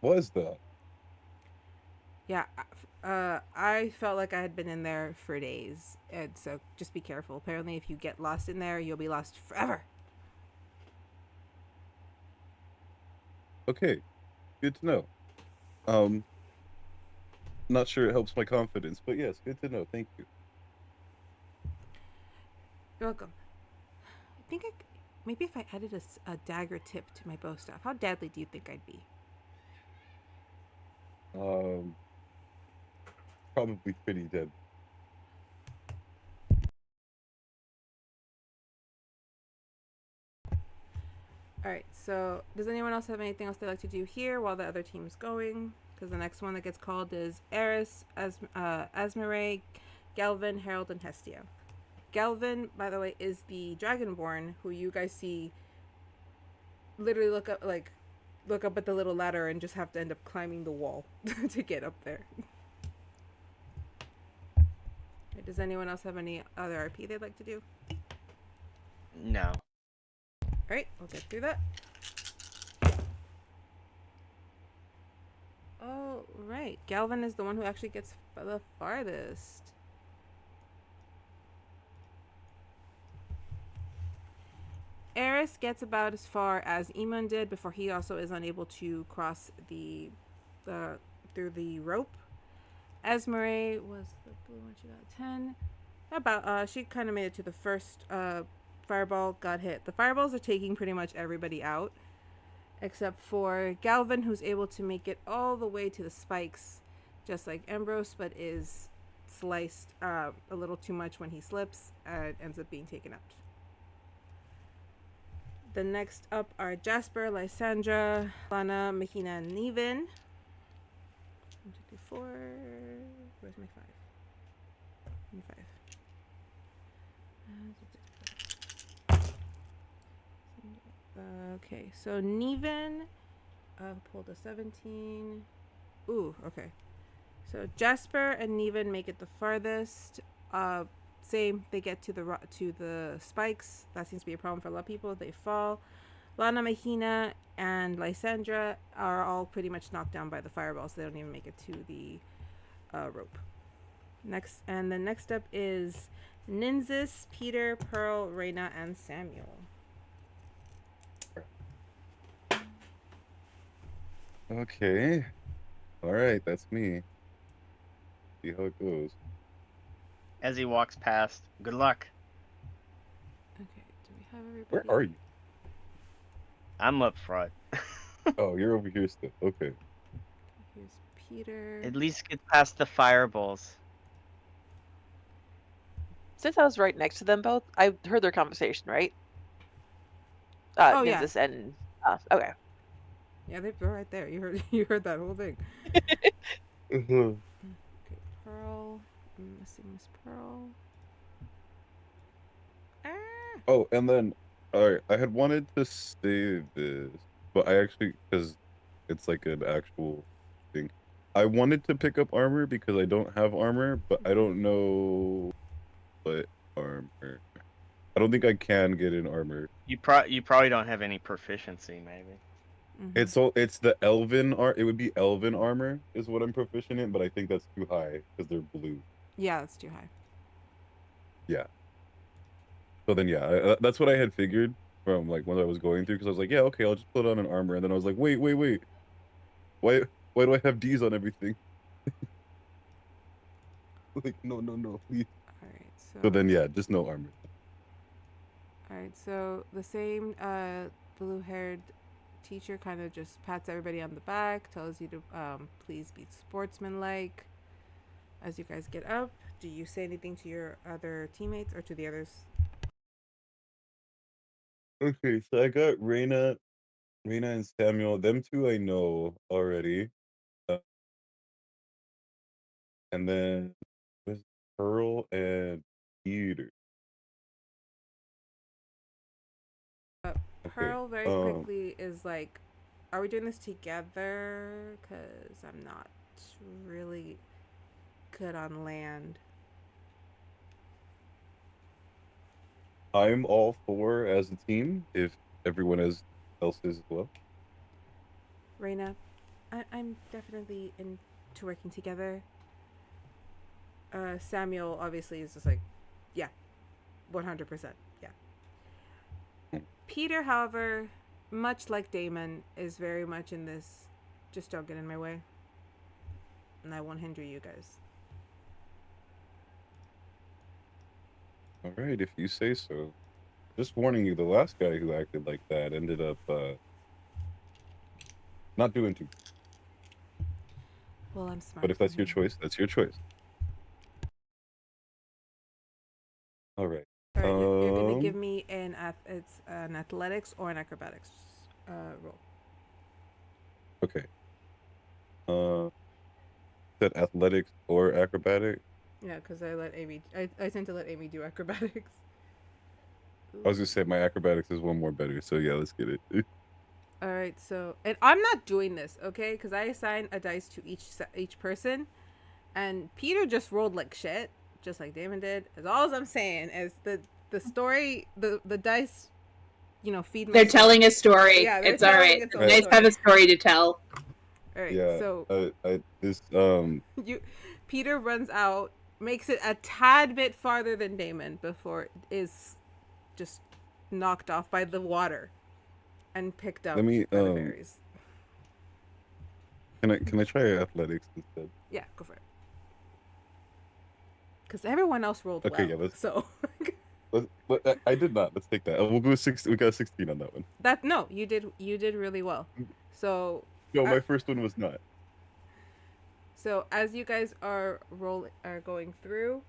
was that? Yeah, I felt like I had been in there for days, and so just be careful. Apparently, if you get lost in there, you'll be lost forever. Okay, good to know. Not sure it helps my confidence, but yes, good to know. Thank you. You're welcome. I think maybe if I added a dagger tip to my bow staff, how deadly do you think I'd be? Probably pretty dead. All right. So, does anyone else have anything else they'd like to do here while the other team's going? Because the next one that gets called is Eris, Asmare, Galvin, Harold, and Hestia. Galvin, by the way, is the Dragonborn who you guys see. Literally look up at the little ladder and just have to end up climbing the wall to get up there. Okay, does anyone else have any other RP they'd like to do? No. All right, we'll get through that. Oh, right. Galvin is the one who actually gets the farthest. Eris gets about as far as Eamon did before he also is unable to cross through the rope. Esmeralda was the blue one. She got 10. She kind of made it to the first fireball, got hit. The fireballs are taking pretty much everybody out, except for Galvin, who's able to make it all the way to the spikes, just like Ambrose, but is sliced a little too much when he slips and ends up being taken out. The next up are Jasper, Lysandra, Lana, Mahina, and Neven. 1, 2, 3, 4. Where's my 5? And 5. Okay, so Neven pulled a 17. Ooh, okay. So Jasper and Neven make it the farthest. Same, they get to the spikes. That seems to be a problem for a lot of people. They fall. Lana, Mahina, and Lysandra are all pretty much knocked down by the fireballs. They don't even make it to the rope. Next up is Nynzus, Peter, Pearl, Reyna, and Samuel. Okay. All right, that's me. See how it goes. As he walks past, good luck. Okay, do we have everybody? Where are you? I'm up front. Oh, you're over here still. Okay. Here's Peter. At least get past the fireballs. Since I was right next to them both, I heard their conversation, right? Oh, yeah. Nynzus and okay. Yeah, they're right there. You heard that whole thing. Mhm. Okay, Pearl. I'm missing Miss Pearl. Ah! Oh, and then, all right, I had wanted to say this, but I actually, because it's like an actual thing, I wanted to pick up armor because I don't have armor, but I don't know what armor. I don't think I can get in armor. You probably don't have any proficiency, maybe. Mhm. It's the elven it would be elven armor is what I'm proficient in, but I think that's too high because they're blue. Yeah, that's too high. Yeah. So then, yeah, that's what I had figured from like when I was going through, because I was like, yeah, okay, I'll just put on an armor, and then I was like, wait, why do I have D's on everything? Like, no, please. All right, So then, yeah, just no armor. All right, so the same blue-haired teacher kind of just pats everybody on the back, tells you to please be sportsmanlike. As you guys get up, do you say anything to your other teammates or to the others? Okay, so I got Reyna and Samuel. Them two I know already. And then with Pearl and Peter. Okay. Pearl very quickly is like, are we doing this together? Because I'm not really good on land. I'm all for as a team if everyone else is as well. Reyna, I'm definitely into working together. Samuel obviously is just like, yeah, 100%, yeah. Peter, however, much like Damon, is very much in this, just don't get in my way. And I won't hinder you guys. All right, if you say so. Just warning you, the last guy who acted like that ended up not doing too. Well, I'm smart. But if that's your choice, that's your choice. All right. All right, you're gonna give me it's an athletics or an acrobatics roll. Okay. Said athletics or acrobatic? Yeah, because I tend to let Amy do acrobatics. I was gonna say my acrobatics is one more better, so yeah, let's get it. All right, so and I'm not doing this, okay? Because I assign a dice to each person, and Peter just rolled like shit, just like Damon did. As all I'm saying is the story, the dice, feed my. They're telling a story. Yeah, it's all right. its It's own nice to have a story to tell. All right, Yeah. so this Peter runs out, makes it a tad bit farther than Damon before is just knocked off by the water and picked up Let me by the berries. Can I try athletics instead? Yeah, go for it. Because everyone else rolled Okay, well. yeah, let's. So I did not. Let's take that. We'll go 6. We got 16 on that one. you did really well. So No, my first one was not. So as you guys are going through,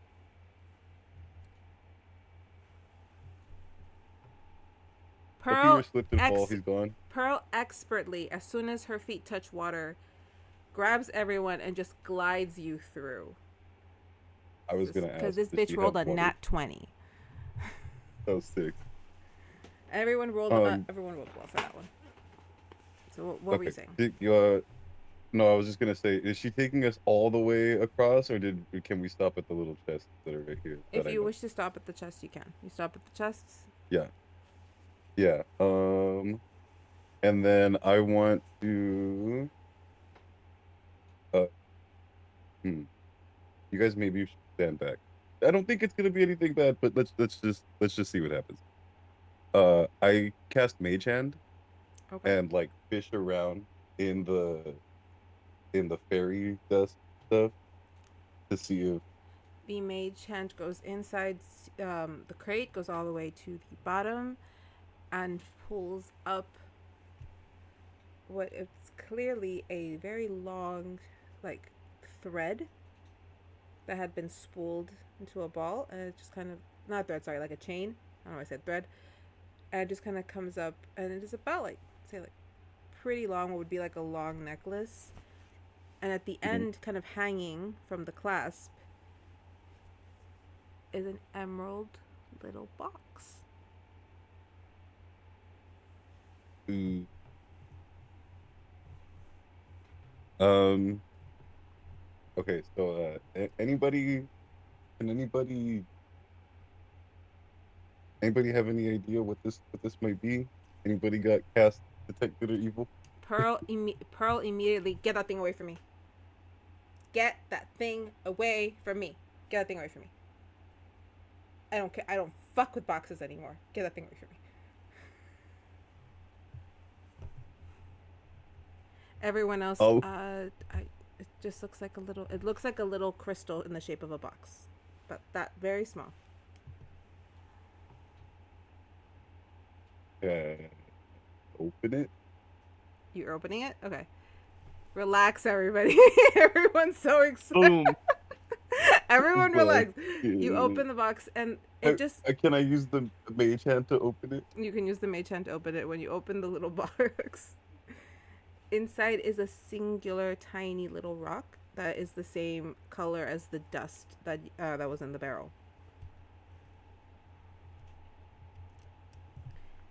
Pearl slipped and fall. He's gone. Pearl expertly, as soon as her feet touch water, grabs everyone and just glides you through. I was gonna ask because this bitch rolled a nat 20. That was sick. Everyone rolled well for that one. So what were you saying? No, I was just gonna say, is she taking us all the way across, or can we stop at the little chests that are right here? If you wish to stop at the chest, you can. You stop at the chests. Yeah. Yeah. And then I want to. You guys maybe should stand back. I don't think it's gonna be anything bad, but let's just see what happens. I cast Mage Hand Okay. and like fish around in the fairy dust stuff to see if The mage hand goes inside the crate, goes all the way to the bottom, and pulls up what is clearly a very long, like, thread that had been spooled into a ball, and it just kind of, not thread, sorry, like a chain. I don't know why I said thread. And it just kind of comes up, and it is about, like, say, like, pretty long, what would be like a long necklace. And at the end, kind of hanging from the clasp, is an emerald little box. Ooh. Okay, so anybody have any idea what this might be? Anybody got cast detect good or evil? Pearl immediately, get that thing away from me. Get that thing away from me. Get that thing away from me. I don't care. I don't fuck with boxes anymore. Get that thing away from me. Everyone else, Oh. It just looks like a little. It looks like a little crystal in the shape of a box, but that very small. Open it. You're opening it? Okay. Relax, everybody. Everyone's so excited. Boom. Everyone relax. You open the box and it just... Can I use the mage hand to open it? You can use the mage hand to open it when you open the little box. Inside is a singular tiny little rock that is the same color as the dust that was in the barrel.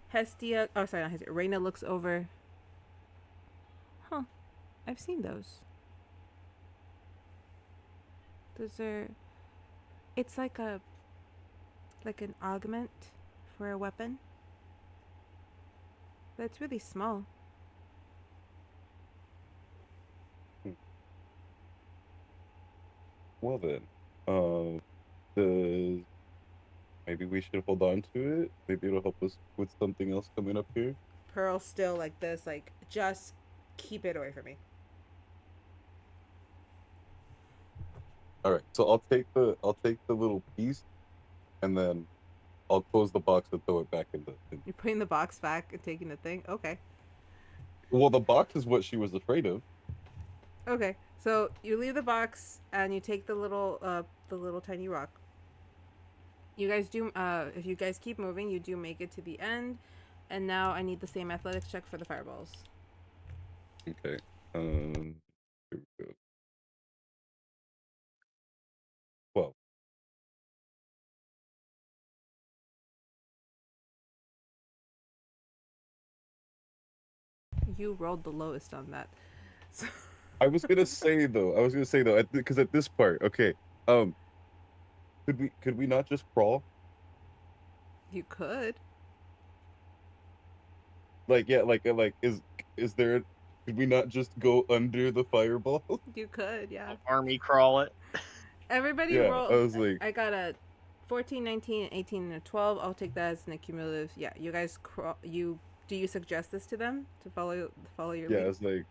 Hestia... Oh, sorry, not Hestia. Reina looks over. Huh. I've seen those. Those are... It's like an augment for a weapon. But it's really small. Well then, does maybe we should hold on to it? Maybe it'll help us with something else coming up here. Pearl still like this, like, just keep it away from me. All right, so I'll take the little piece, and then I'll close the box and throw it back in the. You're putting the box back and taking the thing? Okay. Well, the box is what she was afraid of. Okay. So you leave the box and you take the little tiny rock. You guys do if you guys keep moving, you do make it to the end. And now I need the same athletics check for the fireballs. Okay. Here we go. 12. You rolled the lowest on that. So I was gonna say though, because at this part, okay, could we not just crawl? you could. Like, yeah, like is there? Could we not just go under the fireball? You could, yeah. Army crawl it. Everybody Yeah, roll. I was like, I got a 14, 19, 18, and a 12. I'll take that as an accumulative. Yeah, you guys do you suggest this to them to follow your yeah, lead?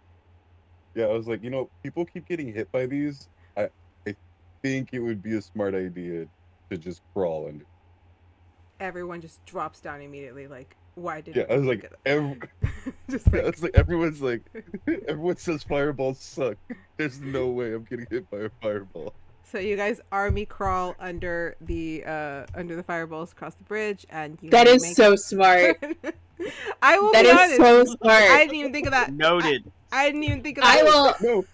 I was like, people keep getting hit by these. I think it would be a smart idea to just crawl under. Everyone just drops down immediately. Like, why did? Yeah, I was like, just like, I was like, everyone's like, everyone says fireballs suck. There's no way I'm getting hit by a fireball. So you guys army crawl under the fireballs across the bridge, and you. That is so smart. I will That be is honest. so smart. I didn't even think of that. Noted. I didn't even think of that. I will. No.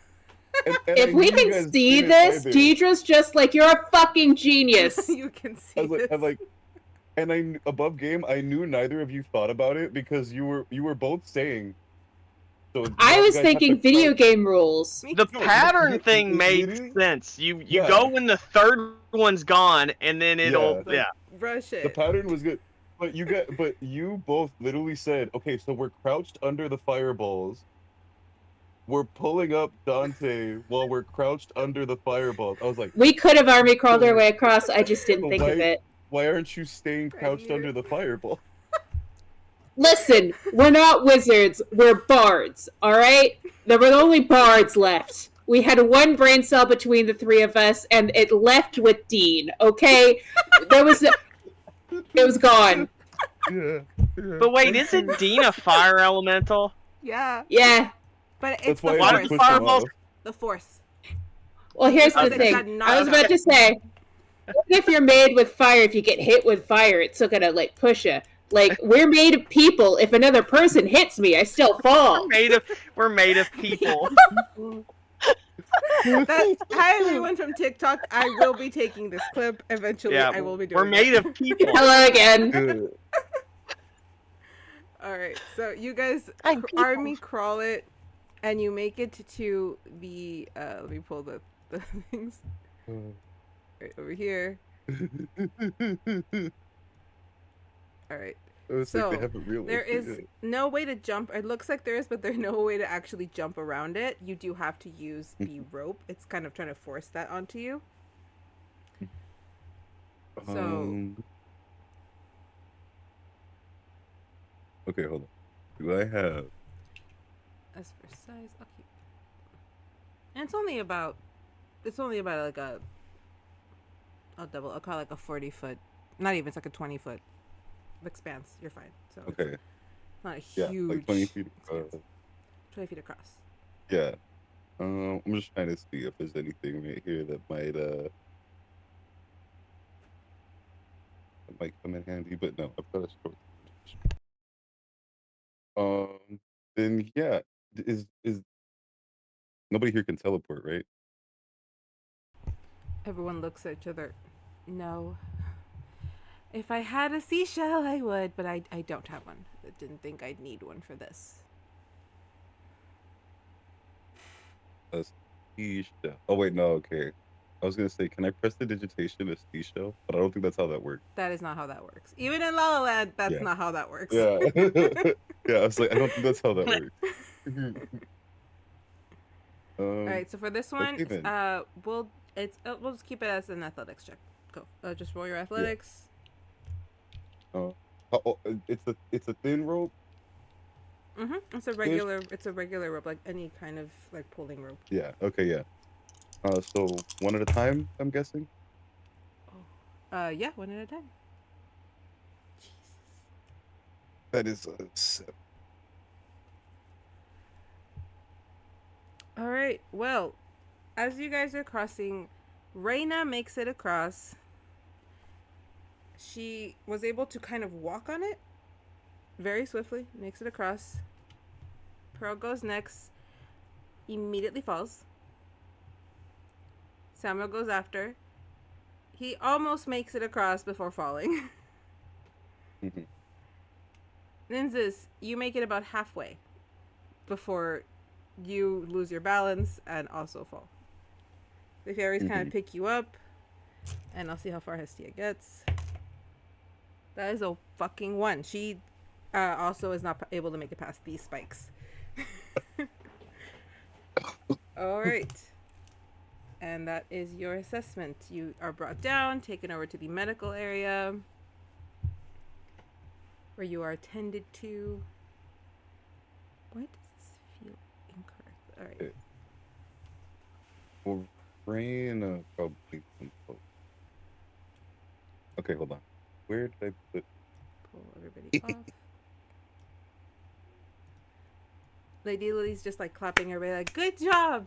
And If we can see this, Deidre's just like, you're a fucking genius. You can see this. And above game, I knew neither of you thought about it because you were both saying. So I was thinking video game rules. The pattern you- thing you- makes you- sense. You Yeah. go when the third one's gone, and then it'll Like, rush it. The pattern was good. but you both literally said, okay, so we're crouched under the fireballs. We're pulling up Dante while we're crouched under the fireballs. I was like, We could have army crawled our way across. I just didn't but think of it. why aren't you staying Right crouched here. under the fireball? Listen, we're not wizards. We're bards. All right. There were only bards left. We had one brain cell between the three of us, and it left with Dean. Okay, it was gone. Yeah. But wait, isn't Dean a fire elemental? Yeah, Yeah. but it's That's the why Why I force. does just pushed him fireballs? off. The force. Well, here's the Something thing. got knocked I was about out. to say, even if you're made with fire, if you get hit with fire, it's still gonna like push you. Like we're made of people. If another person hits me, I still fall. We're made of people. Hi everyone from TikTok. I will be taking this clip eventually. Yeah, I will be doing. we're made it. of people. Hello again. Good. All right, so you guys I'm army people. crawl it, and you make it to the. Let me pull the things right over here. All right. It's So, like they haven't realized There it is yet. no way to jump. It looks like there is, but there's no way to actually jump around it. You do have to use the rope. It's kind of trying to force that onto you. So- Okay, hold on. Do I have? As for size, I'll keep. And it's only about like a. I'll call it like a 40-foot. Not even. It's like a 20-foot expanse. You're fine. So it's Okay, not a yeah, huge. like 20 feet. expanse. 20 feet across. Yeah. I'm just trying to see if there's anything right here that might come in handy, but no, I've got a short. Then yeah, is nobody here can teleport, right? Everyone looks at each other. No. If I had a seashell, I would, but I don't have one. I didn't think I'd need one for this. A seashell. Oh wait, no, okay. I was gonna say, can I press the digitation of seashell? But I don't think that's how that works. That is not how that works. Even in La La Land, that's Yeah. not how that works. Yeah. Yeah, I was like, I don't think that's how that works. All right, so for this one, okay then. we'll just keep it as an athletics check. Go. Just roll your athletics. It's a thin rope. It's a regular rope, like any kind of like pulling rope. Yeah. Okay. Yeah. So one at a time, I'm guessing. Yeah, one at a time. Jesus. That is a 7. All right. Well, as you guys are crossing, Reina makes it across. She was able to kind of walk on it very swiftly, makes it across. Pearl goes next, immediately falls. Samuel goes after. He almost makes it across before falling. Nynzus, you make it about halfway before you lose your balance and also fall. The fairies kind of pick you up, and I'll see how far Hestia gets. That is a fucking 1. She also is not able to make it past these spikes. All right. And that is your assessment. You are brought down, taken over to the medical area, where you are attended to. Why does this feel incorrect? All right. Well, Rain probably. Okay, hold on. Where did I put? Pull everybody off. Lady Lily's just like clapping everybody, like, good job!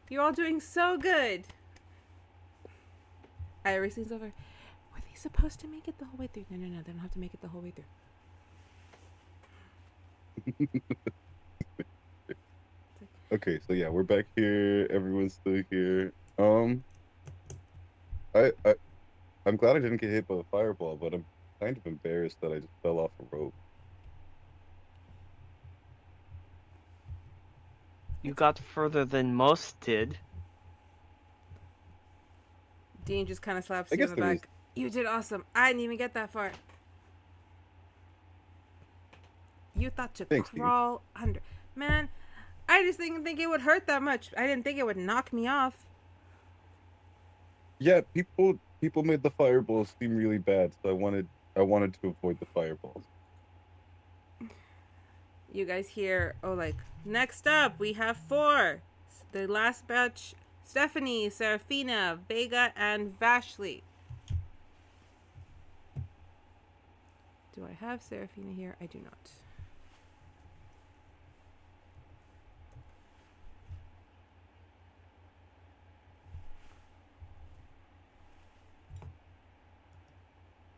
You're all doing so good! Everything's over. Were they supposed to make it the whole way through? No, they don't have to make it the whole way through. Okay, so yeah, we're back here. Everyone's still here. I'm glad I didn't get hit by a fireball, but I'm kind of embarrassed that I just fell off a rope. You got further than most did. Dean just kind of slaps I you guess on the there is. back. You did awesome. I didn't even get that far. You thought to Thanks, dude. crawl under. Man, I just didn't think it would hurt that much. I didn't think it would knock me off. Yeah, people made the fireballs seem really bad, so I wanted to avoid the fireballs. You guys hear, oh, like, next up, we have 4. The last batch, Stephanie, Serafina, Vega, and Vashley. Do I have Serafina here? I do not.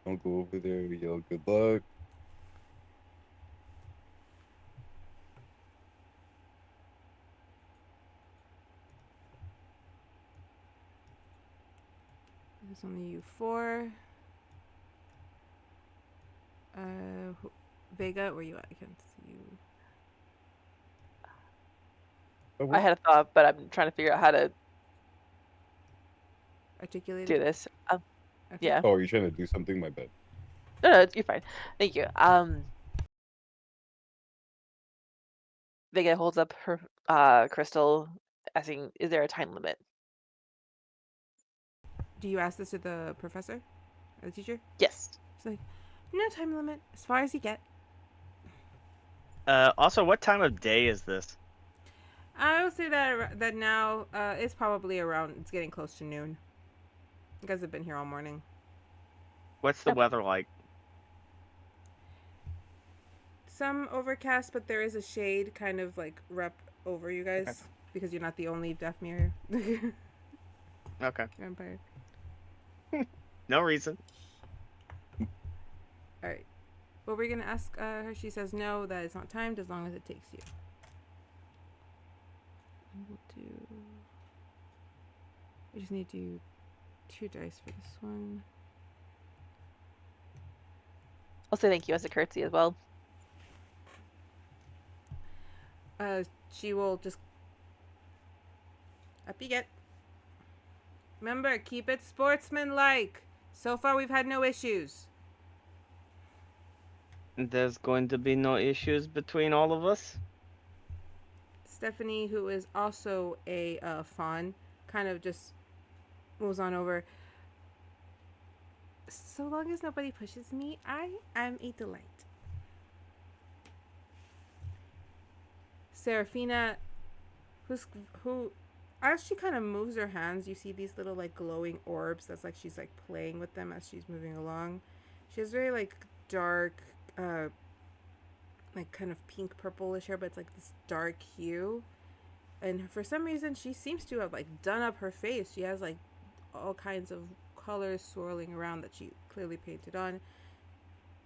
Don't go over there, yell good luck. There's only you 4. Vega, where you at? I can't see you. Oh, I had a thought, but I'm trying to figure out how to Articulate do it? this. Okay. Yeah. Oh, are you trying to do something? My bad. No, you're fine. Thank you. Vega holds up her crystal, asking, "Is there a time limit?" Do you ask this to the professor? Or the teacher? Yes. It's like, no time limit. As far as you get. Also, what time of day is this? I would say that now it's probably around. It's getting close to noon. You guys have been here all morning. What's the Okay. weather like? Some overcast, but there is a shade kind of like rep over you guys Okay. because you're not the only deaf mirror Okay. vampire. No reason. All right. What we're gonna ask her? She says no, that it's not timed as long as it takes you. And we'll do. I just need to do 2 dice for this one. I'll say thank you as a courtesy as well. She will just up you get. Remember, keep it sportsmanlike. So far, we've had no issues. There's going to be no issues between all of us? Stephanie, who is also a fawn, kind of just moves on over. So long as nobody pushes me, I am a delight. Serafina, who, as she kind of moves her hands, you see these little like glowing orbs. That's like she's like playing with them as she's moving along. She has very like dark, like kind of pink purplish hair, but it's like this dark hue. And for some reason, she seems to have like done up her face. She has like all kinds of colors swirling around that she clearly painted on.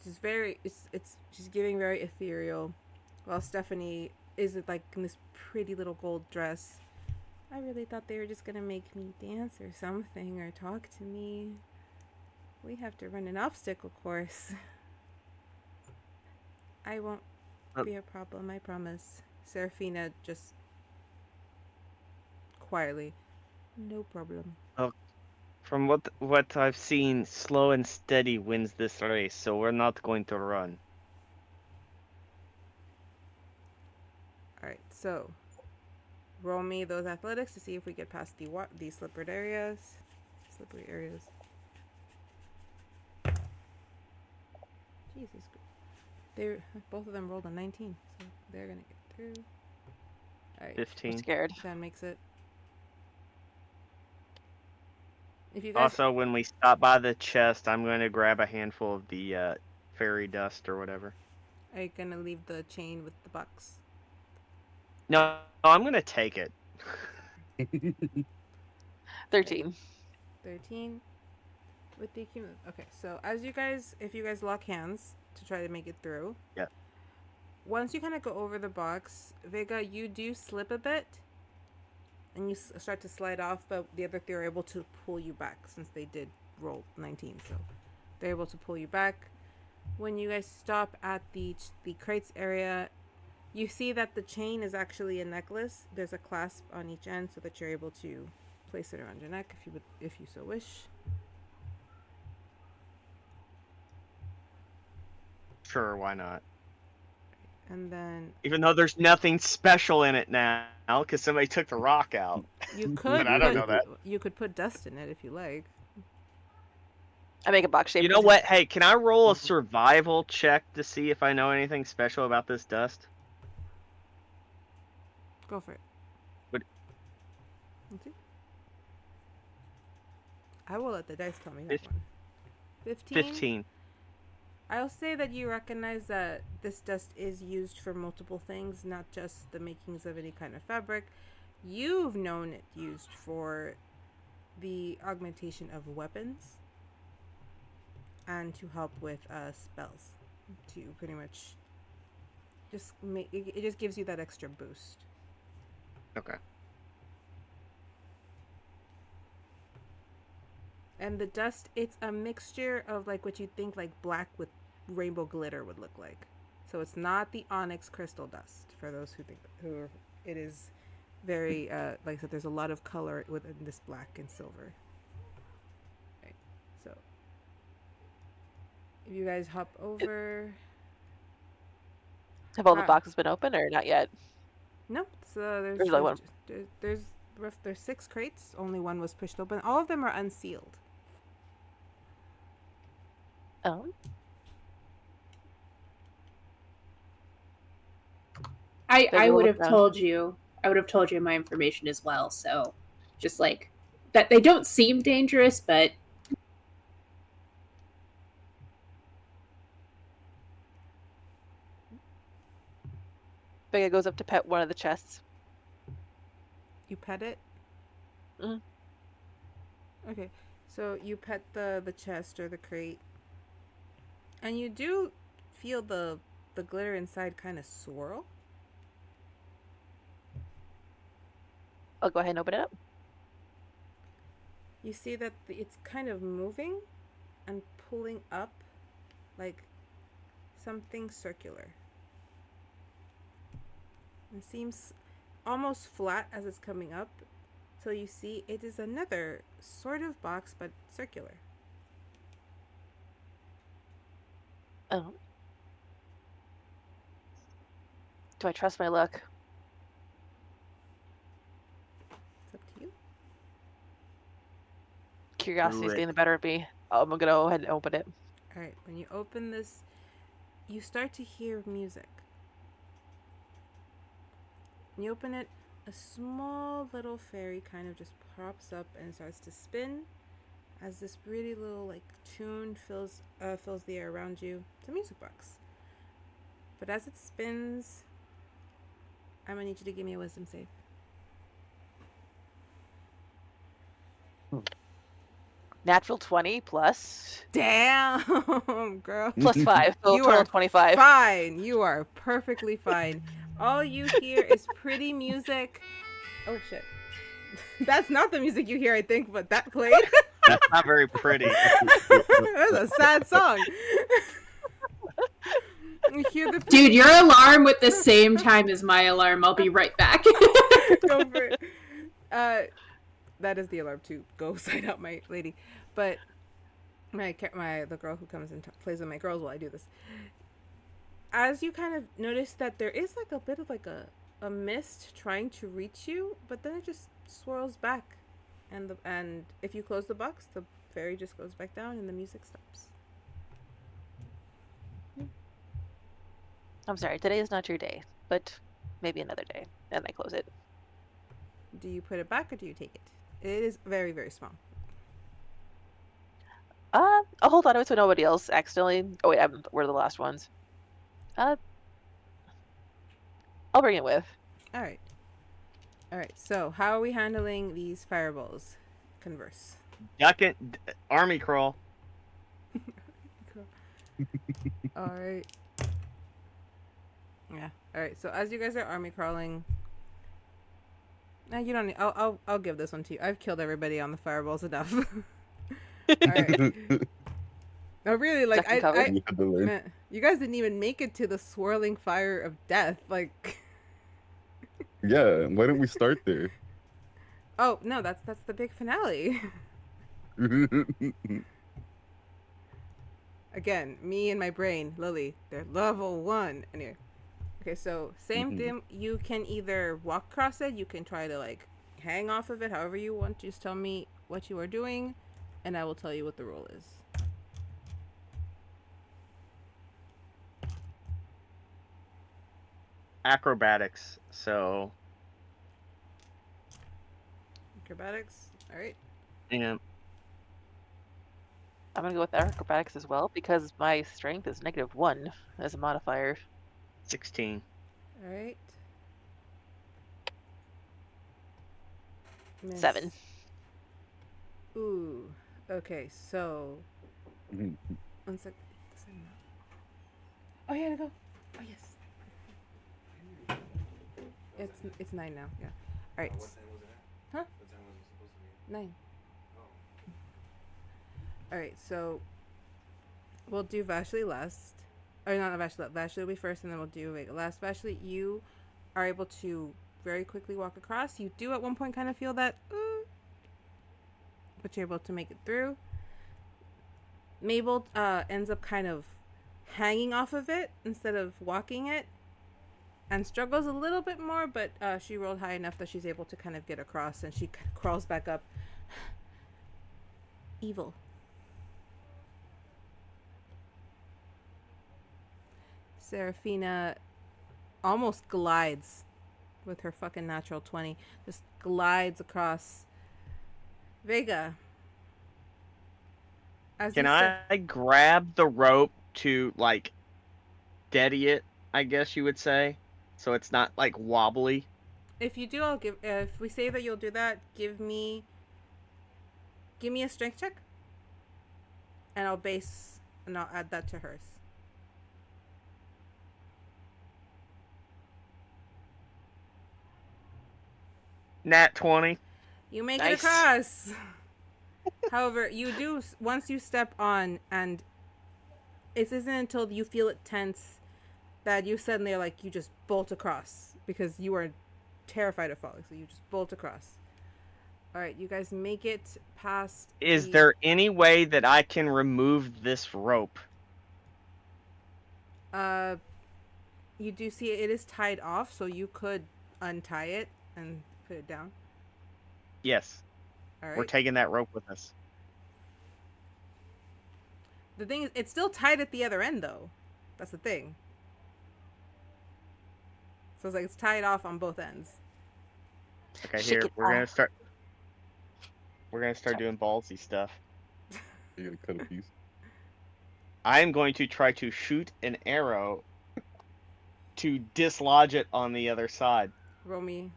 She's very, she's giving very ethereal, while Stephanie is like in this pretty little gold dress. I really thought they were just gonna make me dance or something or talk to me. We have to run an obstacle course. I won't be a problem, I promise. Serafina just quietly, no problem. From what I've seen, slow and steady wins this race, so we're not going to run. Alright, so roll me those athletics to see if we get past the slippery areas. Jesus Christ. They're both of them rolled a 19, so they're gonna get through. Alright. 15. I'm scared. That makes it. If you guys Also, when we stop by the chest, I'm going to grab a handful of the fairy dust or whatever. are you gonna leave the chain with the box? No, I'm going to take it. 13. 13 with the cumulative. Okay, so if you guys lock hands to try to make it through. Yeah. Once you kind of go over the box, Vega, you do slip a bit, and you start to slide off, but the other 3 are able to pull you back since they did roll 19, so they're able to pull you back. When you guys stop at the crates area, you see that the chain is actually a necklace. There's a clasp on each end so that you're able to place it around your neck if you so wish. Sure, why not? And then Even though there's nothing special in it now, because somebody took the rock out. you could I don't put know that. you could put dust in it if you like. I make a box shape. You know what? Hey, can I roll a survival check to see if I know anything special about this dust? Go for it. What- Let's see. I will let the dice tell me that one. 15? 15. I'll say that you recognize that this dust is used for multiple things, not just the makings of any kind of fabric. You've known it used for the augmentation of weapons and to help with spells. To pretty much just make it just gives you that extra boost. Okay. And the dust, it's a mixture of like what you'd think like black with rainbow glitter would look like. So it's not the onyx crystal dust for those who think it is very like I said, there's a lot of color within this black and silver. Right. So if you guys hop over, Have all the boxes been open or not yet? nope. So There's like one. there's 6 crates. Only one was pushed open. All of them are unsealed. Oh. I will would look have down. told you. I would have told you my information as well. So, just like that, they don't seem dangerous, but Vega goes up to pet one of the chests. You pet it? Mhm. Okay. So you pet the chest or the crate. And you do feel the glitter inside kind of swirl. I'll go ahead and open it up. You see that it's kind of moving and pulling up like something circular. It seems almost flat as it's coming up. So you see it is another sort of box but circular. Oh. Do I trust my luck? It's up to you. Curiosity's it. getting the better of me. I'm gonna go ahead and open it. All right, when you open this, you start to hear music. When you open it, a small little fairy kind of just pops up and starts to spin as this really little like tune fills the air around you. It's a music box. But as it spins, I'm gonna need you to give me a wisdom save. Natural 20 plus Damn, girl. plus 5. So You total are 25. fine. You are perfectly fine. All you hear is pretty music. Oh shit. That's not the music you hear, I think, but that played. That's not very pretty. That's a sad song. You hear the dude, your alarm with the same time as my alarm. I'll be right back. Go for it. That is the alarm too. Go sign up, my lady. But the girl who comes and plays with my girls while I do this. As you kind of notice that there is like a bit of like a mist trying to reach you, but then it just swirls back, and if you close the box, the fairy just goes back down and the music stops. I'm sorry, today is not your day, but maybe another day. And I close it. Do you put it back or do you take it? It is very, very small. I'll hold on to it so nobody else accidentally. Oh wait, we're the last ones. I'll bring it with. All right. So how are we handling these fireballs? Converse. Duck it, army crawl. All right. Yeah. All right. So as you guys are army crawling, you don't need. I'll give this one to you. I've killed everybody on the fireballs enough. All right. No, really, like Duck and cover. You had to learn. man, you guys didn't even make it to the swirling fire of death. Like, Yeah, why don't we start there? oh no, that's the big finale. Again, me and my brain, Lily, they're level 1. Anyway, Okay, so same thing. You can either walk across it. You can try to like hang off of it. However you want. Just tell me what you are doing, and I will tell you what the roll is. Acrobatics. So Acrobatics. All right. yeah. I'm gonna go with acrobatics as well because my strength is -1 as a modifier. 16. All right. 7. Ooh. Okay, so Mhm. 1 sec. Oh yeah, to go. Oh yes. It's 9 now. Yeah. All right. What time was it at? Huh? What time was it supposed to be? 9. Oh. All right. So we'll do Vashley last. Or not Vashley. Vashley will be first, and then we'll do Vega last. Vashley, you are able to very quickly walk across. You do at one point kind of feel that, but you're able to make it through. Mabel ends up kind of hanging off of it instead of walking it, and struggles a little bit more, but she rolled high enough that she's able to kind of get across, and she crawls back up. Evil. Seraphina almost glides with her fucking natural 20. Just glides across. Vega. Can I grab the rope to like steady it, I guess you would say, so it's not like wobbly? If you do, I'll give. If we say that you'll do that, give me a strength check, and I'll add that to hers. Nat 20. You make Nice. it across. However, you do once you step on, and it isn't until you feel it tense that you suddenly are like you just bolt across because you are terrified of falling, so you just bolt across. All right, you guys make it past. Is there any way that I can remove this rope? You do see it is tied off, so you could untie it and put it down. Yes. All right. We're taking that rope with us. The thing is, it's still tied at the other end, though. That's the thing. So it's like it's tied off on both ends. Okay, Shake here it we're gonna off. start. We're gonna start doing ballsy stuff. You gotta cut a piece. I am going to try to shoot an arrow to dislodge it on the other side. Roll me,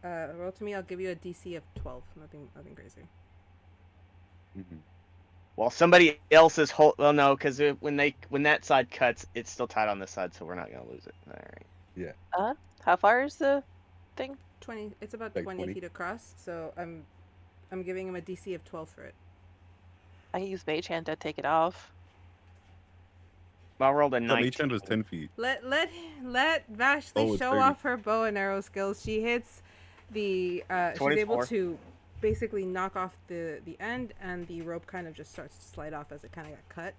roll to me. I'll give you a DC of 12. Nothing crazy. Mhm. While somebody else is well, no, because when that side cuts, it's still tied on this side, so we're not gonna lose it. All right. How far is the thing? 20. It's about Like 20 20. feet across. So I'm giving him a DC of 12 for it. I can use Mage Hand to take it off. I rolled a Yeah, 19. Mage Hand was 10 feet. Let Vashley Oh, it's show 30. off her bow and arrow skills. She hits the she's able 24. to basically knock off the end, and the rope kind of just starts to slide off as it kind of got cut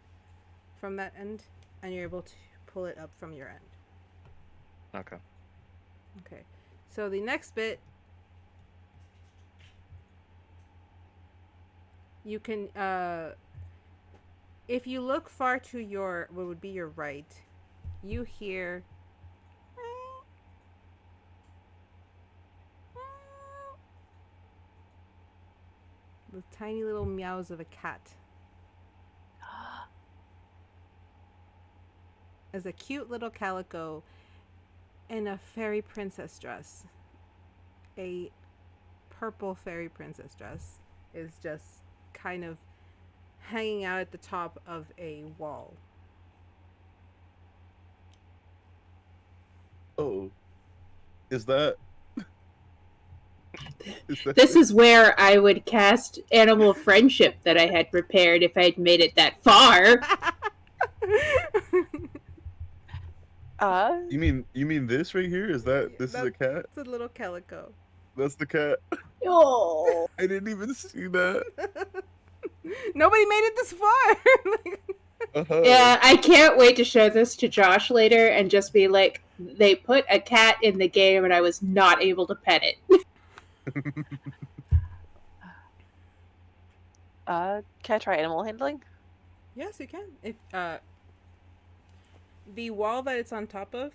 from that end, and you're able to pull it up from your end. Okay. Okay, so the next bit, you can if you look far to your what would be your right, you hear the tiny little meows of a cat. As a cute little calico in a fairy princess dress, a purple fairy princess dress, is just kind of hanging out at the top of a wall. Oh. Is that This is where I would cast Animal Friendship that I had prepared if I had made it that far. You mean this right here? Is that this is a cat? It's a little calico. That's the cat. Oh. I didn't even see that. Nobody made it this far. Uh-huh. Yeah, I can't wait to show this to Josh later and just be like, They put a cat in the game, and I was not able to pet it. Can I try animal handling? Yes, you can. If the wall that it's on top of,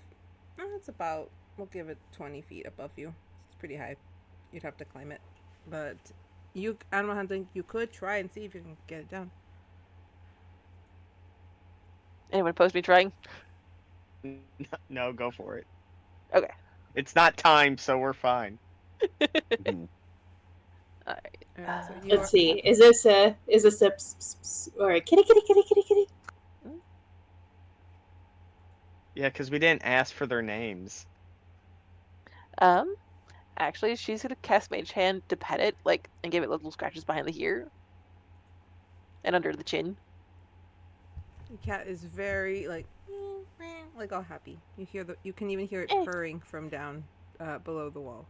it's about, we'll give it 20 feet above you. It's pretty high. You'd have to climb it, but animal handling, you could try and see if you can get it down. Anyone opposed to me trying? No, go for it. Okay. It's not timed, so we're fine. Mhm. Alright. Alright, so you Let's see. Is this a or a kitty? Yeah, because we didn't ask for their names. Actually, she's gonna cast Mage Hand to pet it, and give it little scratches behind the ear. And under the chin. The cat is very all happy. You can even hear it purring from down below the wall.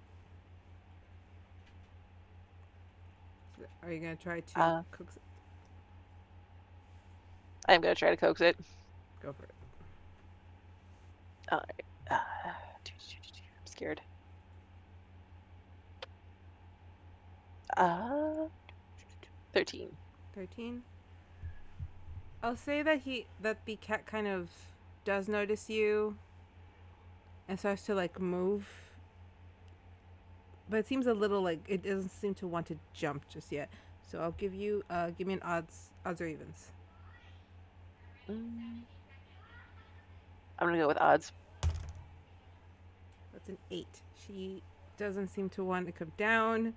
So are you gonna try to coax it? I am gonna try to coax it. Go for it. Alright. I'm scared. 13. 13. I'll say that the cat kind of does notice you and starts to move, but it seems a little it doesn't seem to want to jump just yet. So I'll give me an odds or evens. I'm gonna go with odds. That's an 8. She doesn't seem to want to come down,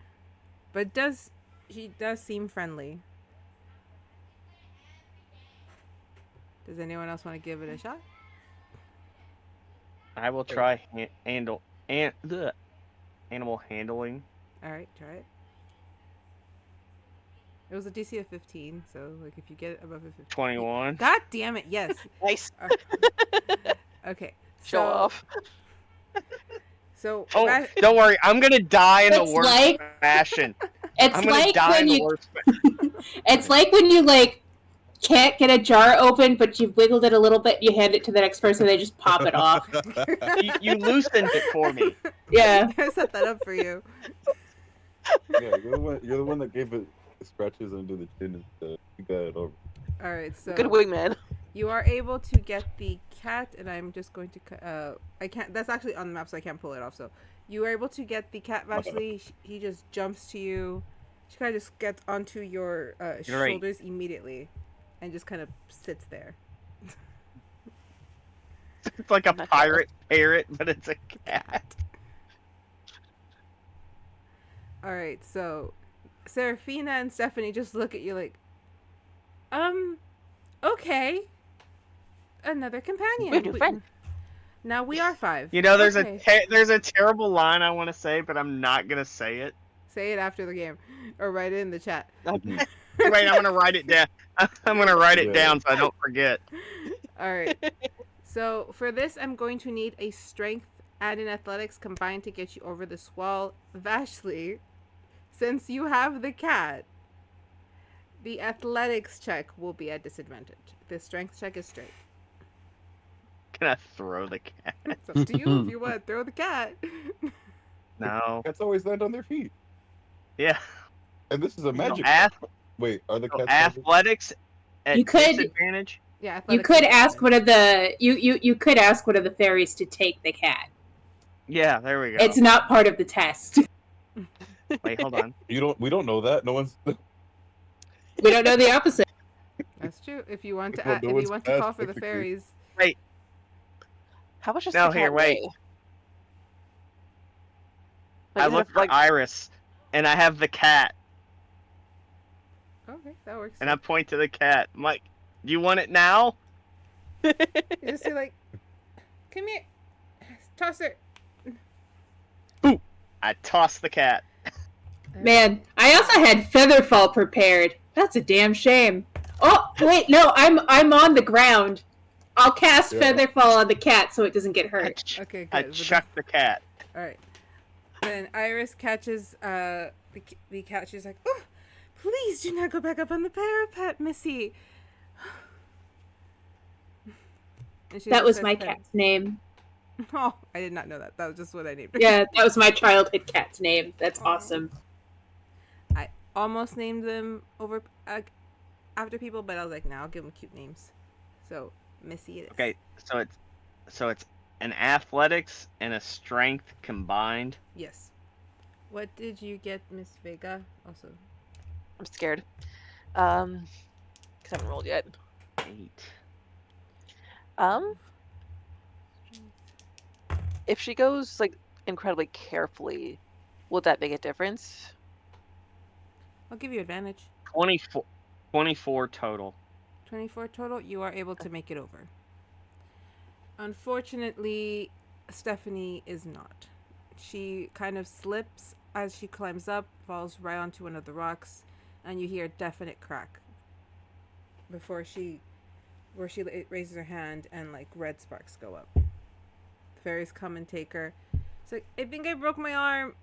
but she does seem friendly. Does anyone else want to give it a shot? I will try animal handling. All right, try it. It was a DC of 15, so if you get it above a 15. 21. God damn it! Yes. Nice. Okay. Show off. So. Oh, don't worry. I'm gonna die in the It's worst fashion. It's I'm gonna like die when in the you. worst. It's like when you can't get a jar open, but you've wiggled it a little bit. You hand it to the next person, they just pop it off. You loosened it for me. Yeah. I set that up for you. Yeah, you're the one that gave it scratches under the chin and stuff. You got it over. All right, so Good wingman. you are able to get the cat, and I'm just going to. I can't. That's actually on the map, so I can't pull it off. So you are able to get the cat. Vashley, he just jumps to you. She kind of just gets onto your shoulders immediately, and just kind of sits there. It's like a pirate parrot, but it's a cat. All right, so Serafina and Stephanie just look at you okay, another companion. We have a new friend. Now we are 5. You know, there's Okay. there's a terrible line I want to say, but I'm not gonna say it. Say it after the game, or write it in the chat. Mhm. Wait, I'm gonna write it down. I'm gonna write it Yeah. down so I don't forget. All right. So for this, I'm going to need a strength and an athletics combined to get you over this wall. Vashley, since you have the cat, the athletics check will be at disadvantage. The strength check is straight. Can I throw the cat? It's up to you if you want to throw the cat. No. Cats always land on their feet. Yeah. And this is a magic. Wait, are the So cats magic? athletics at You could- disadvantage? Yeah, You athletics could is ask disadvantage. one of the you could ask one of the fairies to take the cat. Yeah, there we go. It's not part of the test. Wait, hold on. We don't know that. No one's. We don't know the opposite. That's true. If you want to, No, if no you one's want to passed call for the technically. fairies, Wait, How much does No, the here, cat wait. weigh? I is it look for Iris, and I have the cat, okay, that works. and I point to the cat. I'm like, "Do you want it now?" You just say "Come here, toss her." I toss the cat. Man, I also had Featherfall prepared. That's a damn shame. Oh wait, no, I'm on the ground. I'll cast Yeah. Featherfall on the cat so it doesn't get hurt. Okay, good. I But chuck the cat. All right. Then Iris catches the cat. She's like, "Oh, please do not go back up on the parapet, Missy." And she That was starts my petting. cat's name. Oh, I did not know that. That was just what I named her. Yeah, that was my childhood cat's name. That's Aw. awesome. I almost named them over after people, but I was like, nah, I'll give them cute names. So Missy it is. Okay, so it's an athletics and a strength combined. Yes. What did you get, Miss Vega? Also, I'm scared. Because I haven't rolled yet. 8. If she goes like incredibly carefully, will that make a difference? I'll give you advantage. 24 total. 24 total. You are able to make it over. Unfortunately, Stephanie is not. She kind of slips as she climbs up, falls right onto one of the rocks, and you hear a definite crack before she raises her hand and like red sparks go up. The fairies come and take her. It's like, I think I broke my arm.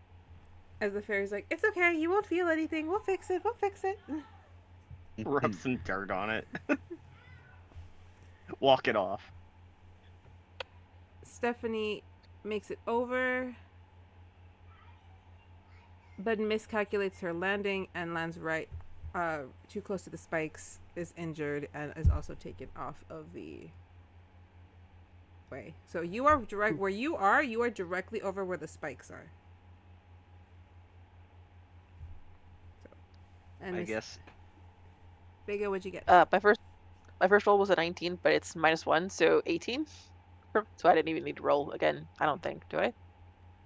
As the fairy's like, it's okay, you won't feel anything. We'll fix it. We'll fix it. Rub some dirt on it. Walk it off. Stephanie makes it over, but miscalculates her landing and lands right too close to the spikes, is injured, and is also taken off of the way. So you are where you are directly over where the spikes are. So, and I Miss guess. Vega, what'd you get? My first roll was a 19, but it's -1, so 18. So I didn't even need to roll again. I don't think. Do I?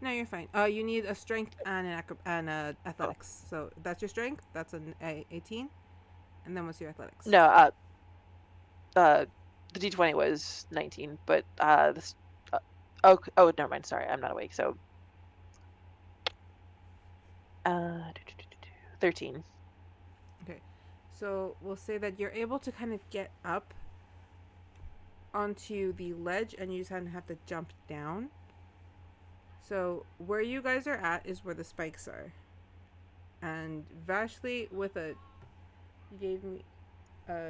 No, you're fine. You need a strength and an athletics. So that's your strength. That's an 18. And then what's your athletics? No. The D20 was 19, but this. Oh, never mind. Sorry, I'm not awake. So. 13. Okay, so we'll say that you're able to kind of get up onto the ledge, and you just kind of have to jump down. So where you guys are at is where the spikes are. And Vashley with you gave me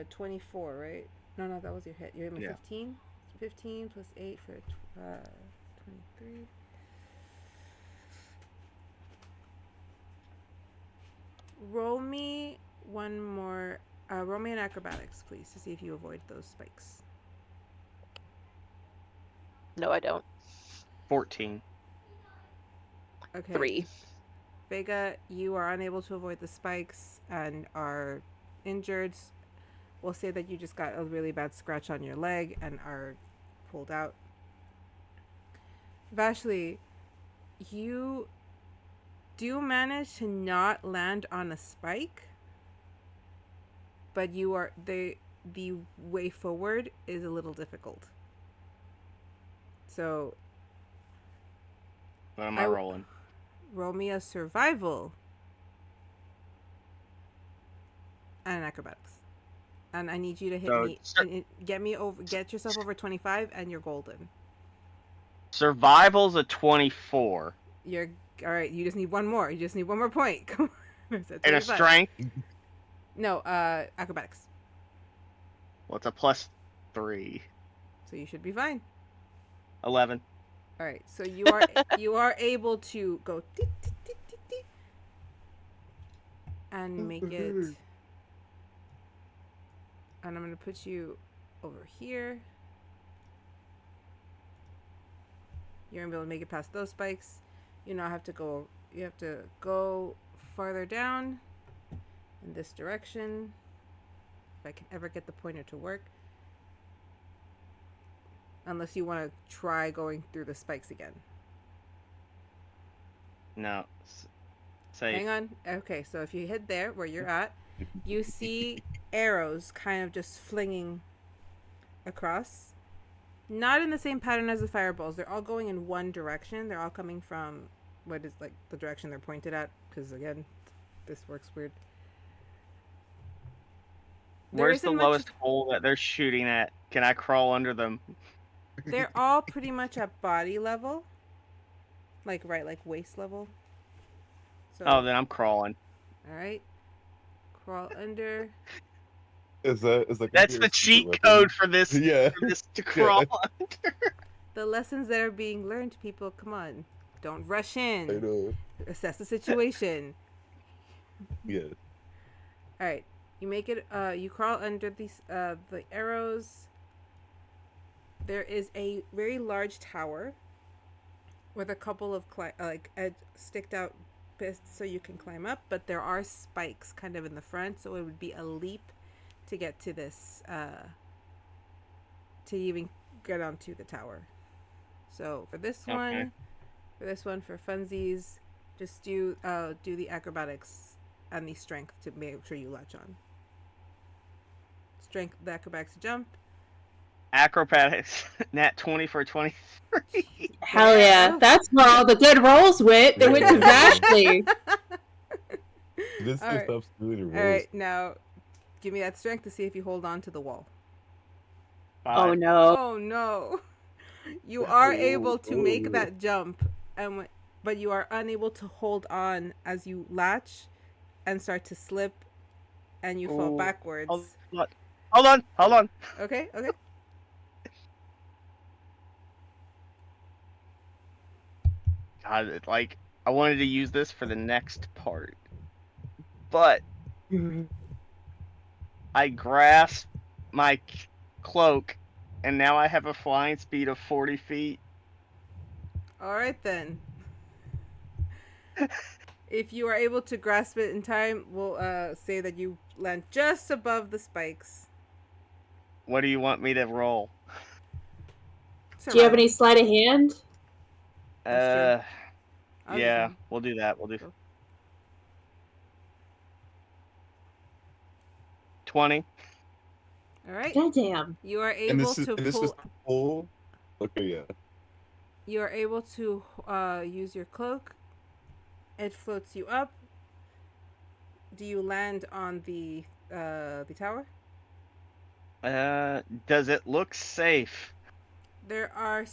24, right? No, that was your hit. You gave me Yeah. 15? 15 plus 8 for 23. Roll me one more. Roll me an acrobatics, please, to see if you avoid those spikes. No, I don't. 14. Okay. 3. Vega, you are unable to avoid the spikes and are injured. We'll say that you just got a really bad scratch on your leg and are pulled out. Vashley, you do manage to not land on a spike, but you are the way forward is a little difficult. So What am I rolling? roll me a survival and an acrobatics, and I need you to hit So, me. Get yourself over 25, and you're golden. Survival's a 24. You're all right. You just need one more. You just need one more point. Come on. I said And a 25. strength? No, acrobatics. Well, it's a +3. So you should be fine. 11. All right. So you are able to go tick, tick, tick, tick, tick, and make it. And I'm gonna put you over here. You're gonna be able to make it past those spikes. You now have to go. You have to go farther down in this direction. If I can ever get the pointer to work. Unless you want to try going through the spikes again. No. Say. Hang on. Okay, so if you hit there where you're at, you see arrows kind of just flinging across. Not in the same pattern as the fireballs. They're all going in one direction. They're all coming from what is like the direction they're pointed at. Because again, this works weird. There Where's the isn't much- lowest hole that they're shooting at? Can I crawl under them? They're all pretty much at body level. Like waist level. So, Oh, then I'm crawling. all right. Crawl under. Is that That's the cheat code for this. Yeah. For this to crawl under. the lessons that are being learned, people. Come on, don't rush I in. know. Assess the situation. Yeah. All right, you make it. You crawl under these the arrows. There is a very large tower with a couple of sticked out bits so you can climb up, but there are spikes kind of in the front, so it would be a leap to get to this to even get onto the tower. So for this Okay. one, for funsies, just do the acrobatics and the strength to make sure you latch on. Strength, the acrobatics to jump. Acrobatics, nat 20 for 23. Hell yeah. Damn. That's where all the good rolls went. They went to Yeah. Vashley. This All just right. absolutely rolls. All right, now give me that strength to see if you hold on to the wall. Oh 5. no. Oh no. You are Oh, able to make oh. that jump, but you are unable to hold on as you latch and start to slip and you fall Ooh. backwards. Hold on. Okay. God, like, I wanted to use this for the next part, but I grasped my cloak, and now I have a flying speed of 40 feet. All right then. If you are able to grasp it in time, we'll say that you land just above the spikes. What do you want me to roll? Do you have Survival. any sleight of hand? That's true. I was just Yeah, saying. we'll do that. We'll do Go. 20. All right. Goddamn. You are And able this to is pull. full. Okay, yeah. You are able to use your cloak. It floats you up. Do you land on the tower? Does it look safe? There are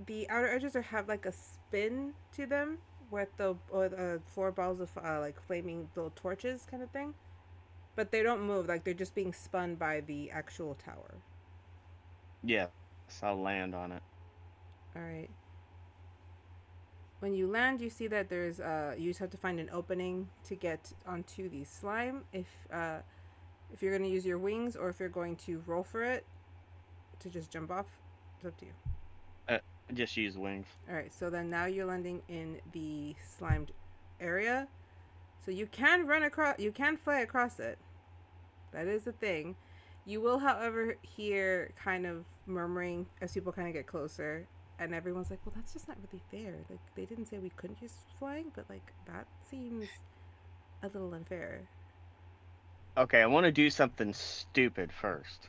the outer edges have like a spin to them with the 4 balls of like flaming little torches kind of thing, but they don't move. Like they're just being spun by the actual tower. Yes, I'll land on it. All right. When you land, you see that there's you just have to find an opening to get onto the slime. If you're gonna use your wings or if you're going to roll for it to just jump off, it's up to you. Just use wings. All right. So then now you're landing in the slimed area, so you can run across. You can fly across it. That is the thing. You will, however, hear kind of murmuring as people kind of get closer. And everyone's like, well, that's just not really fair. Like, they didn't say we couldn't use flying, but, like, that seems a little unfair. Okay, I want to do something stupid first.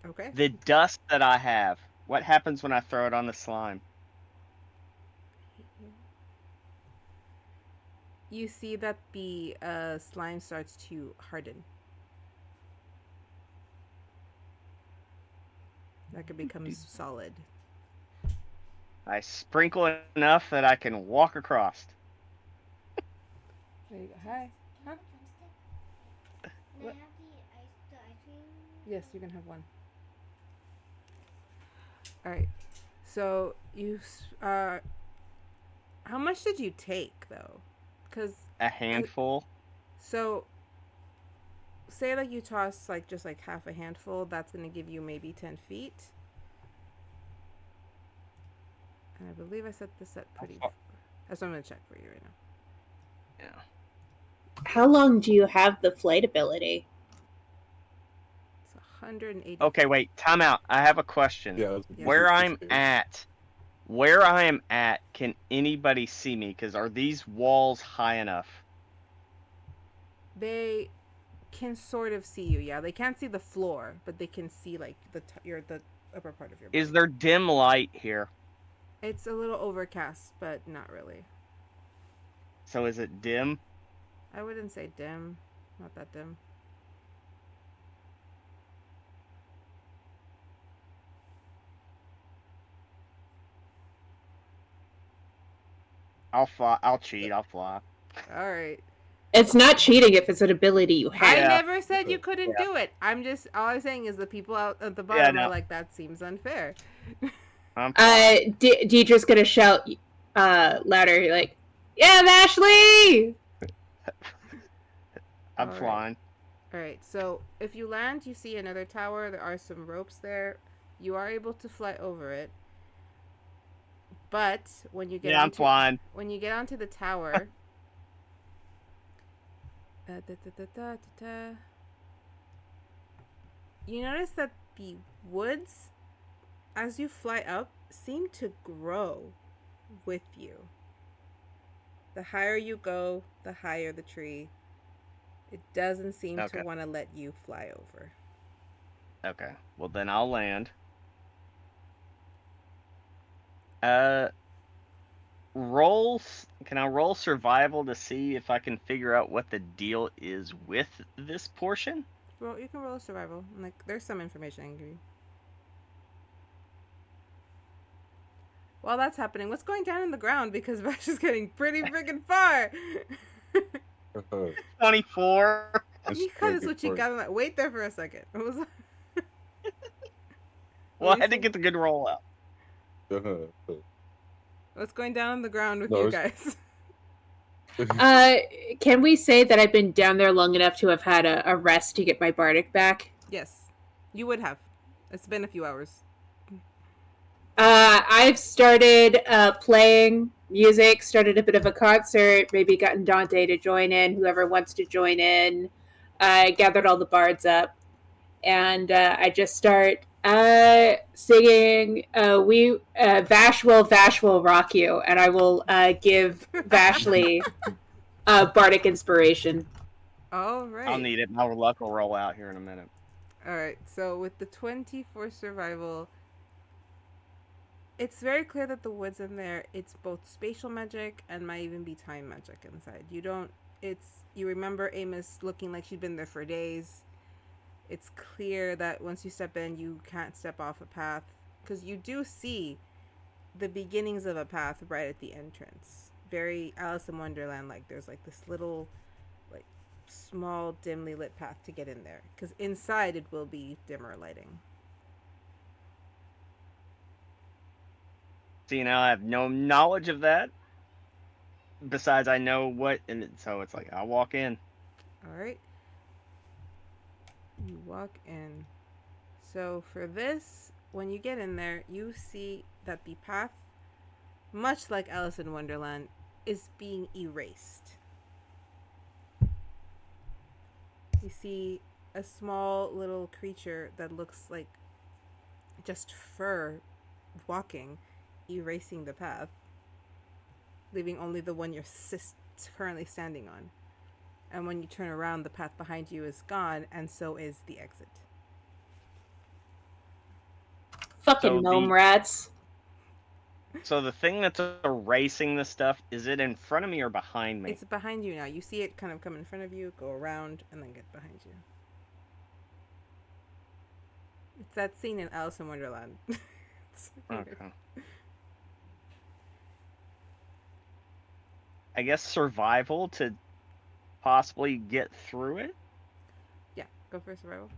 Okay. The dust that I have, what happens when I throw it on the slime? You see that the slime starts to harden. Like, it becomes solid. I sprinkle enough that I can walk across. There you go. Hi. Huh? What? Yes, you can have one. All right. So you, how much did you take though? Because A handful. so, say like you toss like just like half a handful. That's gonna give you maybe 10 feet. And I believe I set this at pretty. That's what I'm gonna check for you right now. Yeah. How long do you have the flight ability? It's 180. Okay, wait. Time out. I have a question. Yeah. Yeah. Where I'm at, can anybody see me? Because are these walls high enough? They can sort of see you. Yeah, they can't see the floor, but they can see like the upper part of your body. Is there dim light here? It's a little overcast, but not really. So is it dim? I wouldn't say dim. Not that dim. I'll fly. I'll cheat. I'll fly. All right. It's not cheating if it's an ability you have. I Yeah. never said you couldn't do it. All I'm saying is the people out at the bottom no. are like, that seems unfair. I'm fine. Deidre's gonna shout louder, like, "Yeah, Vashley!" I'm Alright. flying. Alright, so if you land, you see another tower. There are some ropes there. You are able to fly over it. But when you get Yeah, I'm flying. when you get onto the tower, you notice that the woods, as you fly up, seem to grow with you. The higher you go, the higher the tree. It doesn't seem Okay. to want to let you fly over. Okay. Well, then I'll land. Can I roll survival to see if I can figure out what the deal is with this portion? Well, you can roll survival. Like, there's some information I can give you. While that's happening, what's going down in the ground? Because Vash is getting pretty freaking far. 24. Because it's what you got. Like, wait there for a second. What was that? Well, I had to get the good roll out. What's going down on the ground with No, you it's- guys? Can we say that I've been down there long enough to have had a rest to get my bardic back? Yes, you would have. It's been a few hours. I've started playing music, started a bit of a concert, maybe gotten Dante to join in, whoever wants to join in. Gathered all the bards up, and I just start singing Vash will rock you, and I will give Vashley bardic inspiration. All right. I'll need it. My luck will roll out here in a minute. All right. So with the 20 for survival, it's very clear that the woods in there, it's both spatial magic and might even be time magic inside. You remember Amos looking like she'd been there for days. It's clear that once you step in, you can't step off a path, because you do see the beginnings of a path right at the entrance. Very Alice in Wonderland, like there's like this little, like, small, dimly lit path to get in there, because inside it will be dimmer lighting. See, now I have no knowledge of that. Besides, I know what, and so it's like, I'll walk in. All right. You walk in. So for this, when you get in there, you see that the path, much like Alice in Wonderland, is being erased. You see a small little creature that looks like just fur walking, erasing the path, leaving only the one you're currently standing on. And when you turn around, the path behind you is gone, and so is the exit. Fucking So gnome the- rats. So the thing that's erasing the stuff, is it in front of me or behind me? It's behind you now. You see it kind of come in front of you, go around, and then get behind you. It's that scene in Alice in Wonderland. Okay. I guess survival to possibly get through it? Yeah, go for survival.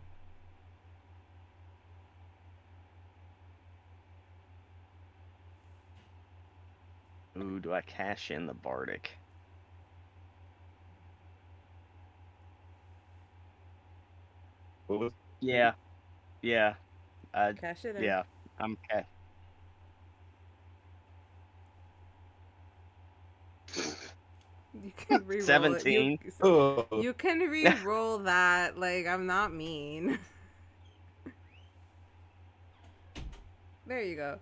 Ooh, do I cash in the bardic? What was Yeah. Yeah. Cash it in. Yeah. I'm okay. You can re-roll 17. it. Oh, You can re-roll that. Like, I'm not mean. There you go.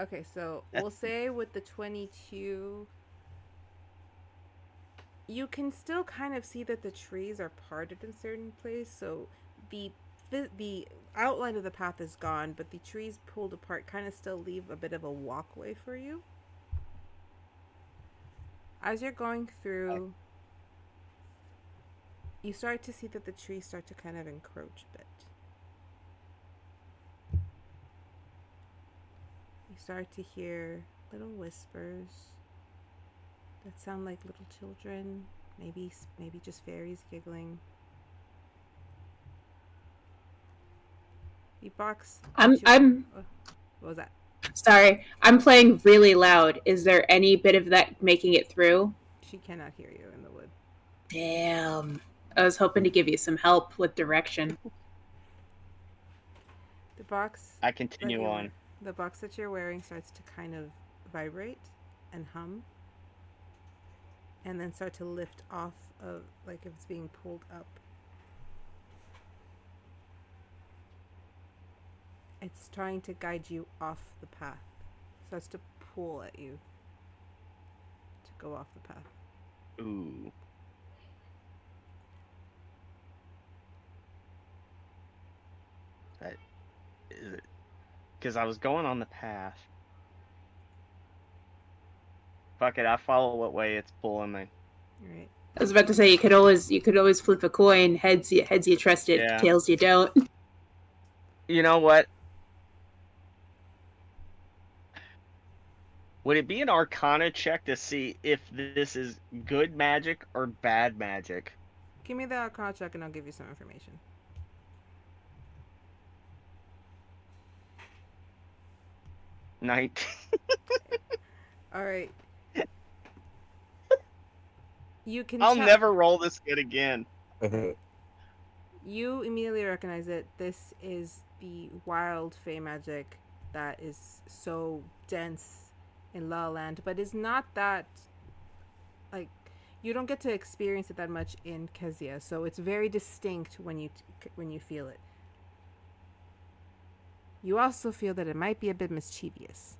Okay, so we'll say with the 22, you can still kind of see that the trees are parted in certain place. So the outline of the path is gone, but the trees pulled apart kind of still leave a bit of a walkway for you. As you're going through, you start to see that the trees start to kind of encroach a bit. You start to hear little whispers that sound like little children Maybe just fairies giggling. The box. I'm What was that? sorry. I'm playing really loud. Is there any bit of that making it through? She cannot hear you in the wood. Damn. I was hoping to give you some help with direction. The box. I continue that on. The box that you're wearing starts to kind of vibrate and hum, and then start to lift off of, like if it's being pulled up. It's trying to guide you off the path. Starts to pull at you to go off the path. Ooh. That is it. Because I was going on the path. Fuck it, I follow what way it's pulling me. Right. I was about to say you could always flip a coin. Heads you trust it, Yeah. tails you don't. You know what? Would it be an Arcana check to see if this is good magic or bad magic? Give me the Arcana check and I'll give you some information. 19. All right. You can. I'll never roll this good again. You immediately recognize it. This is the wild Fae magic that is so dense in Lala Land, but is not that, like, you don't get to experience it that much in Kezia, so it's very distinct when you feel it. You also feel that it might be a bit mischievous.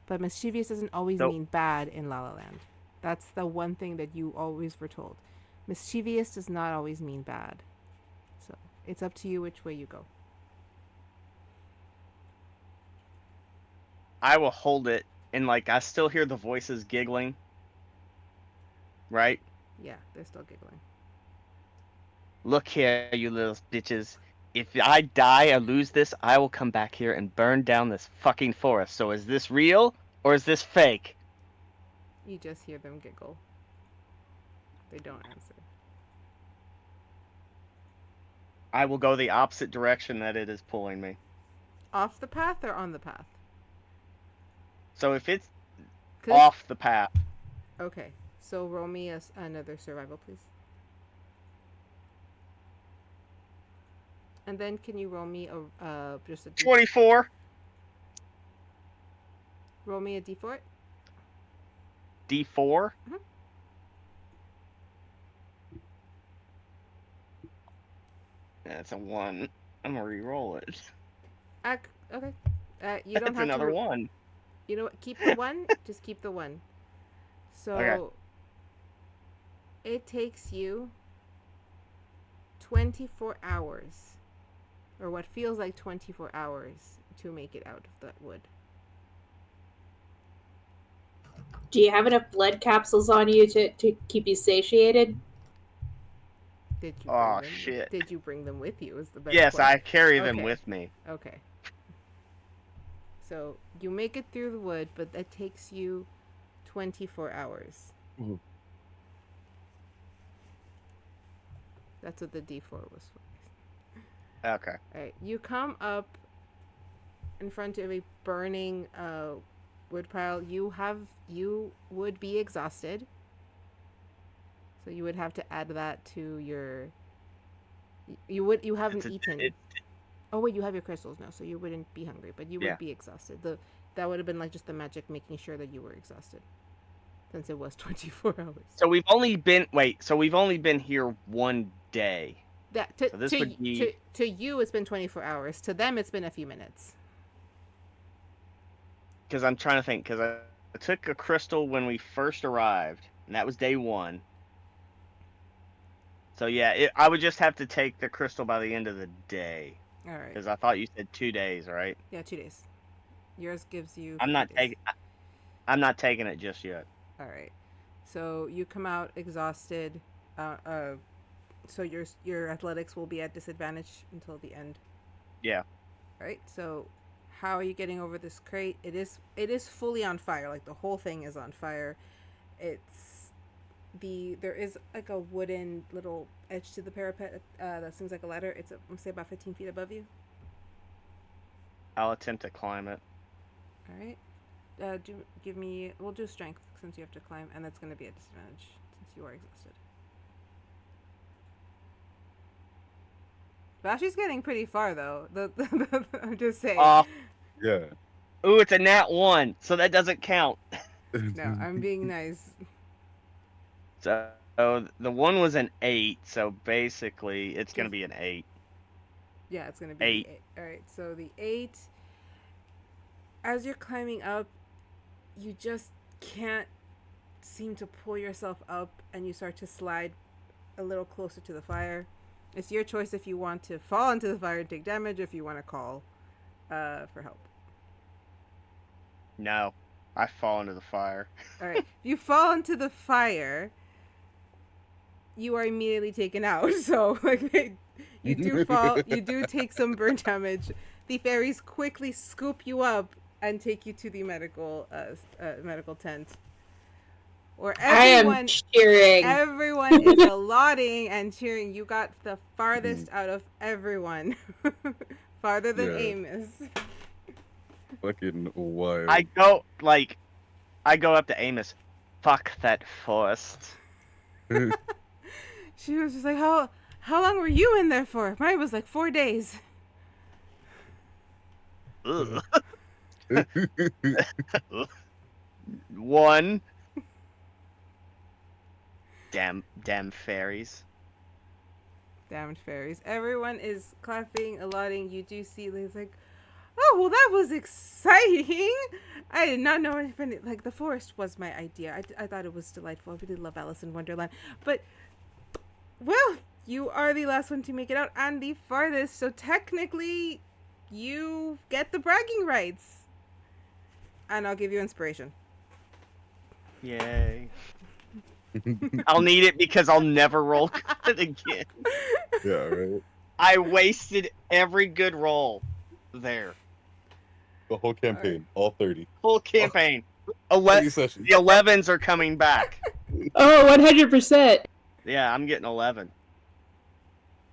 But mischievous doesn't always mean bad in Lala Land. That's the one thing that you always were told. Mischievous does not always mean bad. So it's up to you which way you go. I will hold it, and like I still hear the voices giggling. Right? Yeah, they're still giggling. Look here, you little bitches. If I die or lose this, I will come back here and burn down this fucking forest. So is this real or is this fake? You just hear them giggle. They don't answer. I will go the opposite direction that it is pulling me. Off the path or on the path? So if it's off the path. Okay, so roll me another survival, please. And then can you roll me just a 24. Roll me a d4. D4? Mm-hmm. That's a 1. I'm gonna re-roll it. Okay. You don't That's have another to. 1. You know what? Keep the 1. Just keep the 1. So Okay. It takes you 24 hours, or what feels like 24 hours, to make it out of that wood. Do you have enough blood capsules on you to keep you satiated? Did you? Oh shit! Did you bring them with you? Is the better Yes, question. I carry them Okay. with me. Okay. So you make it through the wood, but that takes you 24 hours. Mm-hmm. That's what the D4 was for. Okay. All right, you come up in front of a burning wood pile. You would be exhausted, so you would have to add that to your. You haven't eaten. Oh wait, you have your crystals now, so you wouldn't be hungry, but you would be exhausted. That would have been like just the magic making sure that you were exhausted, since it was 24 hours. So we've only been here one day. That So this would be to you, it's been 24 hours. To them, it's been a few minutes. because I'm trying to think. Because I took a crystal when we first arrived, and that was day 1. So yeah, I would just have to take the crystal by the end of the day. All right. Because I thought you said 2 days, right? Yeah, 2 days. Yours gives you. I'm not 3 days. I'm not taking it just yet. All right. So you come out exhausted. So your athletics will be at disadvantage until the end. Yeah. Right. So how are you getting over this crate? It is fully on fire. Like the whole thing is on fire. It's there is like a wooden little edge to the parapet that seems like a ladder. It's I'm say about 15 feet above you. I'll attempt to climb it. All right. We'll do strength since you have to climb, and that's going to be a disadvantage since you are exhausted. Vashley's getting pretty far though. I'm just saying. Yeah. Ooh, it's a nat 1, so that doesn't count. No, I'm being nice. So the 1 was an 8, so basically it's going to be an 8. Yeah, it's going to be 8. The 8. All right, so the 8. As you're climbing up, you just can't seem to pull yourself up, and you start to slide a little closer to the fire. It's your choice if you want to fall into the fire and take damage, or if you want to call for help. No, I fall into the fire. All right, if you fall into the fire, you are immediately taken out. So, like, you do fall, you do take some burn damage. The fairies quickly scoop you up and take you to the medical tent. Or I am cheering. Everyone is allotting and cheering. You got the farthest out of everyone. Farther than Amos. Fucking wild. I go up to Amos. Fuck that forest. She was just like, how long were you in there for? Mine was like 4 days. Ugh. 1. Damn fairies. Damned fairies. Everyone is clapping, allotting. You do see, it's like, oh, well, that was exciting. I did not know anything. Like, the forest was my idea. I thought it was delightful. I really love Alice in Wonderland. But, well, you are the last one to make it out and the farthest. So, technically, you get the bragging rights. And I'll give you inspiration. Yay. I'll need it because I'll never roll good again. Yeah, right. I wasted every good roll there. The whole campaign, all 30. Full campaign. 30 sessions. The 11s are coming back. Oh, 100%. Yeah, I'm getting 11.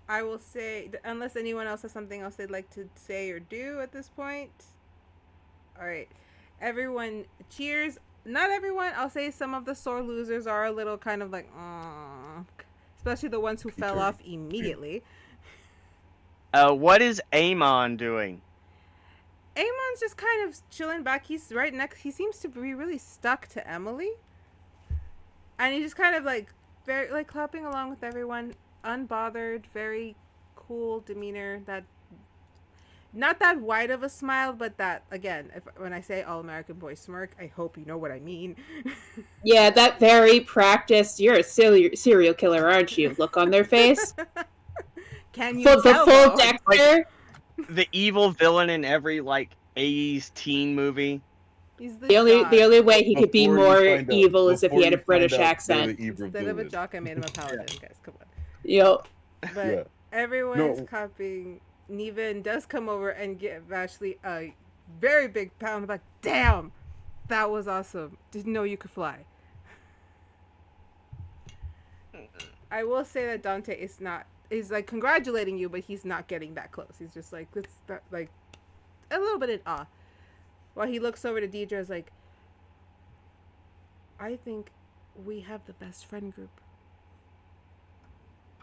I will say, unless anyone else has something else they'd like to say or do at this point. All right. Everyone cheers. Not everyone. I'll say some of the sore losers are a little kind of like, especially the ones who fell off immediately. What is Amon doing? Amon's just kind of chilling back. He's right next. He seems to be really stuck to Emily. And he's just kind of like, very, like clapping along with everyone. Unbothered, very cool demeanor. Not that wide of a smile, but that, again, when I say all-American boy smirk, I hope you know what I mean. Yeah, that very practiced, you're a serial killer, aren't you? Look on their face. Can you The tell, full though? Dexter. The evil villain in every, 80s teen movie. He's The only way he could be Before you more find out- evil is if he before had a you find British out they're accent. the evil Instead of a villains. jock, I made him a paladin, guys. Come on. Yep. But Yeah. everyone's No. copying. Nevan does come over and give Vashley a very big pound of like, damn, that was awesome. Didn't know you could fly. I will say that Dante is like congratulating you, but he's not getting that close. He's just like, like a little bit in awe. While he looks over to Dierdra, is like, I think we have the best friend group.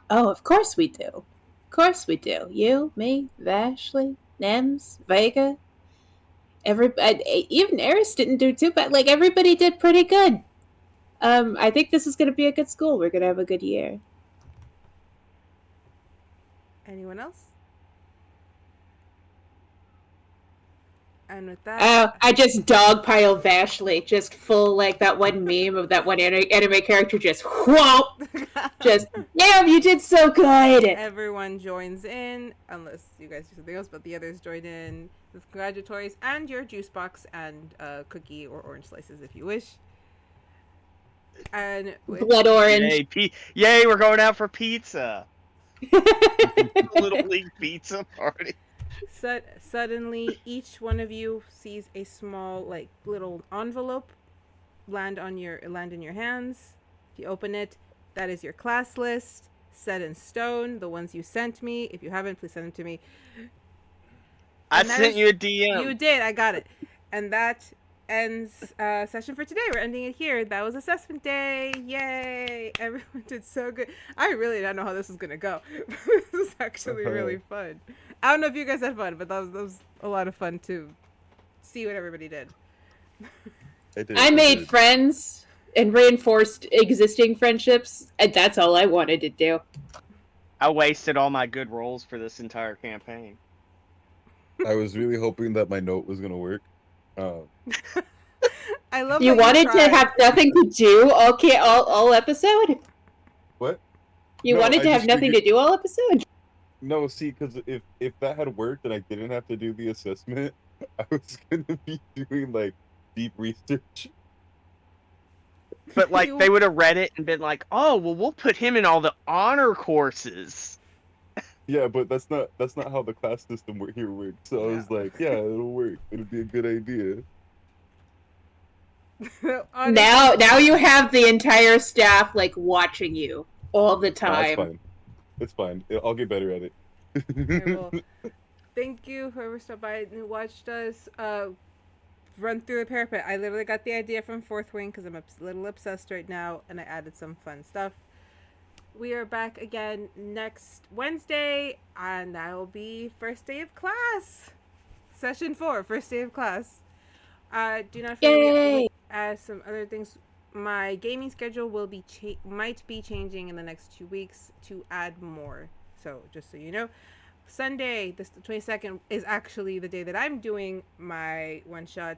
Oh, of course we do. Of course we do. You, me, Vashley, Nems, Vega. Even Eris didn't do too bad. Like, everybody did pretty good. I think this is going to be a good school. We're going to have a good year. Anyone else? And with that, I just dogpile Vashley, just full like that one meme of that one anime character, just whoop, just damn, you did so good. everyone joins in, unless you guys do something else, but the others join in with congratulatories and your juice box and cookie or orange slices if you wish. And with Blood orange. Yay, we're going out for pizza. Little League pizza party. suddenly, each one of you sees a small, like, little envelope land in your hands. If you open it, that is your class list, set in stone, the ones you sent me. If you haven't, please send them to me. I And that sent is- you a DM. You did, I got it. And that ends session for today. We're ending it here. That was assessment day. Yay! Everyone did so good. I really don't know how this is gonna go. This was actually really fun. I don't know if you guys had fun, but that was a lot of fun to see what everybody did. I made friends and reinforced existing friendships, and that's all I wanted to do. I wasted all my good rolls for this entire campaign. I was really hoping that my note was gonna work. I love You that wanted to tried. have nothing to do all episode? What? You No, wanted I to have just nothing to figured- do all episode? No, see, because if that had worked and I didn't have to do the assessment, I was gonna be doing like deep research. But like You- they would have read it and been like, "Oh, well, we'll put him in all the honor courses." Yeah, but that's not how the class system here works. So I was like, yeah, it'll work. It'll be a good idea. Honestly, Now you have the entire staff like watching you all the No, time. it's fine. It's fine. I'll get better at it. Okay, well, thank you whoever stopped by and watched us run through the parapet. I literally got the idea from Fourth Wing because I'm a little obsessed right now, and I added some fun stuff. We are back again next Wednesday, and that will be first day of class. Session 4, first day of class. Do not Yay! forget, some other things. My gaming schedule will be might be changing in the next 2 weeks to add more. So just so you know, Sunday, the 22nd, is actually the day that I'm doing my one shot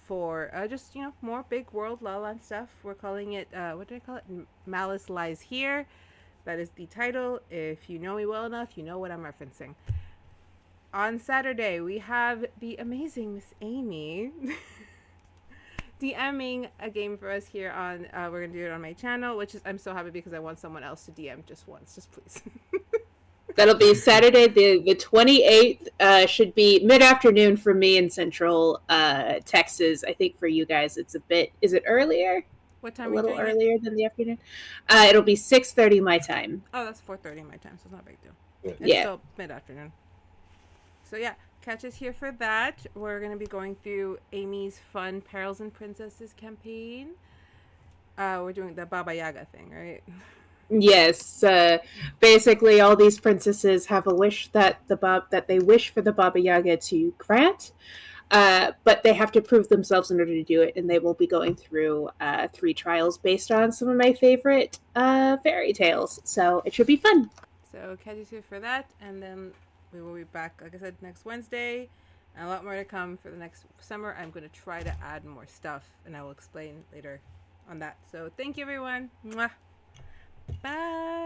for just more big world Lala Land stuff. We're calling it what do I call it? Malice Lies Here. That is the title. If you know me well enough, you know what I'm referencing. On Saturday, we have the amazing Miss Amy DMing a game for us here on. We're gonna do it on my channel, which is I'm so happy because I want someone else to DM just once, just please. That'll be Saturday the 28th. Should be mid-afternoon for me in Central Texas. I think for you guys it's a bit. Is it earlier? What A time are you little doing it? earlier than the afternoon. It'll be 6:30 my time. Oh, that's 4:30 my time, so it's not a big deal. Yeah. It's Yeah. still mid-afternoon. So yeah, catch us here for that. We're going to be going through Amy's fun Perils and Princesses campaign. We're doing the Baba Yaga thing, right? Yes, basically all these princesses have a wish that they wish for the Baba Yaga to grant, but they have to prove themselves in order to do it, and they will be going through 3 trials based on some of my favorite fairy tales. So it should be fun. So catch us here for that, and then we will be back, like I said, next Wednesday. And a lot more to come for the next summer. I'm going to try to add more stuff, and I will explain later on that. So thank you, everyone. Mwah. Bye.